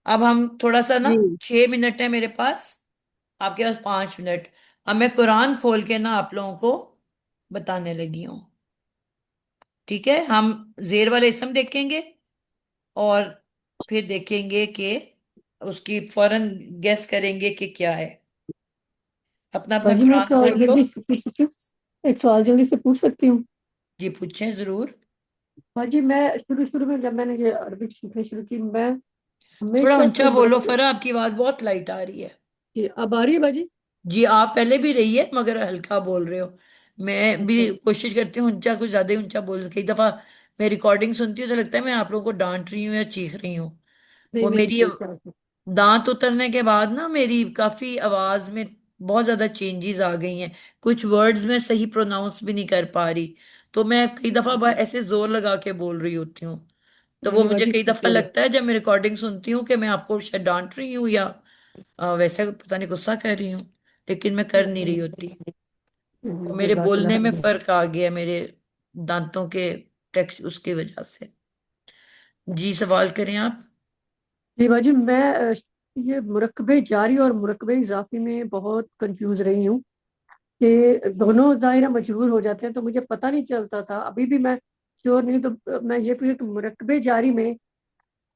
अब हम थोड़ा सा ना, जी 6 मिनट है मेरे पास, आपके पास 5 मिनट। अब मैं कुरान खोल के ना आप लोगों को बताने लगी हूँ। ठीक है, हम जेर वाले इसम देखेंगे और फिर देखेंगे कि उसकी फौरन गेस करेंगे कि क्या है। अपना अपना बाजी मैं एक कुरान सवाल खोल लो। जल्दी से पूछ सकती हूँ? एक सवाल जल्दी से पूछ सकती हूँ? जी पूछें जरूर। बाजी मैं शुरू शुरू में जब मैंने ये अरबिक सीखनी शुरू की, मैं थोड़ा हमेशा से ऊंचा बोलो मुरक्कब। फरा, आपकी आवाज बहुत लाइट आ रही है। जी अब आ रही है बाजी? जी आप पहले भी रही है मगर हल्का बोल रहे हो। मैं भी अच्छा। कोशिश करती हूँ ऊंचा, कुछ ज्यादा ही ऊंचा बोल, कई दफा मैं रिकॉर्डिंग सुनती हूँ तो लगता है मैं आप लोगों को डांट रही हूँ या चीख रही हूँ। नहीं वो नहीं मेरी ठीक है। दांत उतरने के बाद ना मेरी काफी आवाज में बहुत ज्यादा चेंजेस आ गई हैं। कुछ वर्ड्स में सही प्रोनाउंस भी नहीं कर पा रही, तो मैं कई दफा ऐसे जोर लगा के बोल रही होती हूँ। तो नहीं वो नहीं मुझे बाजी कई ठीक दफा है। लगता है जब मैं रिकॉर्डिंग सुनती हूँ कि मैं आपको शायद डांट रही हूँ या वैसे पता नहीं गुस्सा कर रही हूँ, लेकिन मैं कर नहीं रही होती। तो मेरे जज़ाकल्लाह बोलने में खैर। फर्क आ गया, मेरे दांतों के टेक्स्ट उसकी वजह से। जी सवाल करें आप। जी बाजी मैं ये मुरक्कबे जारी और मुरक्कबे इजाफी में बहुत कंफ्यूज रही हूँ। कि दोनों ज़ाहिर मजबूर हो जाते हैं, तो मुझे पता नहीं चलता था, अभी भी मैं श्योर नहीं, तो मैं ये पूछी, तो मुरक्कबे जारी में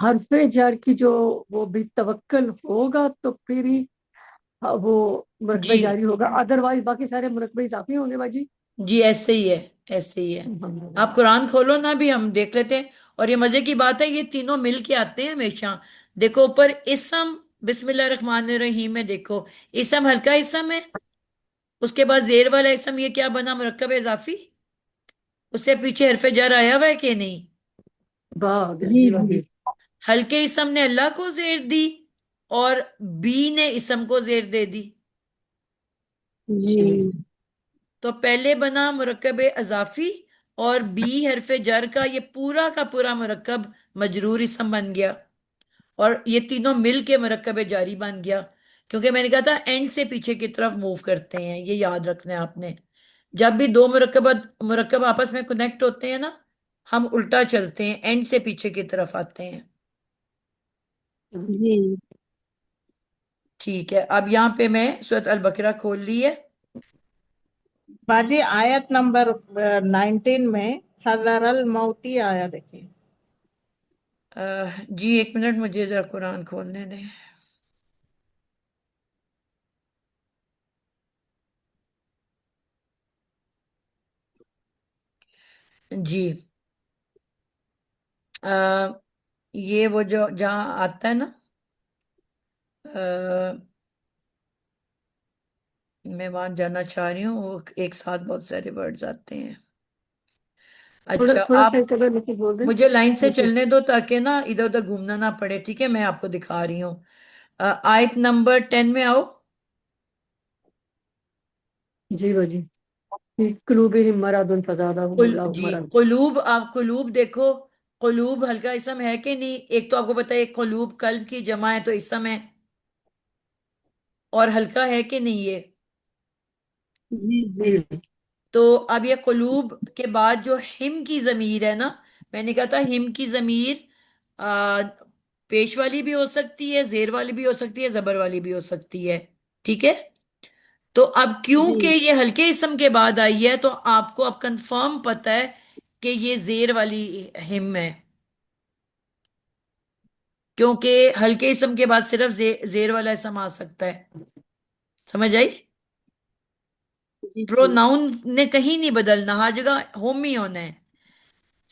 हरफे जार की जो वो भी तवक्कल होगा तो फिर ही वो मुरक्कबे जी जारी होगा, अदरवाइज बाकी सारे मुरक्कबे इजाफी होंगे बाजी। जी, ऐसे ही है, ऐसे ही है। आप अल्हम्दुलिल्लाह। कुरान खोलो ना, भी हम देख लेते हैं। और ये मजे की बात है, ये तीनों मिल के आते हैं हमेशा। देखो ऊपर इसम बिस्मिल्लाह रहमान रहीम में देखो, इसम हल्का इसम है, उसके बाद जेर वाला इसम, ये क्या बना, मुरक्कब इजाफी। उससे पीछे हरफ जार आया हुआ है कि नहीं। वाह आ गया जी जी, जी वाह। हल्के इसम ने अल्लाह को जेर दी, और बी ने इसम को जेर दे दी। जी तो पहले बना मुरक्कब इजाफी, और बी हरफ जर का ये पूरा का पूरा मुरक्कब मजरूर इसम बन गया। और ये तीनों मिल के मुरक्कब जारी बन गया। क्योंकि मैंने कहा था एंड से पीछे की तरफ मूव करते हैं, ये याद रखना है आपने। जब भी दो मुरक्कब मुरक्कब आपस में कनेक्ट होते हैं ना, हम उल्टा चलते हैं, एंड से पीछे की तरफ आते हैं। जी। ठीक है, अब यहाँ पे मैं सूरत अल बकरा खोल ली है। बाजी आयत नंबर 19 में हज़रल मौती आया देखिए। जी एक मिनट, मुझे जरा कुरान खोलने दें। जी अ, ये वो जो जहाँ आता है ना, अ, मैं वहां जाना चाह रही हूँ, वो एक साथ बहुत सारे वर्ड्स आते हैं। थोड़ा अच्छा, थोड़ा सा आप एक अगर लेके बोल दें। मुझे लाइन से देखिए चलने दो, ताकि ना इधर उधर घूमना ना पड़े। ठीक है, मैं आपको दिखा रही हूँ। आयत नंबर 10 में आओ। जी बाजी, कुलूबिहिम मरादुन फज़ादहुमुल्लाहु जी मरद। कुलूब, आप कुलूब देखो। कुलूब हल्का इसम है कि नहीं। एक तो आपको पता है, एक कुलूब कल्ब की जमा है, तो इसम है। और हल्का है कि नहीं ये। जी जी जी तो अब ये कुलूब के बाद जो हिम की जमीर है ना, मैंने कहा था हिम की जमीर आ, पेश वाली भी हो सकती है, जेर वाली भी हो सकती है, जबर वाली भी हो सकती है। ठीक है। तो अब क्योंकि जी ये हल्के इसम के बाद आई है, तो आपको अब कंफर्म पता है कि ये जेर वाली हिम है। क्योंकि हल्के इसम के बाद सिर्फ जेर वाला इसम आ सकता है। समझ आई। जी जी प्रोनाउन ने कहीं नहीं बदलना, हर जगह होम ही होना है।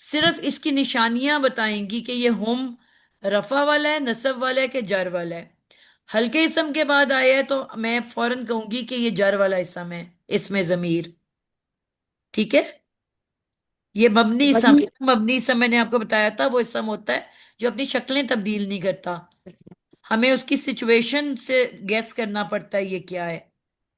सिर्फ इसकी निशानियां बताएंगी कि ये होम रफा वाला है, नसब वाला है, कि जर वाला है। हल्के इसम के बाद आया है, तो मैं फौरन कहूंगी कि ये जर वाला इसम है, इसमें जमीर। ठीक है। ये मबनी इसम बाजी। है। मबनी इसम मैंने आपको बताया था, वो इसम होता है जो अपनी शक्लें तब्दील नहीं करता। हमें उसकी सिचुएशन से गैस करना पड़ता है ये क्या है,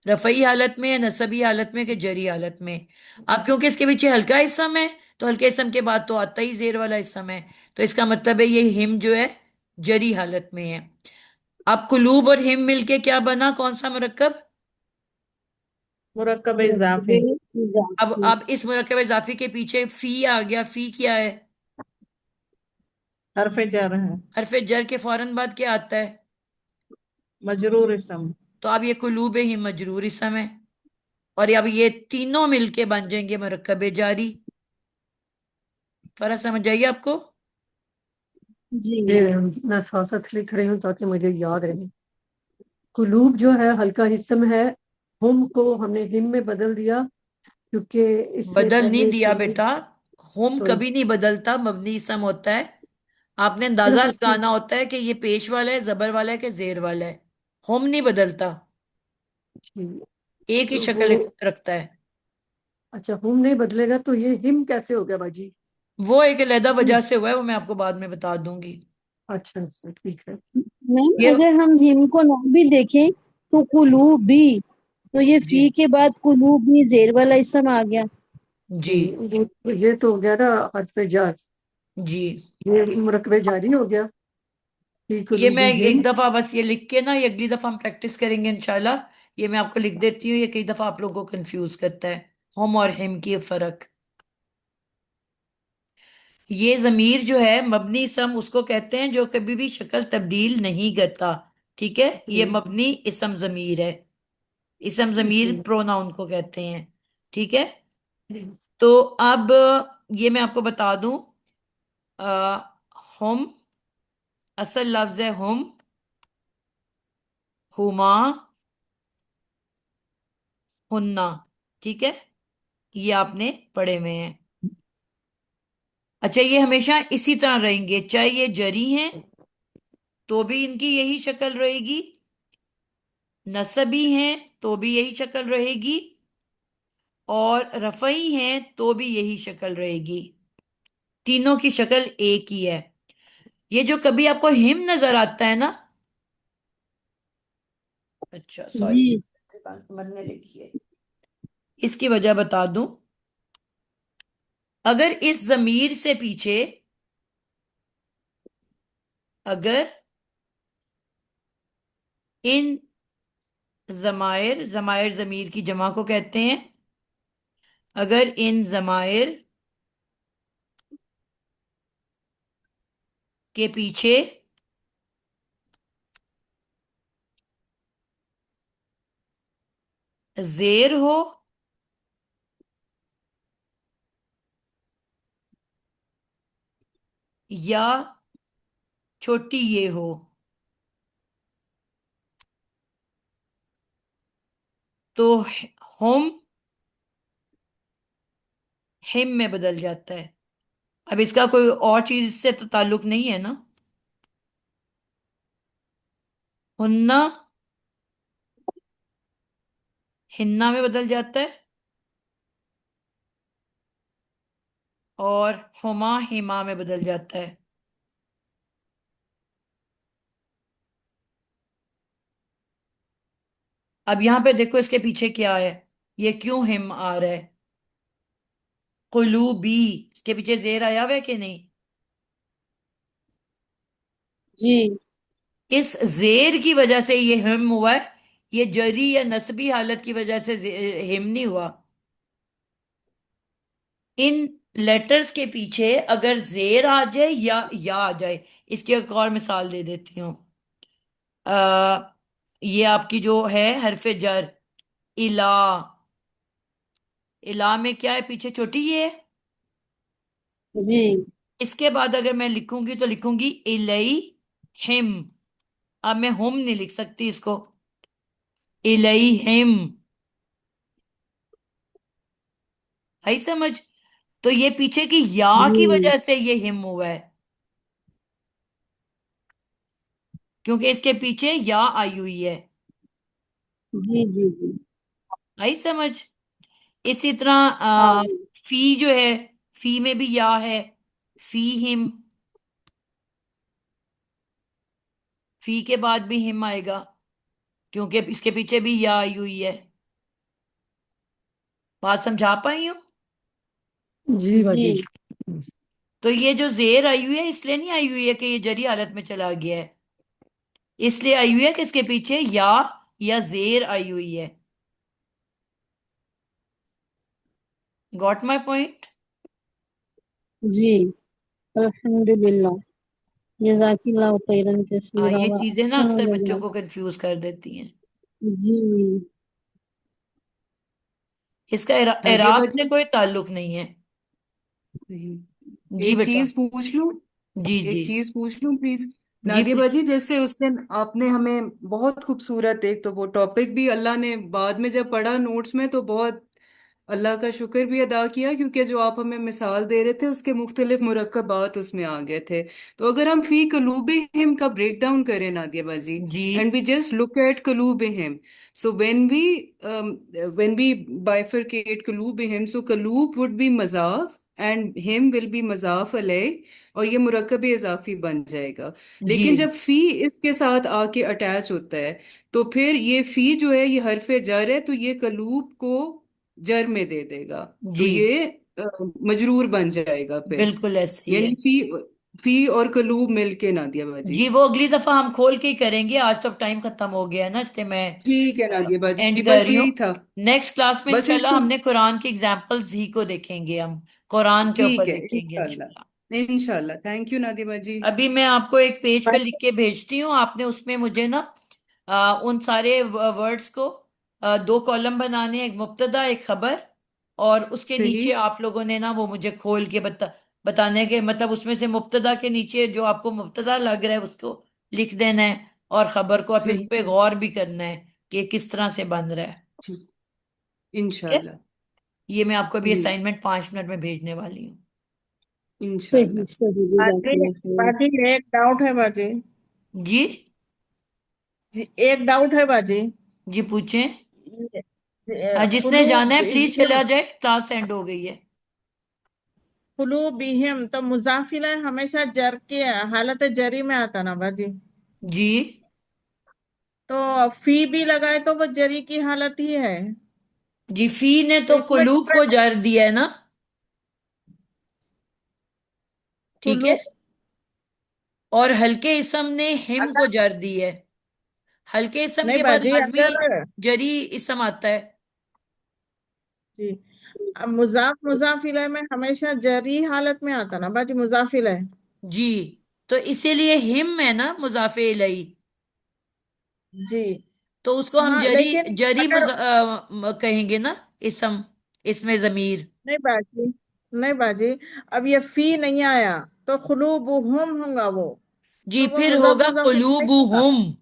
रफई हालत में या नसबी हालत में कि जरी हालत में। अब क्योंकि इसके पीछे हल्का इसम है, तो हल्के इसम के बाद तो आता ही जेर वाला इसम है। तो इसका मतलब है ये हिम जो है जरी हालत में है। अब कुलूब और हिम मिलके क्या बना, कौन सा मुरक्कब। मुरक्कब मुरक्कबे इजाफी। इजाफी। अब इस मुरक्कब इजाफी के पीछे फी आ गया। फी क्या है। हरफ जर है। हरफ जर के फौरन बाद क्या आता है। मजरूर इसम। तो अब ये कुलूब ही मजरूर इसम है। और अब ये तीनों मिलके बन जाएंगे मुरक्कब जारी। फर्क समझ आइए आपको। जी ये मैं साथ साथ लिख रही हूँ ताकि मुझे याद रहे। कुलूब जो है हल्का जिस्म है, हम को हमने हिम में बदल दिया, क्योंकि इससे बदल नहीं पहले दिया कुलूब। बेटा, होम तो कभी नहीं बदलता, मबनी इसम होता है। आपने अंदाजा सिर्फ उसकी। लगाना होता है कि ये पेश वाला है, जबर वाला है, कि जेर वाला है। होम नहीं बदलता, एक ही तो वो, शक्ल रखता है। अच्छा हम नहीं बदलेगा तो ये हिम कैसे हो गया बाजी। वो एक अलहदा हिम। वजह से हुआ है, वो मैं आपको बाद में बता दूंगी। अच्छा अच्छा, ठीक है। मैम ये अगर हम हिम को ना भी देखें तो कुलू भी, तो ये जी फी के बाद कुलू भी जेर वाला इसम आ गया। जी ये तो हो गया ना हर्फ जार, जी। ये मुरकबे जारी हो गया। फी ये मैं कुलूबिहिम। एक दफा बस ये लिख के ना, ये अगली दफा हम प्रैक्टिस करेंगे इंशाल्लाह। ये मैं आपको लिख देती हूँ, ये कई दफा आप लोगों को कंफ्यूज करता है, हम और हिम की फर्क। ये जमीर जो है मबनी इसम उसको कहते हैं जो कभी भी शक्ल तब्दील नहीं करता। ठीक है, ये मबनी इसम जमीर है। इसे हम जमीर जी। प्रोनाउन को कहते हैं। ठीक है। तो अब ये मैं आपको बता दूं, हम असल लफ्ज है हम, हुमा, हुन्ना। ठीक है, ये आपने पढ़े हुए हैं। अच्छा, ये हमेशा इसी तरह रहेंगे, चाहे ये जरी हैं तो भी इनकी यही शक्ल रहेगी, नसबी हैं तो भी यही शक्ल रहेगी, और रफई हैं तो भी यही शक्ल रहेगी। तीनों की शक्ल एक ही है। ये जो कभी आपको हिम नजर आता है ना, अच्छा सॉरी, जी मन ने लिखी है, इसकी वजह बता दूं। अगर इस जमीर से पीछे, अगर इन जमायर, जमायर जमीर की जमा को कहते हैं, अगर इन जमायर के पीछे जेर हो या छोटी ये हो, तो हम हिम में बदल जाता है। अब इसका कोई और चीज से तो ताल्लुक नहीं है ना। हुन्ना हिन्ना में बदल जाता है, और हुमा हिमा में बदल जाता है। अब यहां पे देखो इसके पीछे क्या है, ये क्यों हिम आ रहा है। कुलूबी, इसके पीछे जेर आया हुआ है कि नहीं। जी इस जेर की वजह से ये हिम हुआ है, ये जरी या नस्बी हालत की वजह से हिम नहीं हुआ। इन लेटर्स के पीछे अगर जेर आ जाए या आ जाए, इसकी एक और मिसाल दे देती हूँ। ये आपकी जो है हरफ जर, इला, इला में क्या है, पीछे छोटी ये है। जी इसके बाद अगर मैं लिखूंगी तो लिखूंगी इलई हिम। अब मैं हुम नहीं लिख सकती इसको, इलई हिम। है समझ। तो ये पीछे की या की जी वजह से ये हिम हुआ है, क्योंकि इसके पीछे या आई हुई है। जी जी जी। आई समझ। इसी तरह हाँ फी जो है, फी में भी या है, फी हिम, फी के बाद भी हिम आएगा, क्योंकि इसके पीछे भी या आई हुई है। बात समझा पाई हूँ। जी जी बाजी। तो ये जो जेर आई हुई है इसलिए नहीं आई हुई है कि ये जरी हालत में चला गया है, इसलिए आई हुई है कि इसके पीछे या जेर आई हुई है। Got my point. जी। अल्हम्दुलिल्लाह। जज़ाकिल्लाह खैरन हाँ, कसीरा ये व चीजें ना अहसन अक्सर बच्चों जज़ाक। को कंफ्यूज कर देती हैं। जी इसका नादिया एराब से बाजी, कोई ताल्लुक नहीं है। जी एक बेटा। चीज पूछ लूं, जी जी। एक चीज पूछ लूं प्लीज। जी नादिया पूछ। बाजी, जैसे उस दिन आपने हमें बहुत खूबसूरत, एक तो वो टॉपिक भी अल्लाह ने बाद में जब पढ़ा नोट्स में तो बहुत अल्लाह का शुक्र भी अदा किया, क्योंकि जो आप हमें मिसाल दे रहे थे उसके मुख्तलिफ मुरक्कबात उसमें आ गए थे। तो अगर हम फी कलूबिहिम का ब्रेक डाउन करें नादिया बाजी, जी and we just look at कलूबिहिम, सो व्हेन वी बाइफरकेट कलूबिहिम, सो कलूब वुड बी मजाफ एंड हिम विल बी मजाफ अलैह, और ये मुरक्कब इजाफी बन जाएगा। जी लेकिन जब फी इसके साथ आके अटैच होता है, तो फिर ये फी जो है ये हरफे जर है, तो ये कलूब को जर में दे देगा, तो जी। ये मजरूर बन जाएगा फिर। बिल्कुल ऐसे ही है। यानी फी, फी और कलूब मिलके नादिया बाजी। जी, वो अगली दफा हम खोल के ही करेंगे, आज तो टाइम खत्म हो गया है ना, इसलिए मैं ठीक है नादिया एंड बाजी, कर बस रही हूँ। यही था। नेक्स्ट क्लास में बस इंशाल्लाह इसको, हमने कुरान की एग्जाम्पल्स ही को देखेंगे, हम कुरान के ऊपर ठीक है देखेंगे इंशाल्लाह। इंशाल्लाह, इंशाल्लाह। थैंक यू नादिया बाजी। अभी मैं आपको एक पेज पे लिख के भेजती हूँ, आपने उसमें मुझे ना उन सारे वर्ड्स को दो कॉलम बनाने हैं, एक मुब्तदा एक खबर। और उसके सही। नीचे आप लोगों ने ना वो मुझे खोल के बताने के, मतलब उसमें से मुब्तदा के नीचे जो आपको मुब्तदा लग रहा है उसको लिख देना है, और खबर को फिर उस सही। पे गौर भी करना है कि ये किस तरह से बन रहा है। ठीक। ठीक है, इंशाल्लाह। ये मैं आपको अभी जी। असाइनमेंट 5 मिनट में भेजने वाली हूँ। सही इंशाल्लाह। सही, बाजी जज़ाकल्लाह खैर। बाजी एक डाउट है बाजी। जी। जी एक डाउट है बाजी। जी पूछें। हाँ, ये, जिसने खुलू जाना है प्लीज बिहिम चला जाए, क्लास एंड हो गई है। खुलू बिहिम तो मुजाफिल है हमेशा जर के हालत जरी में आता ना बाजी। जी। तो फी भी लगाए तो वो जरी की हालत ही है। जी, फी ने तो तो इसमें कुलूब को डिफरेंट जर दिया है ना। ठीक है। खुलू। और हल्के इसम ने हिम को अगर जर दी है। हल्के इसम नहीं के बाद बाजी लाजमी अगर जरी इसम आता है। जी अब मुजाफिल में हमेशा जरी हालत में आता ना बाजी मुजाफिल है। जी, तो इसीलिए हिम है ना मुजाफे इलैही। जी तो उसको हम हाँ जरी लेकिन जरी अगर कहेंगे ना इसम, इसमें जमीर। नहीं बाजी नहीं बाजी अब ये फी नहीं आया तो खुलूबुहुम होगा वो। जी, तो वो फिर होगा मुजाफिल नहीं होगा। कुलूबुहुम।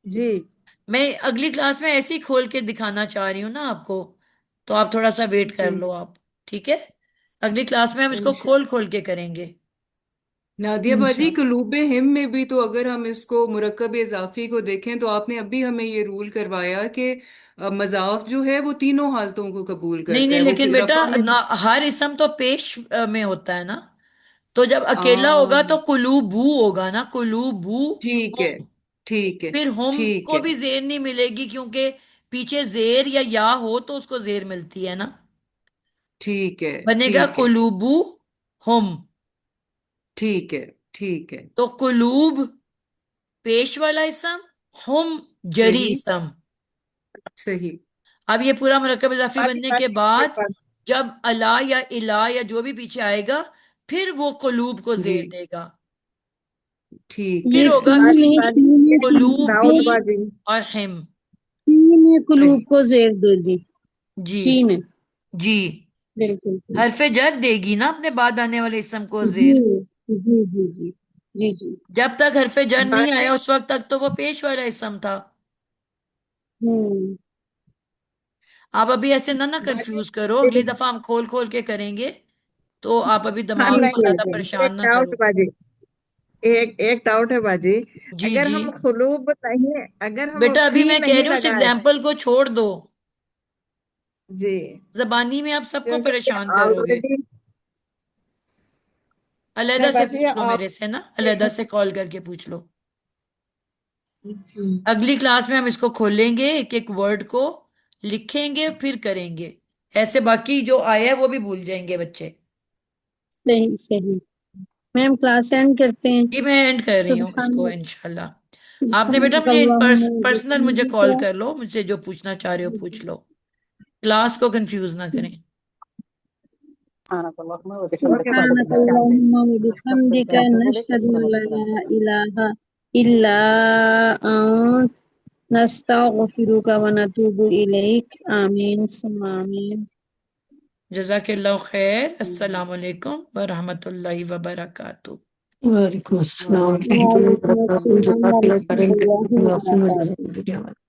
जी मैं अगली क्लास में ऐसे ही खोल के दिखाना चाह रही हूँ ना आपको, तो आप थोड़ा सा वेट कर जी लो आप। ठीक है, अगली क्लास में हम इसको इंशा खोल खोल के करेंगे। नादिया बाजी, इंशा कुलूब हिम में भी तो अगर हम इसको मुरक्कब इजाफी को देखें तो आपने अभी हमें ये रूल करवाया कि मजाफ जो है वो तीनों हालतों को कबूल नहीं करता नहीं, है, वो लेकिन बेटा रफा में ना, भी। हर इसम तो पेश में होता है ना। तो जब अकेला आ होगा तो कुलूबू होगा ना, कुलूबू ठीक है। हुम। ठीक है। फिर हम ठीक को है। भी जेर नहीं मिलेगी, क्योंकि पीछे जेर या हो तो उसको जेर मिलती है ना। ठीक है। बनेगा ठीक है। कुलूबू हम। ठीक है। ठीक है। तो कुलूब पेश वाला इसम, हम जरी सही। इसम। सही। अब ये पूरा मुरक्कब इजाफी बाजी बनने के बाजी एक बाद बात जब अला या इला या जो भी पीछे आएगा, फिर वो कुलूब को जी। जेर देगा। ठीक फिर ये है। होगा फी सी ने बाजी फी ने एक कुलूबी दाऊद बाजी और हिम। फी ने कुलूब सही। को जेर दे दी। जी। फी ने। जी, बिल्कुल बिल्कुल। हरफ जर देगी ना अपने बाद आने वाले इसम को जी जेर। जी जी जी। जी जी। जब तक हरफ जर नहीं बाजी आया उस वक्त तक तो वो पेश वाला इसम था। हम्म। आप अभी ऐसे ना बाजी कंफ्यूज करो, अगली एक दफा हम खोल खोल के करेंगे, तो आप अभी हाँ दिमाग ठीक को नहीं है। ज्यादा बाजी एक परेशान ना डाउट करो। बाजी एक एक डाउट है बाजी। जी अगर जी। हम खुलूब नहीं अगर हम बेटा अभी फी मैं कह नहीं रही हूँ उस लगाए। एग्जाम्पल को छोड़ दो, जी जबानी में आप सबको क्योंकि परेशान करोगे। ऑलरेडी अलहदा नहीं से बाजी पूछ लो आप मेरे से ना, अलहदा से कॉल करके पूछ लो। जी अगली क्लास में हम इसको खोलेंगे, एक एक वर्ड को लिखेंगे फिर करेंगे। ऐसे बाकी जो आया है वो भी भूल जाएंगे बच्चे। सही सही। मैम क्लास एंड करते हैं। जी, मैं एंड कर रही हूँ सुबहान इसको इंशाल्लाह। आपने बेटा मुझे सुबहानकल्लाहुम्मा व पर्सनल मुझे कॉल बिहम्दिका। कर लो, मुझसे जो पूछना चाह रहे हो पूछ लो। क्लास को कंफ्यूज ना करें। ओके बाजी सुबहानकल्लाहुम्मा व बिहम्दिका नशहदु अल्ला इलाहा इल्ला अंत नस्तगफिरुका व नतूबु इलैक। आमीन सुम्मा आमीन। जज़ाकल्लाह खैर। अस्सलाम वालेकुम व रहमतुल्लाहि व बरकातुहू। वालेकुम अस्सलाम वालेकुम अस्सलाम व वरहमतुल्लाहि रहमतुल्लाहि व बरकातहू। वबरकातुहू।